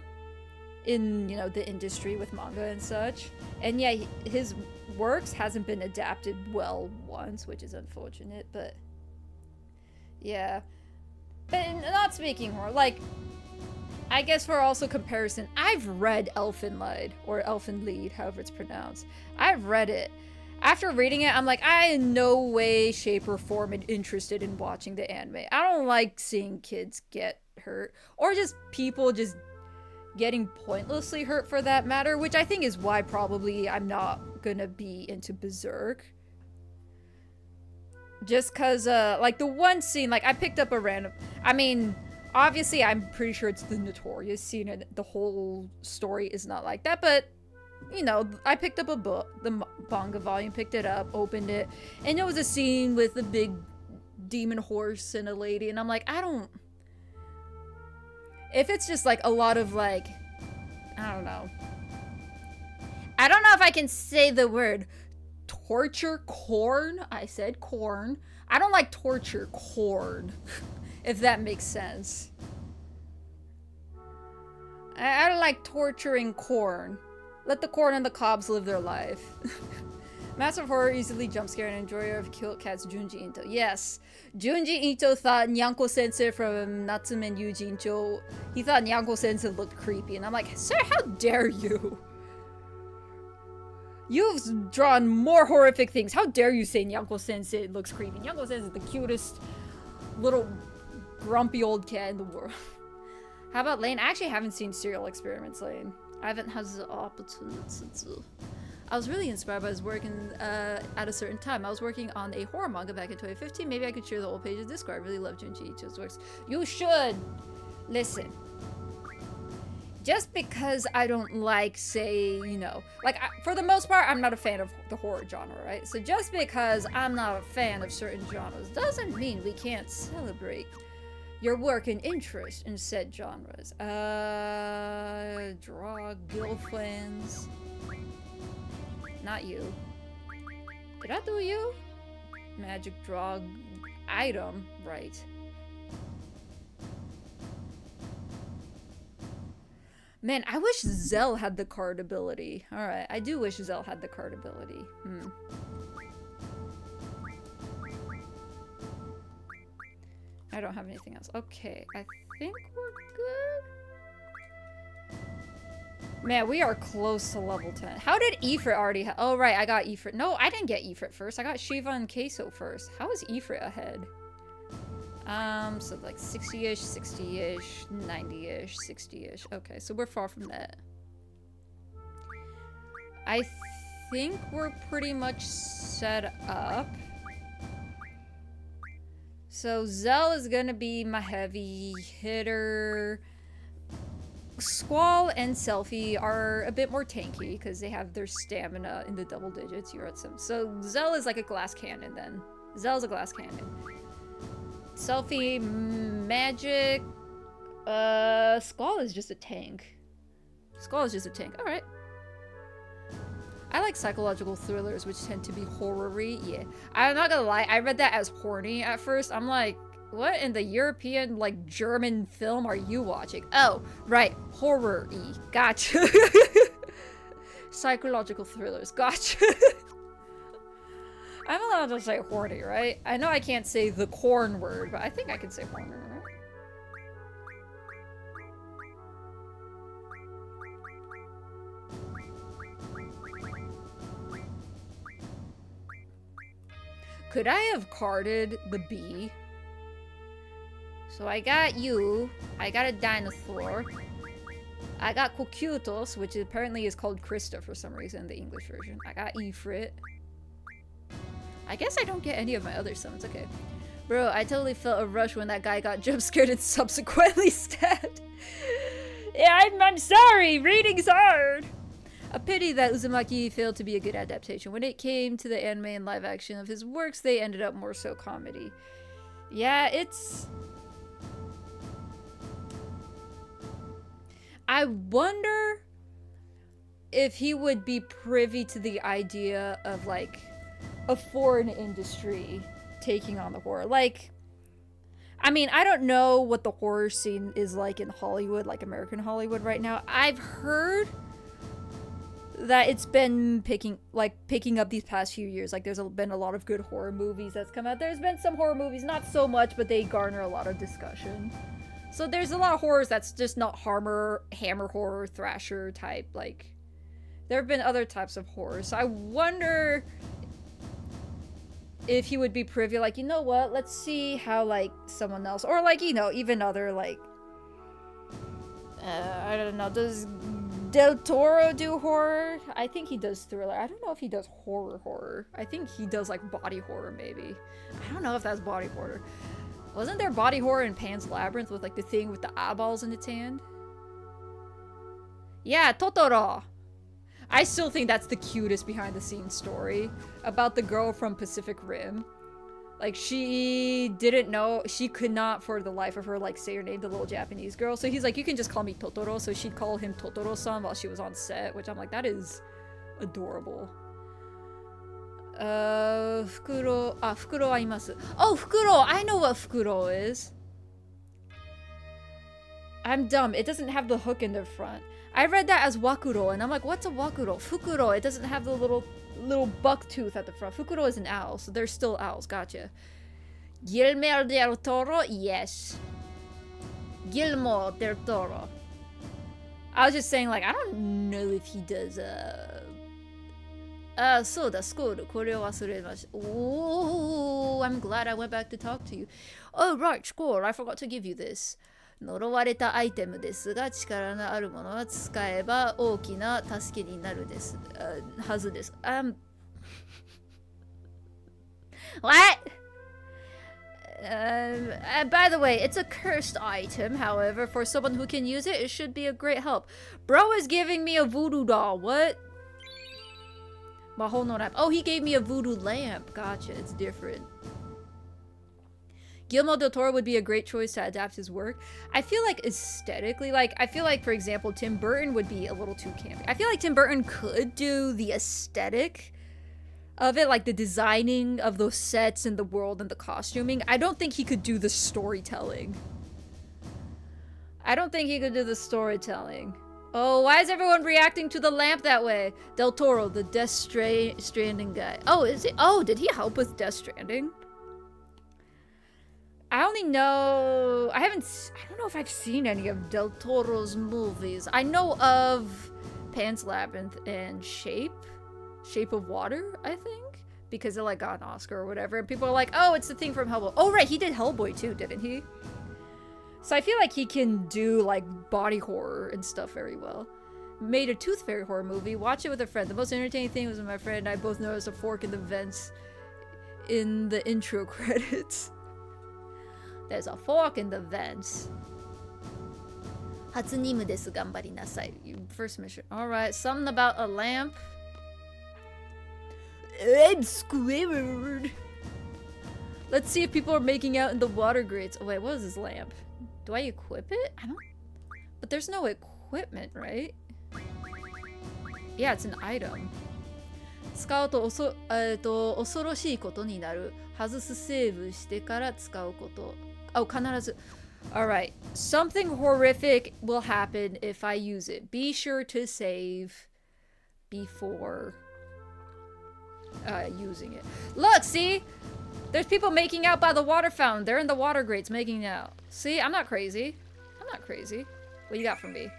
in, you know, the industry with manga and such. And yeah, his works hasn't been adapted well once, which is unfortunate, but yeah. But not speaking horror, like, I guess for also comparison, I've read Elfen Lied, or Elfen Lied, however it's pronounced. I've read it. After reading it, I'm like, I in no way, shape, or form am interested in watching the anime. I don't like seeing kids get hurt, or just people just getting pointlessly hurt for that matter, which I think is why probably I'm not gonna be into Berserk. Just cause, like, the one scene, like, I picked up a random... I mean, obviously, I'm pretty sure it's the Notorious scene, and the whole story is not like that, but, you know, I picked up a book, the manga volume, picked it up, opened it, and there was a scene with a big demon horse and a lady, and I'm like, I don't... If it's just, like, a lot of, like... I don't know. I don't know if I can say the word... torture corn. I said corn. I don't like torture corn, if that makes sense. I don't like torturing corn. Let the corn and the cobs live their life. Massive horror, easily jump scare, and enjoyer of cute cats, Junji Ito. Yes, Junji Ito thought Nyanko Sensei from Natsume Yujincho. He thought Nyanko Sensei looked creepy, and I'm like, sir, how dare you? You've drawn more horrific things. How dare you say Nyanko Sensei looks creepy? Nyanko Sensei is the cutest little grumpy old cat in the world. How about Lane? I actually haven't seen Serial Experiments, Lane. I haven't had the opportunity to. I was really inspired by his work at a certain time. I was working on a horror manga back in 2015. Maybe I could share the old pages of Discord. I really love Junji Ito's works. You should! Listen. Just because I don't like, say, you know, like, for the most part, I'm not a fan of the horror genre, right? So just because I'm not a fan of certain genres doesn't mean we can't celebrate your work and interest in said genres. Draw girlfriends. Not you. Did I do you? Magic draw item, right. Man, I wish Zell had the card ability. Alright, I do wish Zell had the card ability. I don't have anything else. Okay, I think we're good. Man, we are close to level 10. How did Ifrit already ha- Oh, right, I got Ifrit. No, I didn't get Ifrit first. I got Shiva and Queso first. How is Ifrit ahead? So like 60-ish, 60-ish, 90-ish, 60-ish. Okay, so we're far from that. I think we're pretty much set up. So Zell is gonna be my heavy hitter. Squall and Selfie are a bit more tanky because they have their stamina in the double digits. You're at some. So Zell is like a glass cannon then. Zell's a glass cannon. Selfie, magic. Squall is just a tank. Squall is just a tank. Alright. I like psychological thrillers, which tend to be horror-y. Yeah. I'm not gonna lie, I read that as horny at first. I'm like, what in the European, like, German film are you watching? Oh, right. Horror-y. Gotcha. Psychological thrillers. Gotcha. I'm allowed to say horny, right? I know I can't say the corn word, but I think I can say horny, right? Could I have carded the bee? So I got you. I got a dinosaur. I got Cocutus, which apparently is called Krista for some reason in the English version. I got Ifrit. I guess I don't get any of my other summons. Okay. Bro, I totally felt a rush when that guy got jump scared and subsequently stabbed. Yeah, I'm sorry. Reading's hard. A pity that Uzumaki failed to be a good adaptation. When it came to the anime and live action of his works, they ended up more so comedy. Yeah, it's... I wonder if he would be privy to the idea of, like, a foreign industry taking on the horror. Like, I mean, I don't know what the horror scene is like in Hollywood, like American Hollywood right now. I've heard that it's been picking up these past few years. Like, there's been a lot of good horror movies that's come out. There's been some horror movies, not so much, but they garner a lot of discussion. So there's a lot of horrors that's just not hammer horror, thrasher type. Like, there have been other types of horror. So I wonder if he would be privy, like, you know what, let's see how, like, someone else, or, like, you know, even other, like, I I don't know. Does Del Toro do horror? I think he does thriller. I don't know if he does horror. I think he does like body horror maybe. I don't know if that's body horror. Wasn't there body horror in Pan's Labyrinth with like the thing with the eyeballs in its hand? Yeah, Totoro! I still think that's the cutest behind the scenes story about the girl from Pacific Rim. Like, she didn't know, she could not for the life of her, like, say her name, the little Japanese girl. So he's like, you can just call me Totoro. So she'd call him Totoro-san while she was on set, which I'm like, that is adorable. Fukuro, Fukuro aimasu. Oh, Fukuro! I know what Fukuro is. I'm dumb. It doesn't have the hook in the front. I read that as Wakuro, and I'm like, what's a Wakuro? Fukuro. It doesn't have the little buck tooth at the front. Fukuro is an owl, so they're still owls. Gotcha. Guillermo del Toro? Yes. Guillermo del Toro. I was just saying, like, I don't know if he does, so da, score, kore wa wasuremashita. Oh, I'm glad I went back to talk to you. Oh, right, score. I forgot to give you this. 呪われたアイテムですが、力のあるものは使えば大きな助けになるです。はずです。What? By the way, it's a cursed item. However, for someone who can use it, it should be a great help. Bro is giving me a voodoo doll. What? Maho no lamp. Oh, he gave me a voodoo lamp. Gotcha. It's different. Guillermo del Toro would be a great choice to adapt his work. I feel like aesthetically, like, I feel like, for example, Tim Burton would be a little too campy. I feel like Tim Burton could do the aesthetic of it, like the designing of those sets and the world and the costuming. I don't think he could do the storytelling. I don't think he could do the storytelling. Oh, why is everyone reacting to the lamp that way? Del Toro, the Death Stranding guy. Oh, is it? Oh, did he help with Death Stranding? I only know, I don't know if I've seen any of Del Toro's movies. I know of Pan's Labyrinth and Shape of Water, I think, because it like got an Oscar or whatever. And people are like, oh, it's the thing from Hellboy. Oh, right, he did Hellboy too, didn't he? So I feel like he can do like body horror and stuff very well. Made a Tooth Fairy horror movie. Watch it with a friend. The most entertaining thing was when my friend and I both noticed a fork in the vents in the intro credits. There's a fork in the vents. Hatsunimu desu, ganbari nasai. First mission. Alright, something about a lamp. I'm squared. Let's see if people are making out in the water grates. Oh wait, what is this lamp? Do I equip it? I don't... But there's no equipment, right? Yeah, it's an item. 使うと恐ろしいことになる。外すセーブしてから使うこと。Oh, 必ず. Alright. Something horrific will happen if I use it. Be sure to save before using it. Look, see? There's people making out by the water fountain. They're in the water grates making out. See? I'm not crazy. I'm not crazy. What you got for me?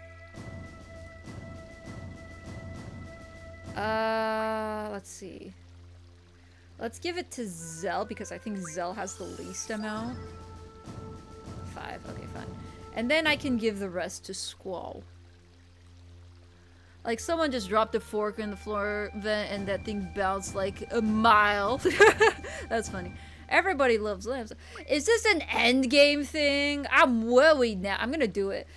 Let's see. Let's give it to Zell because I think Zell has the least amount. 5. Okay, fine. And then I can give the rest to Squall. Like someone just dropped a fork in the floor vent and that thing bounced like a mile. That's funny. Everybody loves lamps. Is this an endgame thing? I'm worried now. I'm gonna do it.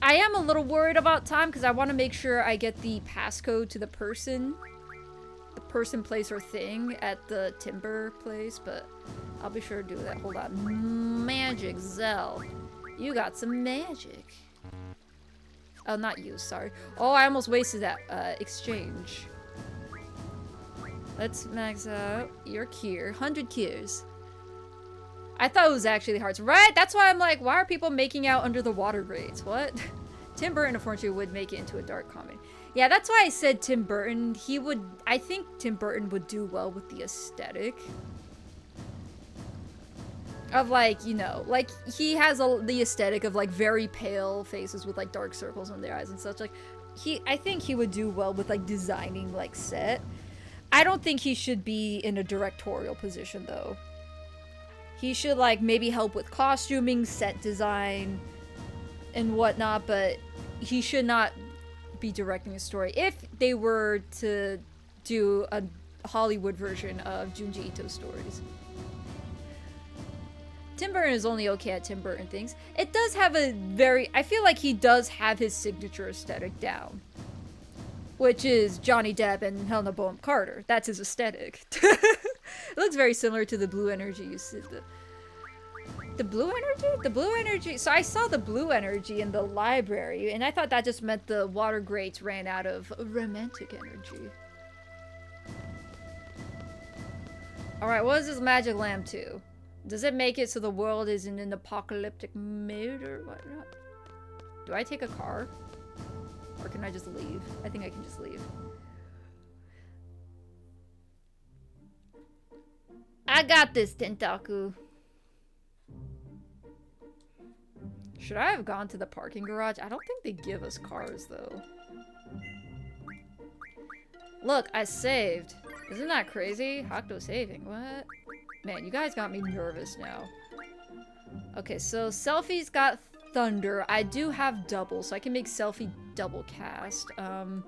I am a little worried about time because I want to make sure I get the passcode to the person, place, or thing at the timber place, but I'll be sure to do that. Hold on. Magic, Zell. You got some magic. Oh, not you, sorry. Oh, I almost wasted that exchange. Let's max out your cure. 100 cures. I thought it was actually hearts. Right? That's why I'm like, why are people making out under the water grates? What? Tim Burton, unfortunately, would make it into a dark comedy. Yeah, that's why I said Tim Burton. He would... I think Tim Burton would do well with the aesthetic. Of, like, you know, like, he has the aesthetic of, like, very pale faces with, like, dark circles on their eyes and such. Like, I think he would do well with, like, designing, like, set. I don't think he should be in a directorial position, though. He should, like, maybe help with costuming, set design, and whatnot, but he should not be directing a story. If they were to do a Hollywood version of Junji Ito stories. Tim Burton is only okay at Tim Burton things. It does have a very... I feel like he does have his signature aesthetic down. Which is Johnny Depp and Helena Bonham Carter. That's his aesthetic. It looks very similar to the blue energy you see. The blue energy? The blue energy... So I saw the blue energy in the library, and I thought that just meant the water grates ran out of romantic energy. Alright, what is this magic lamp to? Does it make it so the world is in an apocalyptic mood or whatnot? Do I take a car? Or can I just leave? I think I can just leave. I got this, Tentaku. Should I have gone to the parking garage? I don't think they give us cars, though. Look, I saved. Isn't that crazy? Hakuto saving. What? Man, you guys got me nervous now. Okay, so Selfie's got Thunder. I do have double, so I can make Selfie double cast. Man,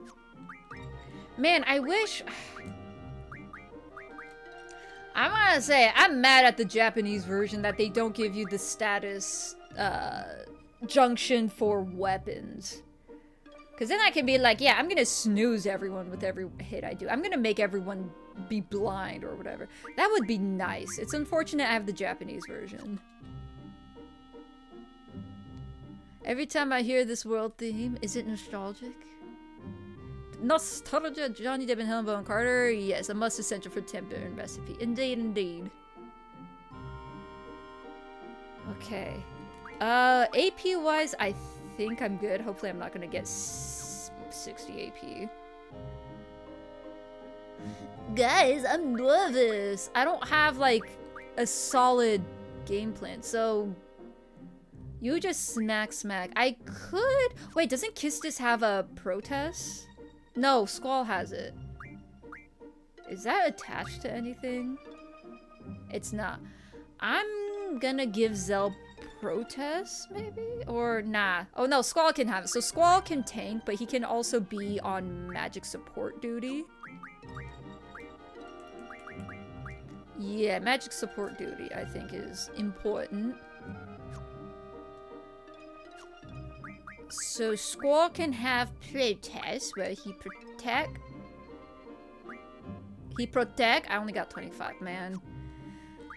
I wish... I'm gonna say, I'm mad at the Japanese version that they don't give you the status, junction for weapons. Because then I can be like, yeah, I'm gonna snooze everyone with every hit I do. I'm gonna make everyone be blind or whatever. That would be nice. It's unfortunate I have the Japanese version. Every time I hear this world theme, is it nostalgic? Nostalgia, Johnny Depp and Helena Bonham Carter? Yes, a must essential for Tim Burton recipe. Indeed, indeed. Okay. AP-wise, I think I'm good. Hopefully I'm not gonna get 60 AP. Guys, I'm nervous. I don't have, like, a solid game plan, so... You just smack. I could... Wait, doesn't Kistis have a protest? No, Squall has it. Is that attached to anything? It's not. I'm gonna give Zell protest, maybe? Or nah. Oh no, Squall can have it. So Squall can tank, but he can also be on magic support duty. Yeah, magic support duty, I think, is important. So Squall can have protest, where he protect. I only got 25, man.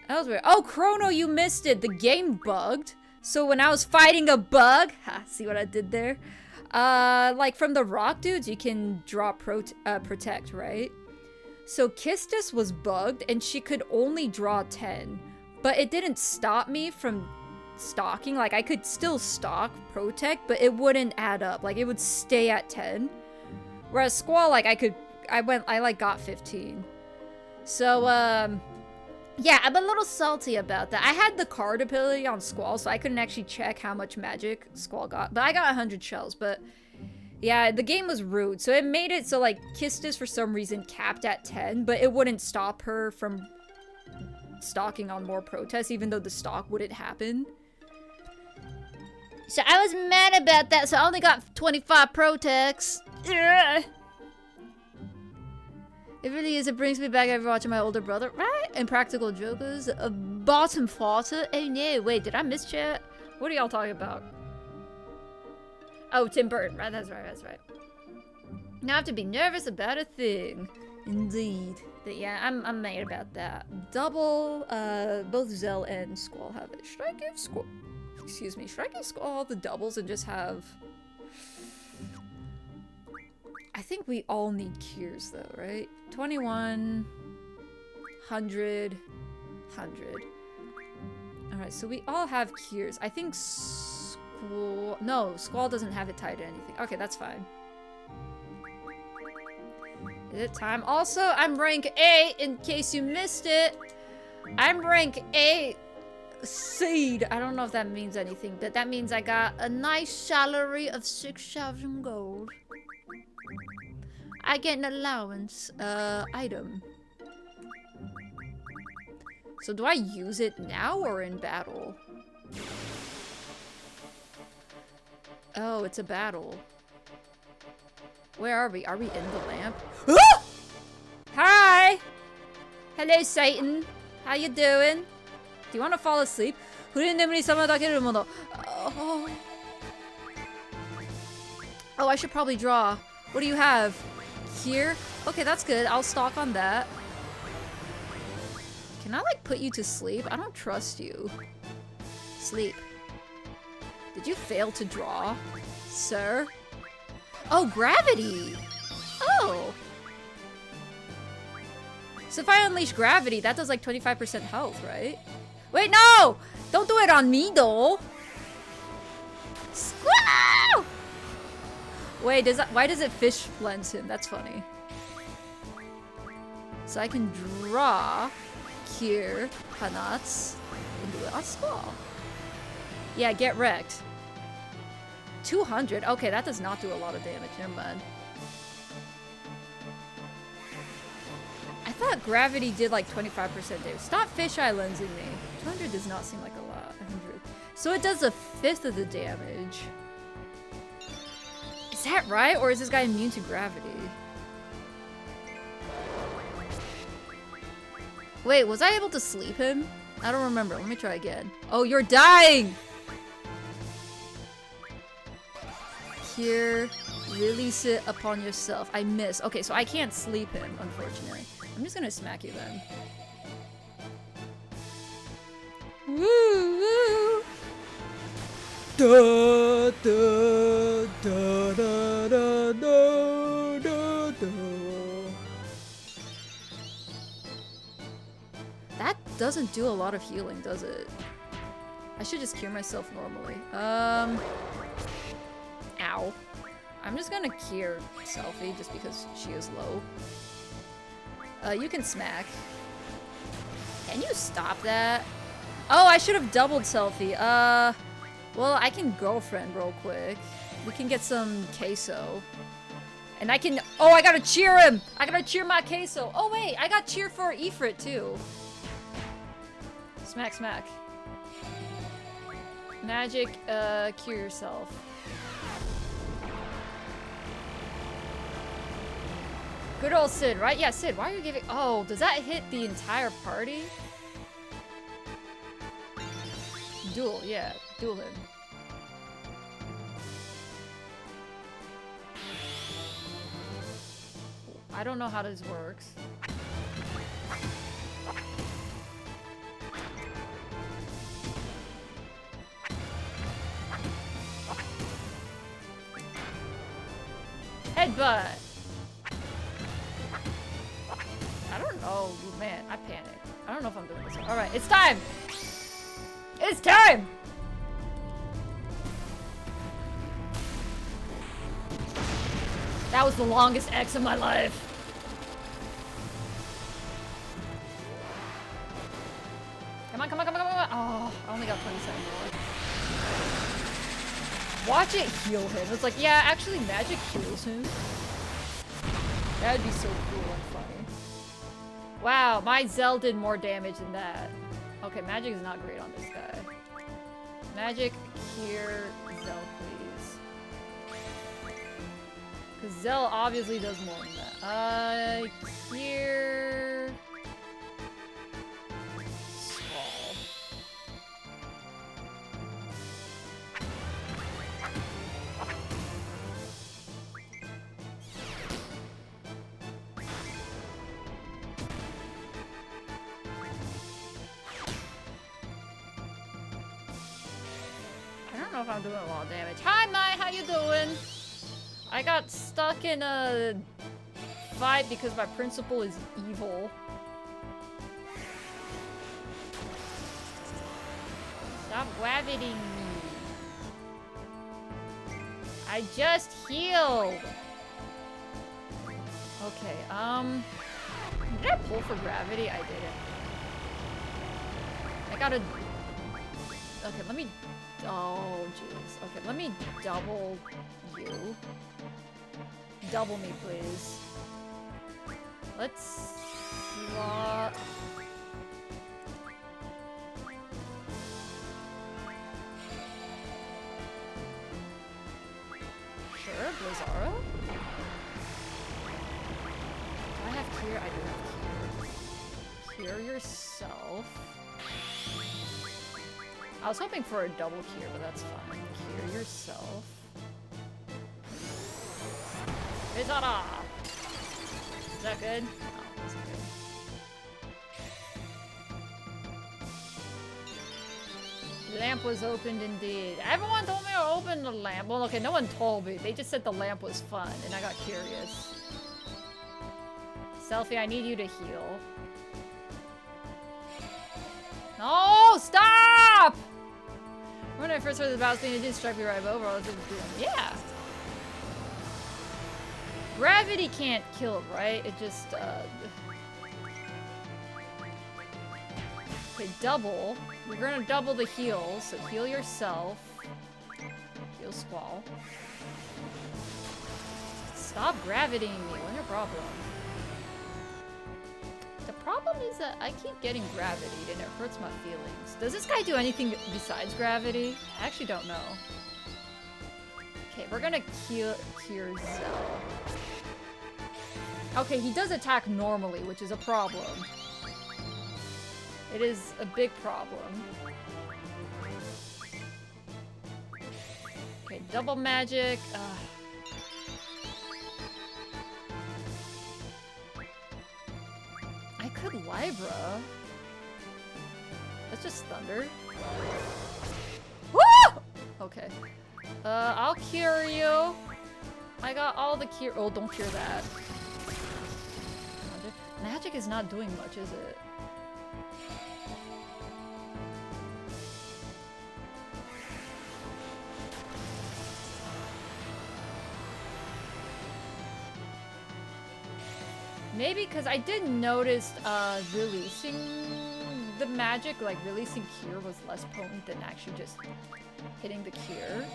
That was weird. Oh, Chrono, you missed it. The game bugged. So when I was fighting a bug, see what I did there? Like from the rock dudes, you can draw protect, right? So Kistis was bugged, and she could only draw 10. But it didn't stop me from stalking. Like, I could still stalk protect, but it wouldn't add up. Like, it would stay at 10. Whereas Squall, like, I got 15. So, yeah, I'm a little salty about that. I had the card ability on Squall, so I couldn't actually check how much magic Squall got. But I got 100 shells, but... Yeah, the game was rude. So it made it so, like, Kistis, for some reason, capped at 10, but it wouldn't stop her from stalking on more protests, even though the stalk wouldn't happen. So I was mad about that, so I only got 25 protects. Ugh. It really is. It brings me back every watching my older brother, right? And Practical Jokers. Bottom Faucer. Oh no, wait, did I miss chat? What are y'all talking about? Oh, Tim Burton, right? That's right. Now I have to be nervous about a thing. Indeed. But yeah, I'm mad about that. Double, both Zell and Squall have it. Should I give Squall... Excuse me, should I give Squall all the doubles and just have... I think we all need cures though, right? 21, 100, 100. Alright, so we all have cures. I think Squall... No, Squall doesn't have it tied to anything. Okay, that's fine. Is it time? Also, I'm rank 8, in case you missed it. I'm rank 8 seed. I don't know if that means anything, but that means I got a nice salary of 6,000 gold. I get an allowance, item. So do I use it now or in battle? Oh, it's a battle. Where are we? Are we in the lamp? Ah! Hi! Hello, Satan. How you doing? Do you want to fall asleep? Oh. Oh, I should probably draw. What do you have? Here? Okay, that's good. I'll stalk on that. Can I, like, put you to sleep? I don't trust you. Sleep. Did you fail to draw, sir? Oh, gravity! Oh! So if I unleash gravity, that does like 25% health, right? Wait, no! Don't do it on me, though! Squaw! Wait, why does it fish lens him? That's funny. So I can draw here, Hanats, and do it on Squall. Yeah, get wrecked. 200? Okay, that does not do a lot of damage. Never mind. I thought gravity did like 25% damage. Stop fisheye lensing me. 200 does not seem like a lot. 100. So it does a fifth of the damage. Is that right? Or is this guy immune to gravity? Wait, was I able to sleep him? I don't remember. Let me try again. Oh, you're dying! Here, release it upon yourself. I miss. Okay, so I can't sleep him, unfortunately. I'm just gonna smack you then. Woo woo! Da da da da da da da da. That doesn't do a lot of healing, does it? I should just cure myself normally. Ow. I'm just gonna cure Selfie just because she is low. You can smack. Can you stop that? Oh, I should have doubled Selfie. Well, I can girlfriend real quick. We can get some queso. And I can- Oh, I gotta cheer him! I gotta cheer my queso! Oh wait, I got cheer for Ifrit too. Smack, smack. Magic, cure yourself. Good old Sid, right? Yeah, Sid, why are you giving- Oh, does that hit the entire party? Duel, yeah. Duel him. I don't know how this works. Headbutt! I don't know. Oh, man, I panicked. I don't know if I'm doing this. Alright, it's time! It's time! That was the longest X of my life. Come on, come on, come on, come on. Oh, I only got 20 seconds more. Watch it heal him. It's like, yeah, actually magic heals him. That would be so cool and funny. Wow, my Zell did more damage than that. Okay, magic is not great on this guy. Magic, cure Zell, please. Because Zell obviously does more than that. Cure... Skull. I don't know if I'm doing a lot of damage. Hi, Mai, how you doing? I got stuck in a fight because my principal is evil. Stop gravitating me. I just healed. Okay, did I pull for gravity? I didn't. I gotta... Okay, let me... Oh, jeez. Okay, let me double you. Double me, please. Let's slot... Lazara? Do I have cure? I do have cure. Cure yourself. I was hoping for a double cure, but that's fine. Cure yourself. Lazara! Is that good? No, that's good. Lamp was opened indeed. Everyone told me to open the lamp. Well, okay, no one told me. They just said the lamp was fun, and I got curious. Selfie, I need you to heal. No, stop! When I first heard the battle scene, it didn't strike me right, but overall, it was doing. Yeah. Gravity can't kill it, right? It just, Okay, double. We're gonna double the heals, so heal yourself. Heal Squall. Stop gravitying me. What's your problem? The problem is that I keep getting gravitied and it hurts my feelings. Does this guy do anything besides gravity? I actually don't know. Okay, we're gonna cure Zell. Okay, he does attack normally, which is a problem. It is a big problem. Okay, double magic. I could Libra. That's just thunder. Woo! Okay. I'll cure you. I got all the cure. Oh, don't cure that. Magic is not doing much, is it? Maybe because I did notice releasing the magic, like releasing cure was less potent than actually just hitting the cure.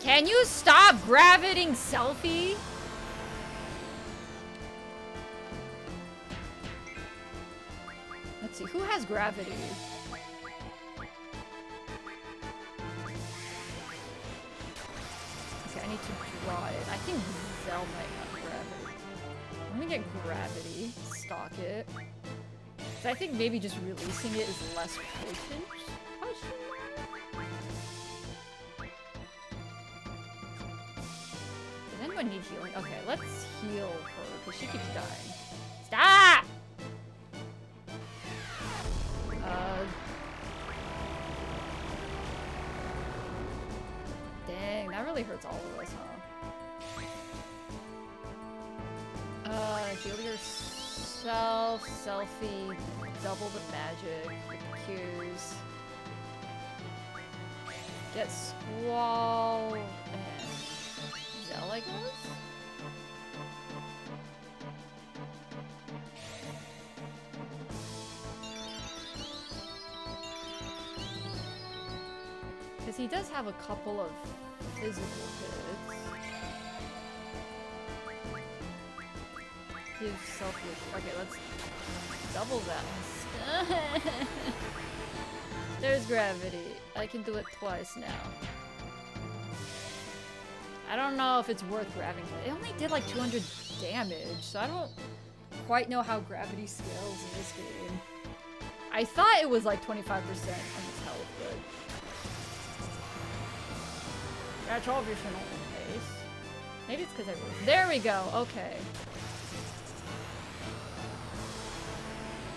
Can you stop graviting, Selfie? Let's see, who has gravity? Okay, I need to draw it. I think Zell might have gravity. Let me get gravity, stock it. So I think maybe just releasing it is less potent. Does anyone need healing? Okay, let's heal her, because she keeps dying. Stop! Dang, that really hurts all of us, huh? Heal yourself, Selfie, double the magic, with Q's. Get Squall, and Zell, I guess? Because he does have a couple of physical hits. Give self. Okay, let's double that. There's gravity. I can do it twice now. I don't know if it's worth grabbing it. It only did like 200 damage, so I don't quite know how gravity scales in this game. I thought it was like 25% on its health, but... That's all your normal pace. Maybe it's because I really... There we go, okay.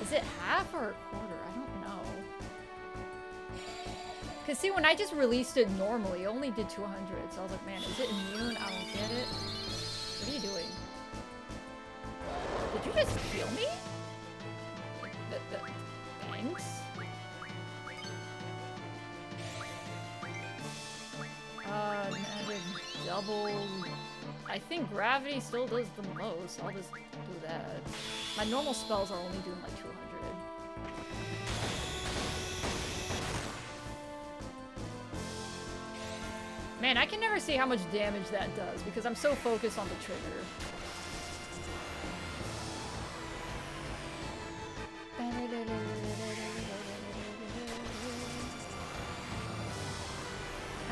Is it half or a quarter? I don't know. Because see, when I just released it normally, it only did 200, so I was like, man, is it immune? I don't get it. What are you doing? Did you just kill me? Thanks? Magic double. I think gravity still does the most. I'll just do that. My normal spells are only doing like 200. Man, I can never see how much damage that does because I'm so focused on the trigger.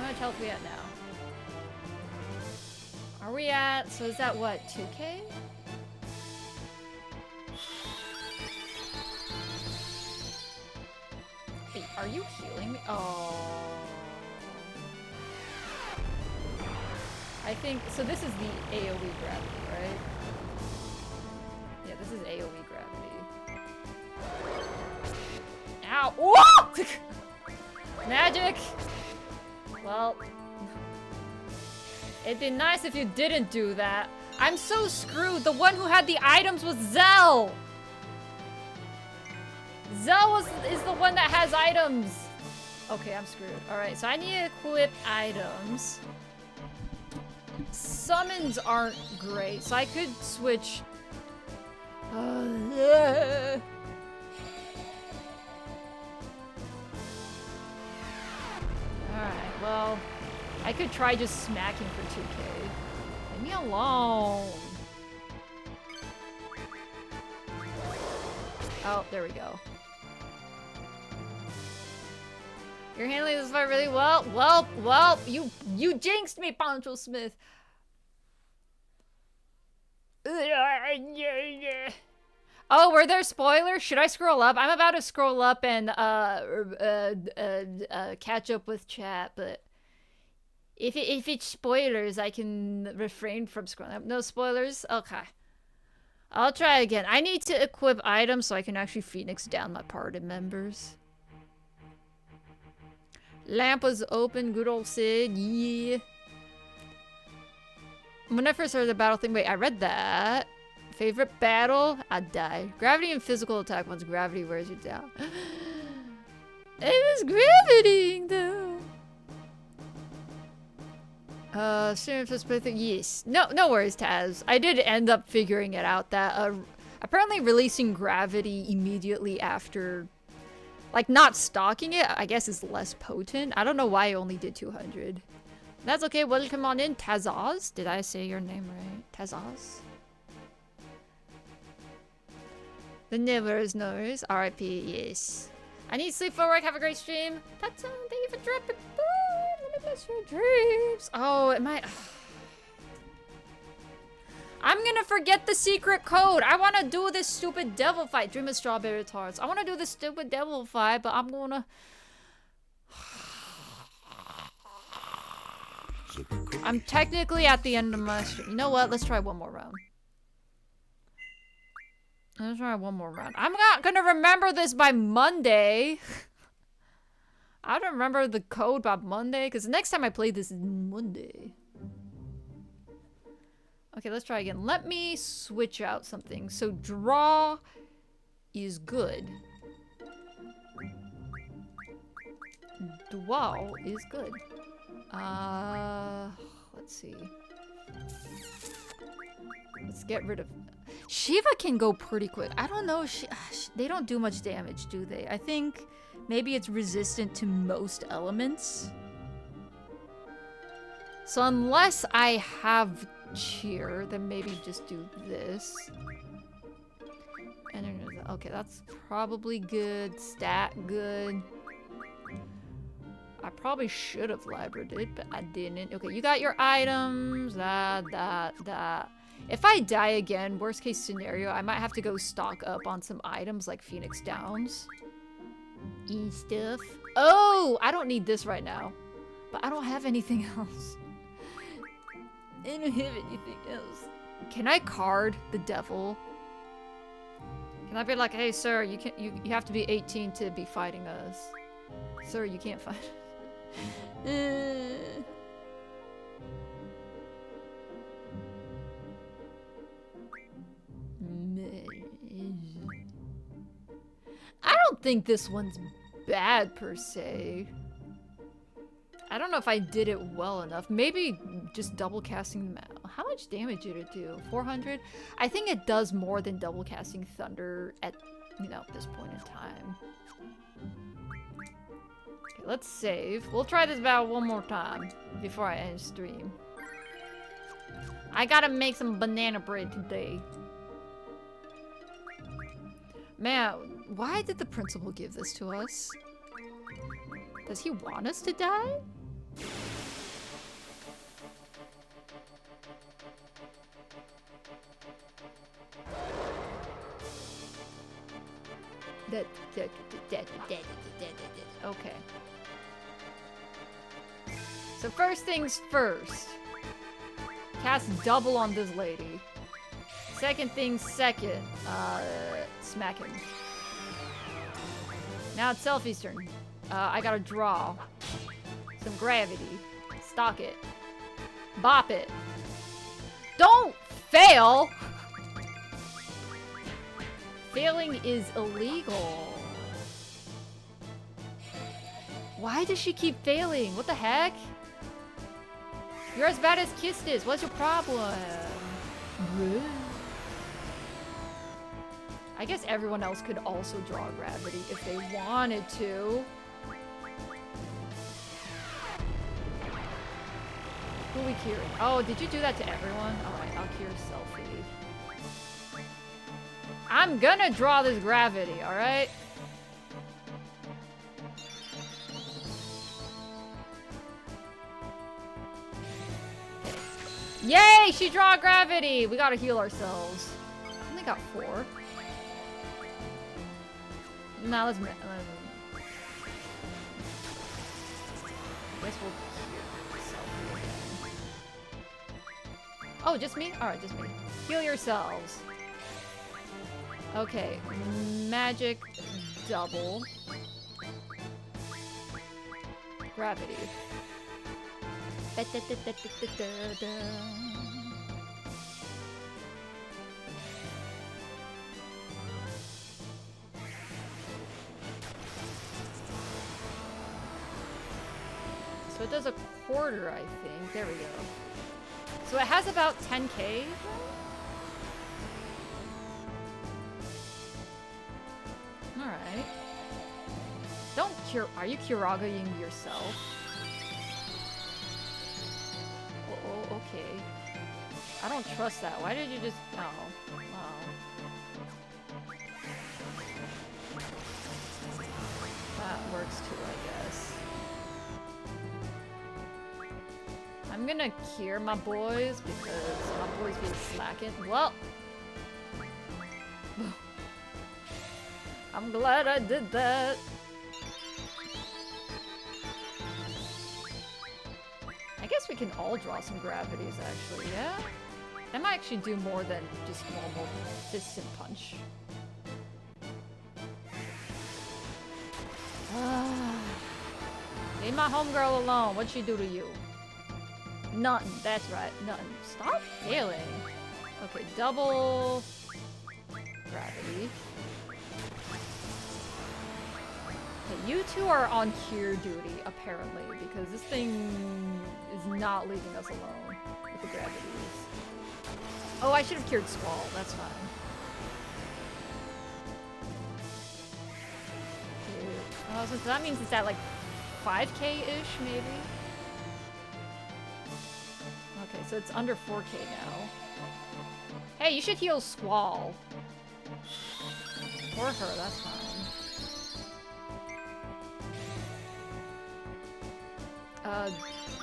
How much health we at now? Are we at, so is that what, 2k? Wait, are you healing me? Oh. I think, so this is the AoE gravity, right? Yeah, this is AoE gravity. Ow! Whoa! Magic! Well, it'd be nice if you didn't do that. I'm so screwed. The one who had the items was Zell! Zell is the one that has items. Okay, I'm screwed. Alright, so I need to equip items. Summons aren't great, so I could switch. Alright, well, I could try just smacking for 2k. Leave me alone. Oh, there we go. You're handling this fight really well. Well, you jinxed me, Poncho Smith. Oh, were there spoilers? Should I scroll up? I'm about to scroll up and catch up with chat, but if it's spoilers, I can refrain from scrolling up. No spoilers? Okay. I'll try again. I need to equip items so I can actually Phoenix down my party members. Lamp was open, good old Sid, yeah. When I first heard the battle thing, wait, I read that. Favorite battle? I'd die. Gravity and physical attack once gravity wears you down. It was gravity, though. Yes. No worries, Taz. I did end up figuring it out that apparently releasing gravity immediately after, like, not stocking it, I guess is less potent. I don't know why I only did 200. That's okay. Welcome on in, Tazaz. Did I say your name right? Tazaz? The Nivers knows. R.I.P. Yes. I need sleep for work. Have a great stream. That's thank you for dropping. Let me bless your dreams. Oh, it might. I'm gonna forget the secret code. I want to do this stupid devil fight. Dream of strawberry tarts. I want to do this stupid devil fight, but I'm gonna. I'm technically at the end of my stream. You know what? Let's try one more round. Let's try one more round. I'm not gonna remember this by Monday. I don't remember the code by Monday, because the next time I play this is Monday. Okay, let's try again. Let me switch out something. So draw is good. Dual is good. Let's see. Let's get rid of... Shiva can go pretty quick. I don't know. They don't do much damage, do they? I think maybe it's resistant to most elements. So unless I have cheer, then maybe just do this. And then, okay, that's probably good. Stat good. I probably should have librated it, but I didn't. Okay, you got your items. If I die again, worst case scenario, I might have to go stock up on some items like Phoenix Downs. Stuff. Oh, I don't need this right now. But I don't have anything else. I don't have anything else. Can I card the devil? Can I be like, hey sir, you have to be 18 to be fighting us. Sir, you can't fight. I don't think this one's bad per se. I don't know if I did it well enough. Maybe just double casting. How much damage did it do? 400? I think it does more than double casting Thunder at, this point in time. Okay, let's save. We'll try this battle one more time before I end stream. I gotta make some banana bread today. Man, why did the principal give this to us? Does he want us to die? Okay. So first things first. Cast double on this lady. Second things second. Smack him. Now it's Selfie's turn. I gotta draw. Some gravity. Stock it. Bop it. Don't fail! Failing is illegal. Why does she keep failing? What the heck? You're as bad as Kiss is. What's your problem? I guess everyone else could also draw gravity if they wanted to. Who are we curing? Oh, did you do that to everyone? Alright, I'll cure Selfie. I'm gonna draw this gravity, alright? Yay! She draw gravity! We gotta heal ourselves. I only got 4. Now let's... I guess we'll heal Selfie again. Oh, just me? Alright, just me. Heal yourselves. Okay, magic double. Gravity. So it does a quarter, I think. There we go. So it has about 10k. Alright. Don't cure. Are you Kuragaing yourself? Oh, okay. I don't trust that. Why did you just. Oh. Wow. That works too, I guess. I'm gonna cure my boys because my boys be slacking. Well. I'm glad I did that. I guess we can all draw some gravities, actually, yeah? That might actually do more than just normal fist and punch. Leave my homegirl alone. What'd she do to you? Nothing. That's right. Nothing. Stop failing. Okay, double gravity. Okay, you two are on cure duty, apparently, because this thing is not leaving us alone with the gravities. Oh, I should have cured Squall. That's fine. Oh, so that means it's at like 5k-ish, maybe? Okay, so it's under 4k now. Hey, you should heal Squall. Or her, that's fine.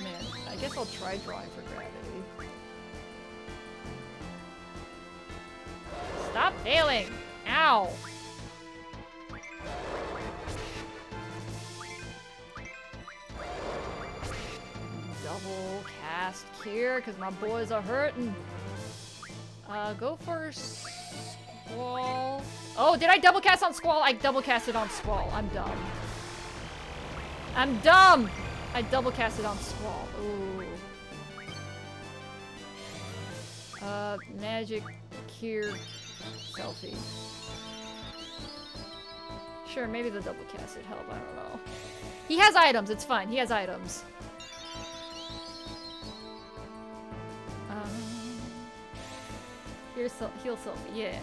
Man, I guess I'll try drawing for gravity. Stop failing! Ow! Double cast cure, because my boys are hurting. Go for Squall. Oh, did I double cast on Squall? I double casted on Squall. I'm dumb. I'm dumb! I double casted on Squall. Ooh. Magic cure Selfie. Sure, maybe the double casted help. I don't know. He has items. It's fine. He has items. Heal Selfie. Yeah.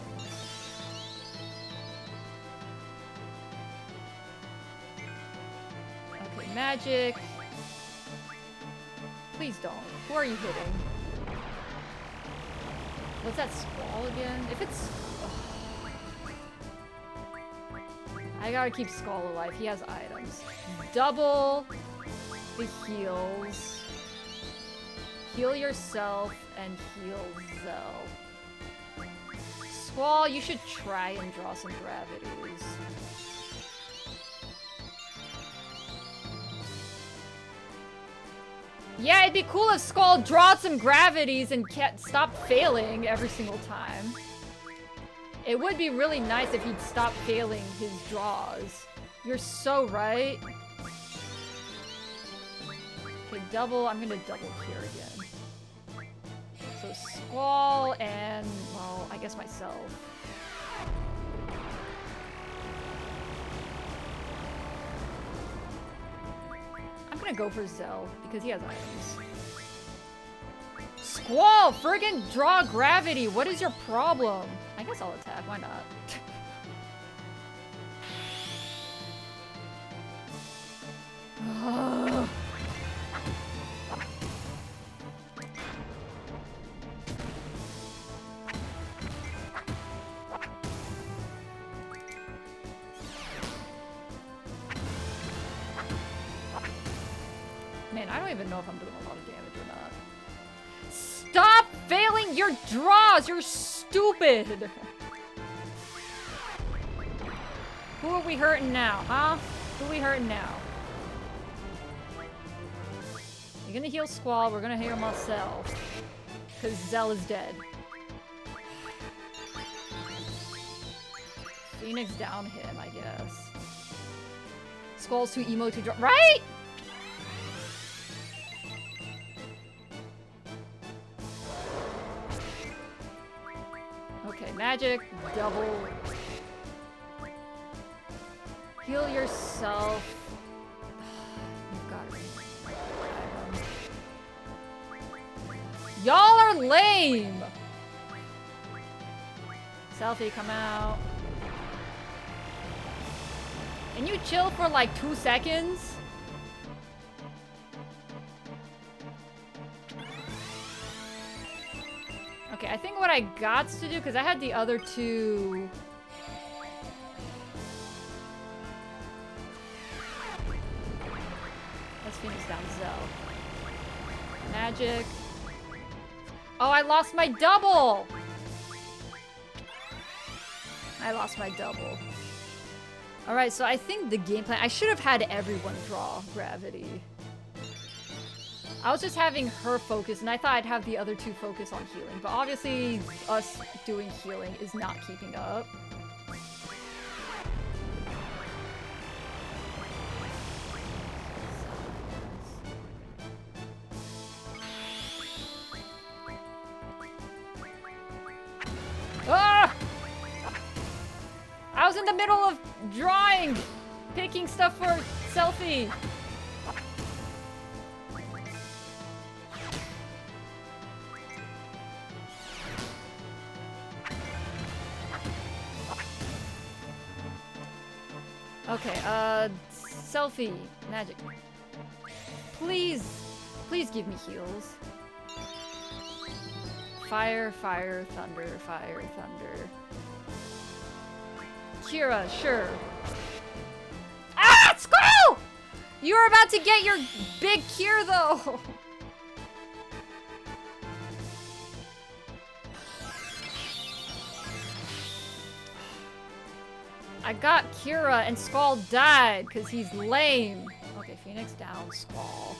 Okay, magic. Please don't. Who are you hitting? What's that Squall again? If it's... Ugh. I gotta keep Squall alive. He has items. Double the heals. Heal yourself and heal Zell. Squall, you should try and draw some gravities. Yeah, it'd be cool if Skull drawed some gravities and stopped failing every single time. It would be really nice if he'd stop failing his draws. You're so right. Okay, double. I'm gonna double here again. So Squall and, well, I guess myself. I'm gonna go for Zell because he has items. Squall! Friggin' draw gravity! What is your problem? I guess I'll attack, why not? Man, I don't even know if I'm doing a lot of damage or not. Stop failing your draws! You're stupid! Who are we hurting now, huh? Who are we hurting now? You're gonna heal Squall, we're gonna heal Marcel. Because Zell is dead. Phoenix down him, I guess. Squall's too emo to draw. Right?! Okay, magic, double. Heal yourself. You've got it. Y'all are lame! Selfie, come out. Can you chill for like 2 seconds? Okay, I think what I got to do, because I had the other two... Let's finish down Zell. Magic. Oh, I lost my double! I lost my double. Alright, so I think the game plan... I should have had everyone draw gravity. I was just having her focus, and I thought I'd have the other two focus on healing. But obviously, us doing healing is not keeping up. Ah! I was in the middle of drawing! Picking stuff for selfie! Okay, selfie, magic. Please, please give me heals. Fire, fire, thunder, fire, thunder. Kira, sure. Ah, Squirrel! You were about to get your big cure, though. I got Kira and Squall died because he's lame. Okay, Phoenix down, Squall.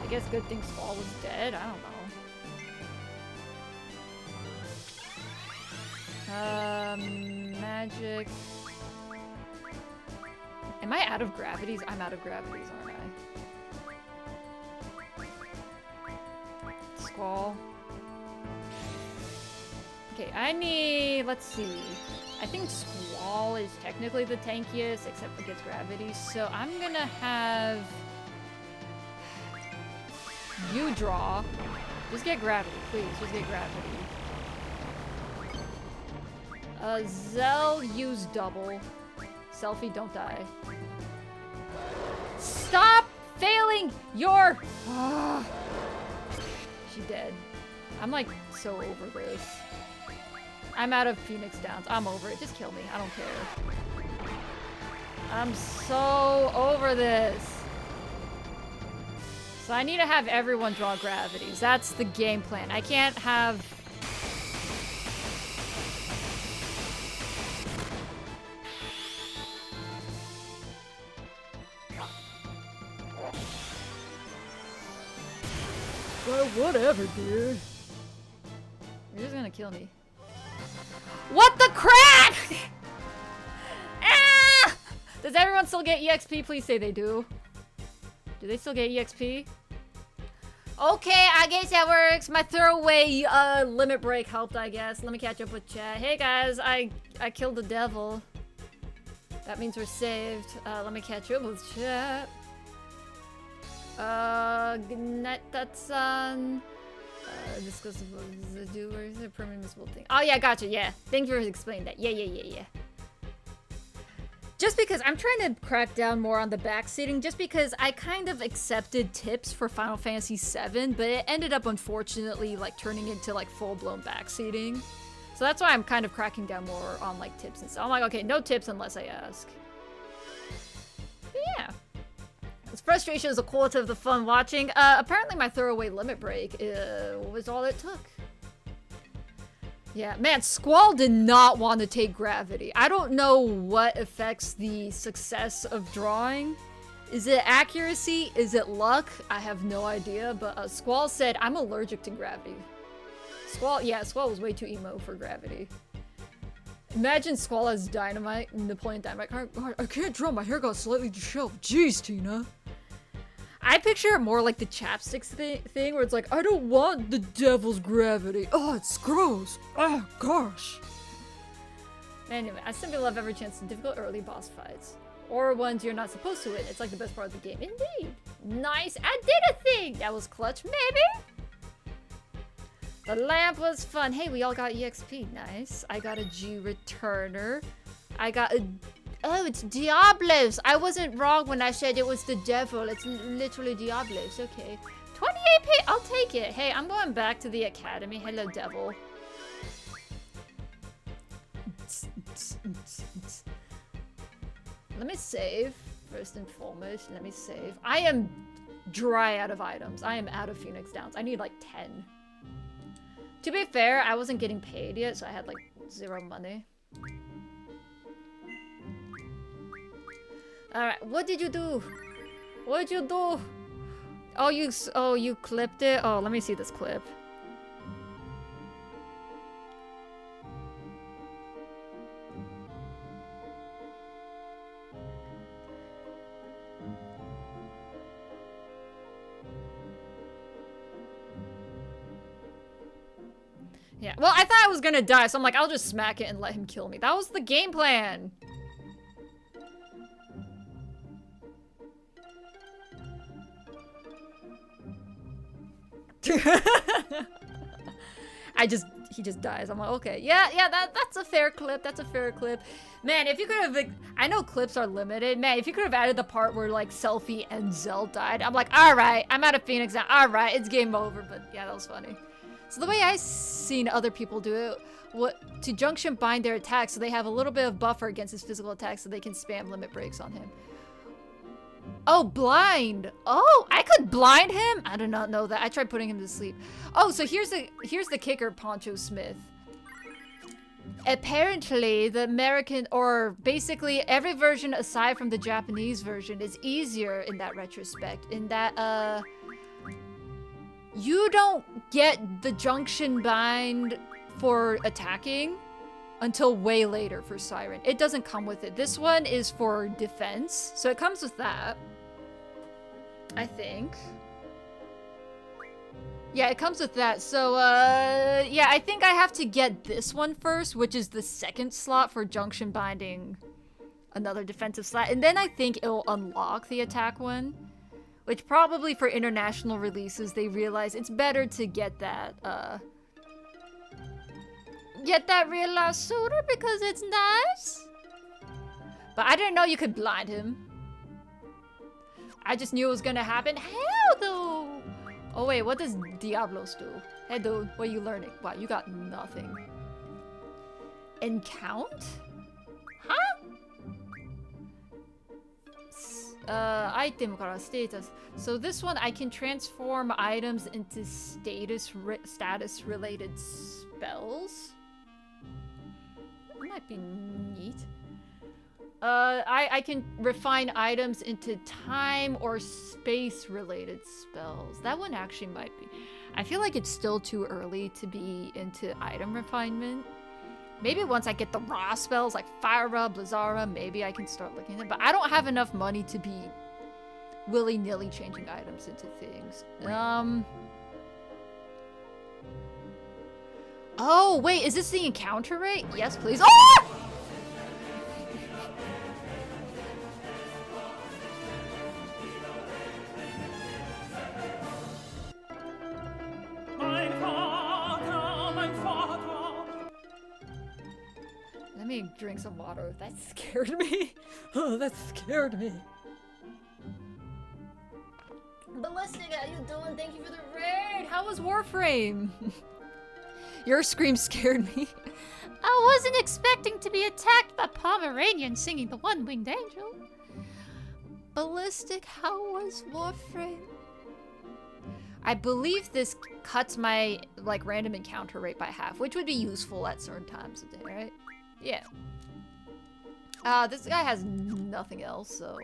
I guess good thing Squall was dead. I don't know. Magic. Am I out of gravities? I'm out of gravities, aren't I? Squall. Okay, I need... Let's see. I think Squall is technically the tankiest, except against gravity. So I'm gonna have... You draw. Just get gravity, please. Just get gravity. Zell, use double. Selfie, don't die. Stop failing your... She dead. I'm like so over this. I'm out of Phoenix Downs. I'm over it. Just kill me. I don't care. I'm so over this. So I need to have everyone draw gravities. That's the game plan. I can't have... Well, whatever, dude. You're just gonna kill me. What the crap? Ah! Does everyone still get EXP? Please say they do. Do they still get EXP? Okay, I guess that works. My throwaway limit break helped, I guess. Let me catch up with chat. Hey guys, I killed the devil. That means we're saved. Let me catch up with chat. Good night, Tatsan. This goes to the doers, the permissible thing. Oh yeah, gotcha, yeah. Thanks for explaining that. Yeah. Just because I'm trying to crack down more on the backseating, just because I kind of accepted tips for Final Fantasy VII, but it ended up unfortunately like turning into like full-blown backseating. So that's why I'm kind of cracking down more on like tips and stuff. I'm like, okay, no tips unless I ask. But yeah. This frustration is a quarter of the fun watching. Apparently my throwaway limit break was all it took. Yeah, man, Squall did not want to take gravity. I don't know what affects the success of drawing. Is it accuracy? Is it luck? I have no idea, but Squall said, I'm allergic to gravity. Squall was way too emo for gravity. Imagine Squall as Dynamite, Napoleon Dynamite. I can't draw, my hair got slightly disheveled. Jeez, Tina. I picture it more like the chapsticks thing where it's like, I don't want the devil's gravity. Oh, it's gross. Oh, gosh. Anyway, I simply love every chance to difficult early boss fights. Or ones you're not supposed to win. It's like the best part of the game. Indeed. Nice. I did a thing. That was clutch, maybe? The lamp was fun. Hey, we all got EXP. Nice. I got a G returner. I got a... Oh, it's Diablos! I wasn't wrong when I said it was the devil. It's literally Diablos. Okay. 28 pay. I'll take it. Hey, I'm going back to the academy. Hello, devil. Let me save. First and foremost, let me save. I am dry out of items. I am out of Phoenix Downs. I need like 10. To be fair, I wasn't getting paid yet, so I had like 0 money. Alright, what did you do? What did you do? Oh, you clipped it? Oh, let me see this clip. Yeah, well, I thought I was gonna die, so I'm like, I'll just smack it and let him kill me. That was the game plan! He just dies. I'm like, okay, yeah, that's a fair clip. That's a fair clip. Man, if you could have, like, I know clips are limited. Man, if you could have added the part where like Selfie and Zell died, I'm like, all right, I'm out of Phoenix now. All right, it's game over. But yeah, that was funny. So the way I seen other people do it, to junction bind their attacks so they have a little bit of buffer against his physical attacks so they can spam limit breaks on him. Oh, blind. Oh, I could blind him? I did not know that. I tried putting him to sleep. Oh, so here's the kicker, Poncho Smith. Apparently, the American, or basically every version aside from the Japanese version is easier in that retrospect. In that, you don't get the junction bind for attacking until way later for Siren. It doesn't come with it. This one is for defense, so it comes with that. I think. Yeah, it comes with that. So, yeah, I think I have to get this one first, which is the second slot for junction binding another defensive slot. And then I think it'll unlock the attack one, which probably for international releases, they realize it's better to get that realized sooner because it's nice. But I didn't know you could blind him. I just knew it was gonna happen. Hell though. Oh wait, what does Diablos do? Hey dude, what are you learning? Wow, you got nothing. Encount? Huh? Item kara status. So this one I can transform items into status related spells. That might be neat. I can refine items into time or space related spells. That one actually might be. I feel like it's still too early to be into item refinement. Maybe once I get the raw spells like Fire Rub, Blizara, maybe I can start looking at it. But I don't have enough money to be willy-nilly changing items into things. Oh, wait, is this the encounter rate? Yes, please. Oh! Let me drink some water. That scared me. Oh, that scared me. Ballistic, how you doing? Thank you for the raid. How was Warframe? Your scream scared me. I wasn't expecting to be attacked by Pomeranian singing the One-Winged Angel. Ballistic, how was Warframe? I believe this cuts my like random encounter rate by half, which would be useful at certain times of day, right? Yeah. This guy has nothing else, so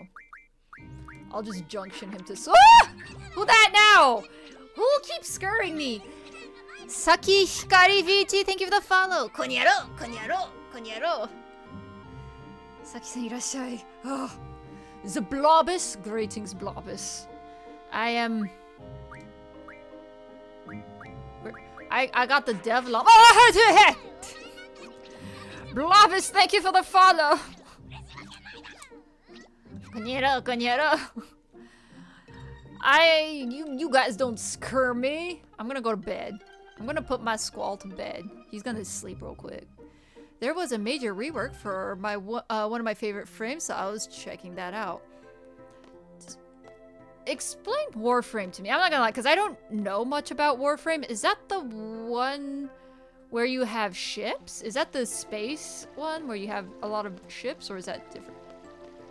I'll just junction him to. Ah! Who that now? Who keeps scurrying me? Saki Hikari VT, thank you for the follow. Konyaro, konyaro, konyaro. Saki-san, irashai. Oh, the Blobus. Greetings, Blobus. I am. I got the devil up. Oh, Blobus, thank you for the follow. Konyero, konyero. You guys don't scare me. I'm gonna go to bed. I'm gonna put my squall to bed. He's gonna sleep real quick. There was a major rework for my one of my favorite frames, so I was checking that out. Explain Warframe to me. I'm not gonna lie, because I don't know much about Warframe. Is that the one where you have ships? Is that the space one where you have a lot of ships, or is that different?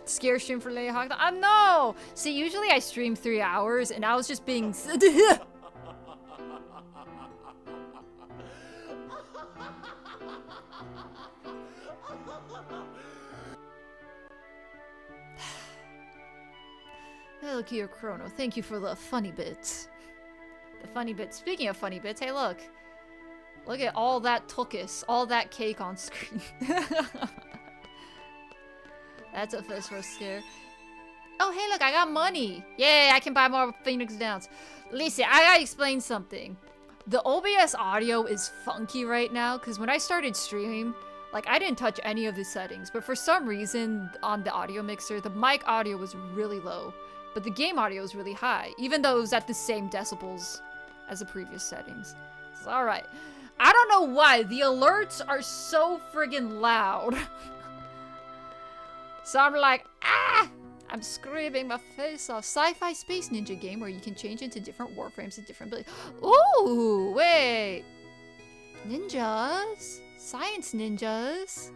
Scare stream for Leia Hawk? No! See, usually I stream 3 hours, and I was just being... Look here, Chrono. Thank you for the funny bits. The funny bits. Speaking of funny bits, hey look. Look at all that tuchus, all that cake on screen. That's a first scare. Oh, hey look, I got money. Yay, I can buy more Phoenix Downs. Listen, I gotta explain something. The OBS audio is funky right now, because when I started streaming, like, I didn't touch any of the settings, but for some reason, on the audio mixer, the mic audio was really low. But the game audio is really high, even though it was at the same decibels as the previous settings. So, alright. I don't know why, the alerts are so friggin' loud. So I'm like, ah! I'm screaming my face off. Sci-fi space ninja game where you can change into different warframes and different abilities. Ooh, wait. Ninjas? Science ninjas?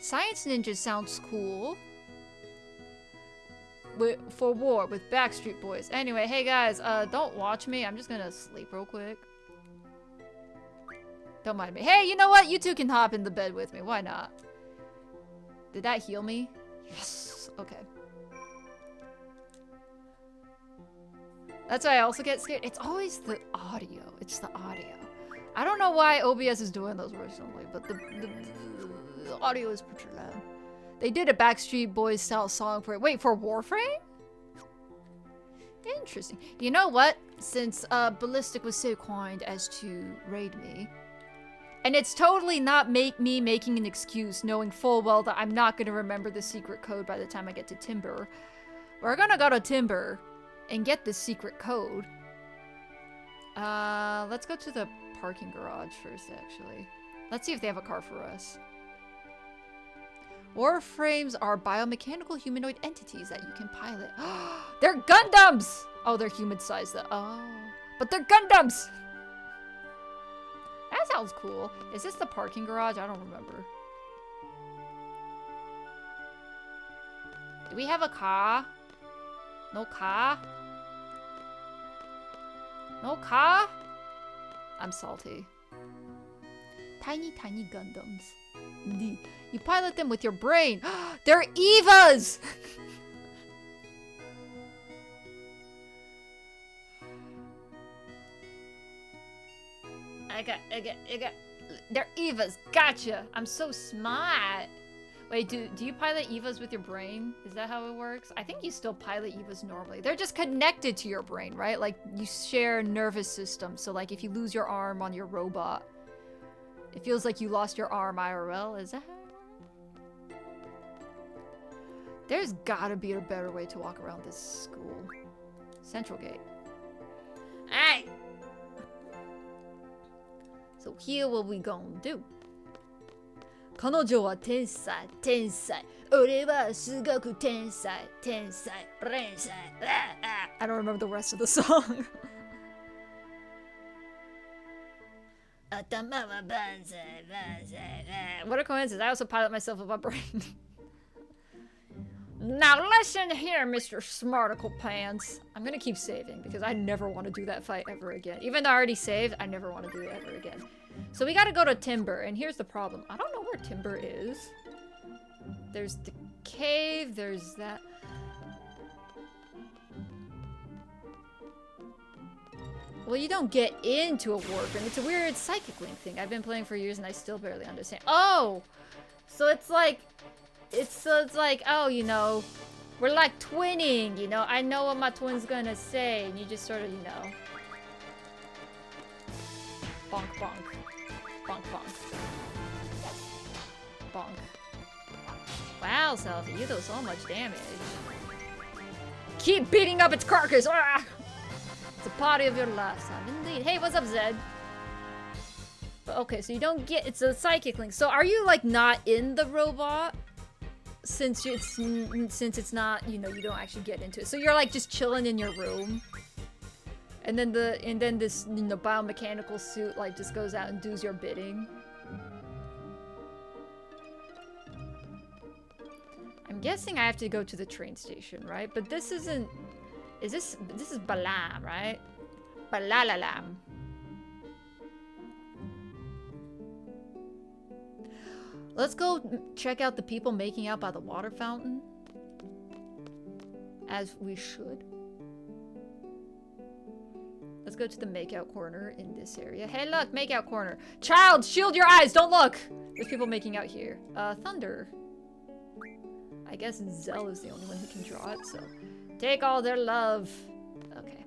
Science ninjas sounds cool. For war with Backstreet Boys. Anyway, hey guys, don't watch me. I'm just gonna sleep real quick. Don't mind me. Hey, you know what? You two can hop in the bed with me. Why not? Did that heal me? Yes. Okay. That's why I also get scared. It's always the audio. It's the audio. I don't know why OBS is doing those recently, but the audio is pretty loud. They did a Backstreet Boys style song for it. Wait, for Warframe? Interesting. You know what? Since Ballistic was so kind as to raid me, and it's totally not me making an excuse, knowing full well that I'm not gonna remember the secret code by the time I get to Timber. We're gonna go to Timber and get the secret code. Let's go to the parking garage first, actually. Let's see if they have a car for us. Warframes are biomechanical humanoid entities that you can pilot. They're Gundams! Oh, they're human-sized though. Oh. But they're Gundams! That sounds cool. Is this the parking garage? I don't remember. Do we have a car? No car? No car? I'm salty. Tiny, tiny Gundams. Indeed. You pilot them with your brain. They're Evas! I got. They're Evas. Gotcha. I'm so smart. Wait, do you pilot Evas with your brain? Is that how it works? I think you still pilot Evas normally. They're just connected to your brain, right? Like, you share nervous system. So, like, if you lose your arm on your robot, it feels like you lost your arm IRL. Is that how it works? There's gotta be a better way to walk around this school. Central Gate. Alright! So here what we gonna do? 彼女は天才天才俺はすごく天才天才天才 I don't remember the rest of the song. 頭は万歳万歳 What a coincidence. I also pilot myself with my brain. Now listen here, Mr. Smarticle Pants. I'm gonna keep saving because I never want to do that fight ever again. Even though I already saved, I never want to do it ever again. So we gotta go to Timber, and here's the problem. I don't know where Timber is. There's the cave, there's that. Well, you don't get into a warframe. It's a weird psychic link thing. I've been playing for years and I still barely understand. Oh! So it's like... It's like, oh, you know, we're like twinning, you know? I know what my twin's gonna say, and you just sort of, you know... Bonk, bonk. Bonk, bonk. Bonk. Wow, Selfie, you do so much damage. Keep beating up its carcass! Ah! It's a party of your lifetime, indeed. Hey, what's up, Zed? But okay, so you don't get... It's a psychic link. So are you, like, not in the robot? Since it's not, you know, you don't actually get into it. So you're, like, just chilling in your room. And then this, you know, biomechanical suit, like, just goes out and does your bidding. I'm guessing I have to go to the train station, right? But this isn't... this is Balam, right? Balalalam. Let's go check out the people making out by the water fountain. As we should. Let's go to the makeout corner in this area. Hey, look, makeout corner. Child, shield your eyes, don't look! There's people making out here. Thunder. I guess Zell is the only one who can draw it, so... Take all their love. Okay.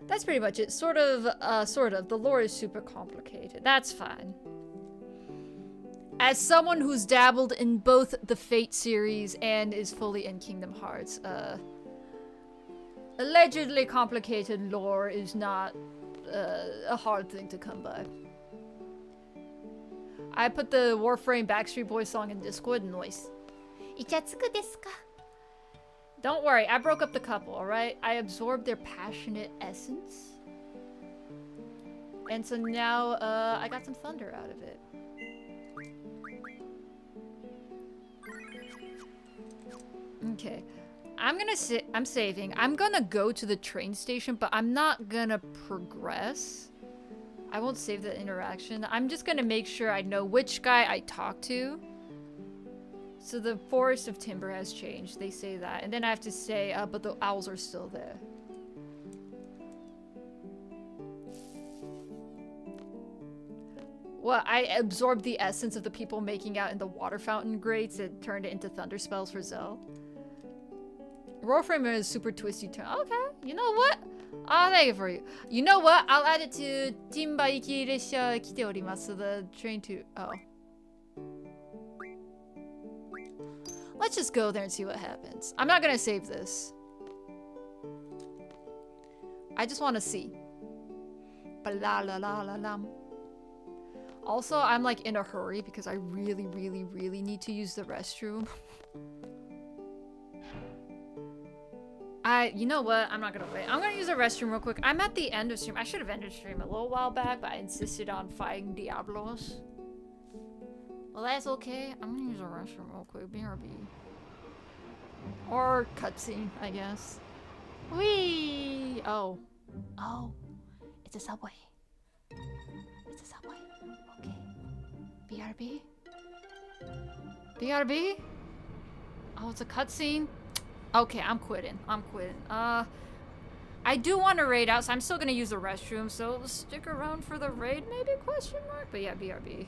That's pretty much it. Sort of. The lore is super complicated. That's fine. As someone who's dabbled in both the Fate series and is fully in Kingdom Hearts, allegedly complicated lore is not a hard thing to come by. I put the Warframe Backstreet Boys song in Discord. Noise. イチャつくですか? Don't worry, I broke up the couple, alright? I absorbed their passionate essence. And so now, I got some thunder out of it. Okay. I'm saving. I'm gonna go to the train station, but I'm not gonna progress. I won't save the interaction. I'm just gonna make sure I know which guy I talk to. So the Forest of Timber has changed. They say that. And then I have to say, but the owls are still there. Well, I absorbed the essence of the people making out in the water fountain grates and turned it into thunder spells for Zell. Warframe is super twisty turn. Okay, you know what? I'll take it for you. You know what? I'll add it to Timba Iki Resha Kite Orimasu, the train to... Oh. Let's just go there and see what happens. I'm not gonna save this. I just want to see. Ba-la-la-la-la-lam. Also, I'm like in a hurry because I really, really, really need to use the restroom. You know what? I'm not gonna wait. I'm gonna use the restroom real quick. I'm at the end of stream. I should have ended stream a little while back, but I insisted on fighting Diablos. Well, that's okay. I'm gonna use the restroom real quick. BRB. Or cutscene, I guess. Whee! Oh. Oh. It's a subway. It's a subway. Okay. BRB? BRB? Oh, it's a cutscene? Okay, I'm quitting. I'm quitting. I do want to raid out, so I'm still gonna use the restroom, so stick around for the raid, maybe, question mark? But yeah, BRB.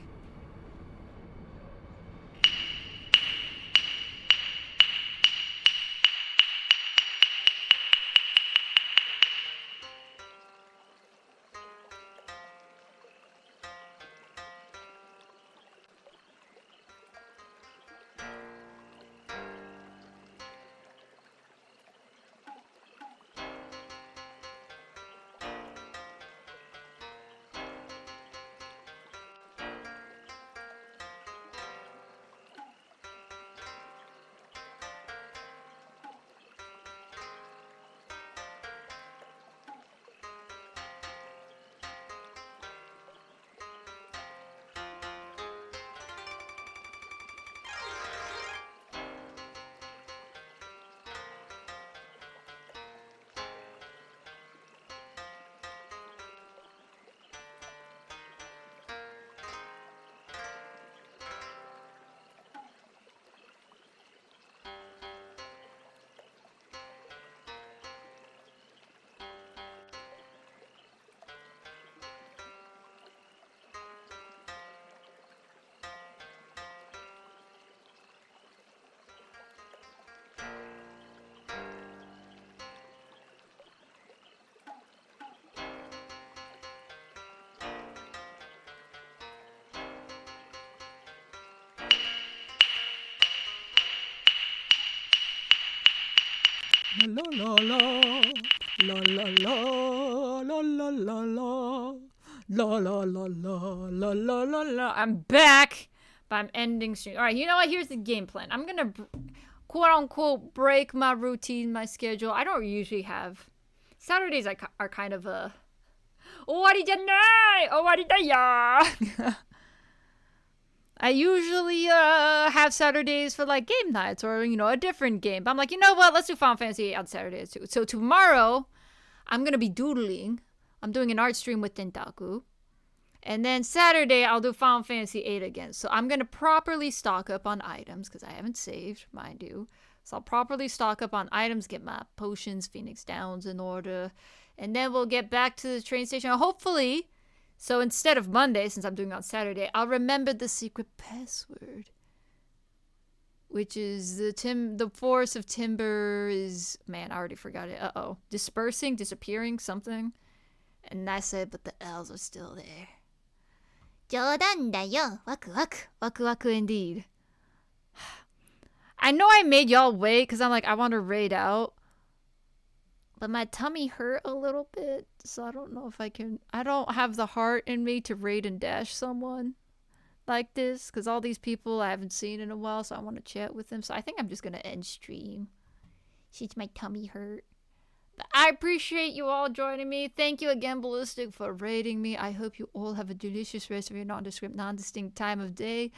La la la la la la la la la la la la la la la la la. I'm back, but I'm ending stream. All right, you know what? Here's the game plan. I'm gonna quote unquote break my routine, my schedule. I don't usually have Saturdays. Are kind of a owaridaya. I usually have Saturdays for like game nights or a different game. But I'm like, you know what? Let's do Final Fantasy VIII on Saturdays too. So tomorrow, I'm gonna be doodling. I'm doing an art stream with Tentaku. And then Saturday, I'll do Final Fantasy VIII again. So I'm going to properly stock up on items, because I haven't saved, mind you. So I'll properly stock up on items, get my potions, Phoenix Downs in order. And then we'll get back to the train station. Hopefully, so instead of Monday, since I'm doing it on Saturday, I'll remember the secret password. Which is the force of timber is... Man, I already forgot it. Uh-oh. Dispersing, disappearing, something. And that's it, but the L's are still there. 冗談だよ。ワクワク。ワクワク indeed. I know I made y'all wait because I'm like, I want to raid out. But my tummy hurt a little bit, so I don't know if I can... I don't have the heart in me to raid and dash someone like this, because all these people I haven't seen in a while, so I want to chat with them. So I think I'm just going to end stream since my tummy hurt. But I appreciate you all joining me. Thank you again, Ballistic, for raiding me. I hope you all have a delicious rest of your nondescript, non-distinct time of day.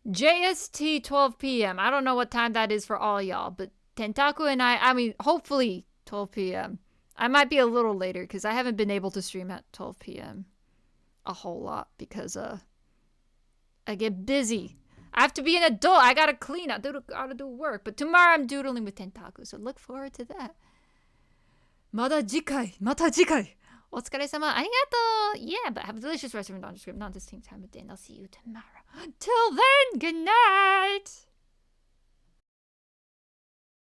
JST 12 p.m. I don't know what time that is for all y'all, but Tentaku and I mean, hopefully 12 p.m. I might be a little later because I haven't been able to stream at 12 p.m. a whole lot because I get busy. I have to be an adult. I gotta clean. I gotta do work. But tomorrow I'm doodling with Tentaku, so look forward to that. また次回。お疲れ様。ありがとう。Yeah, but have a delicious rest of your nondescript, non-distinct time of day, and I'll see you tomorrow. Till then, good night.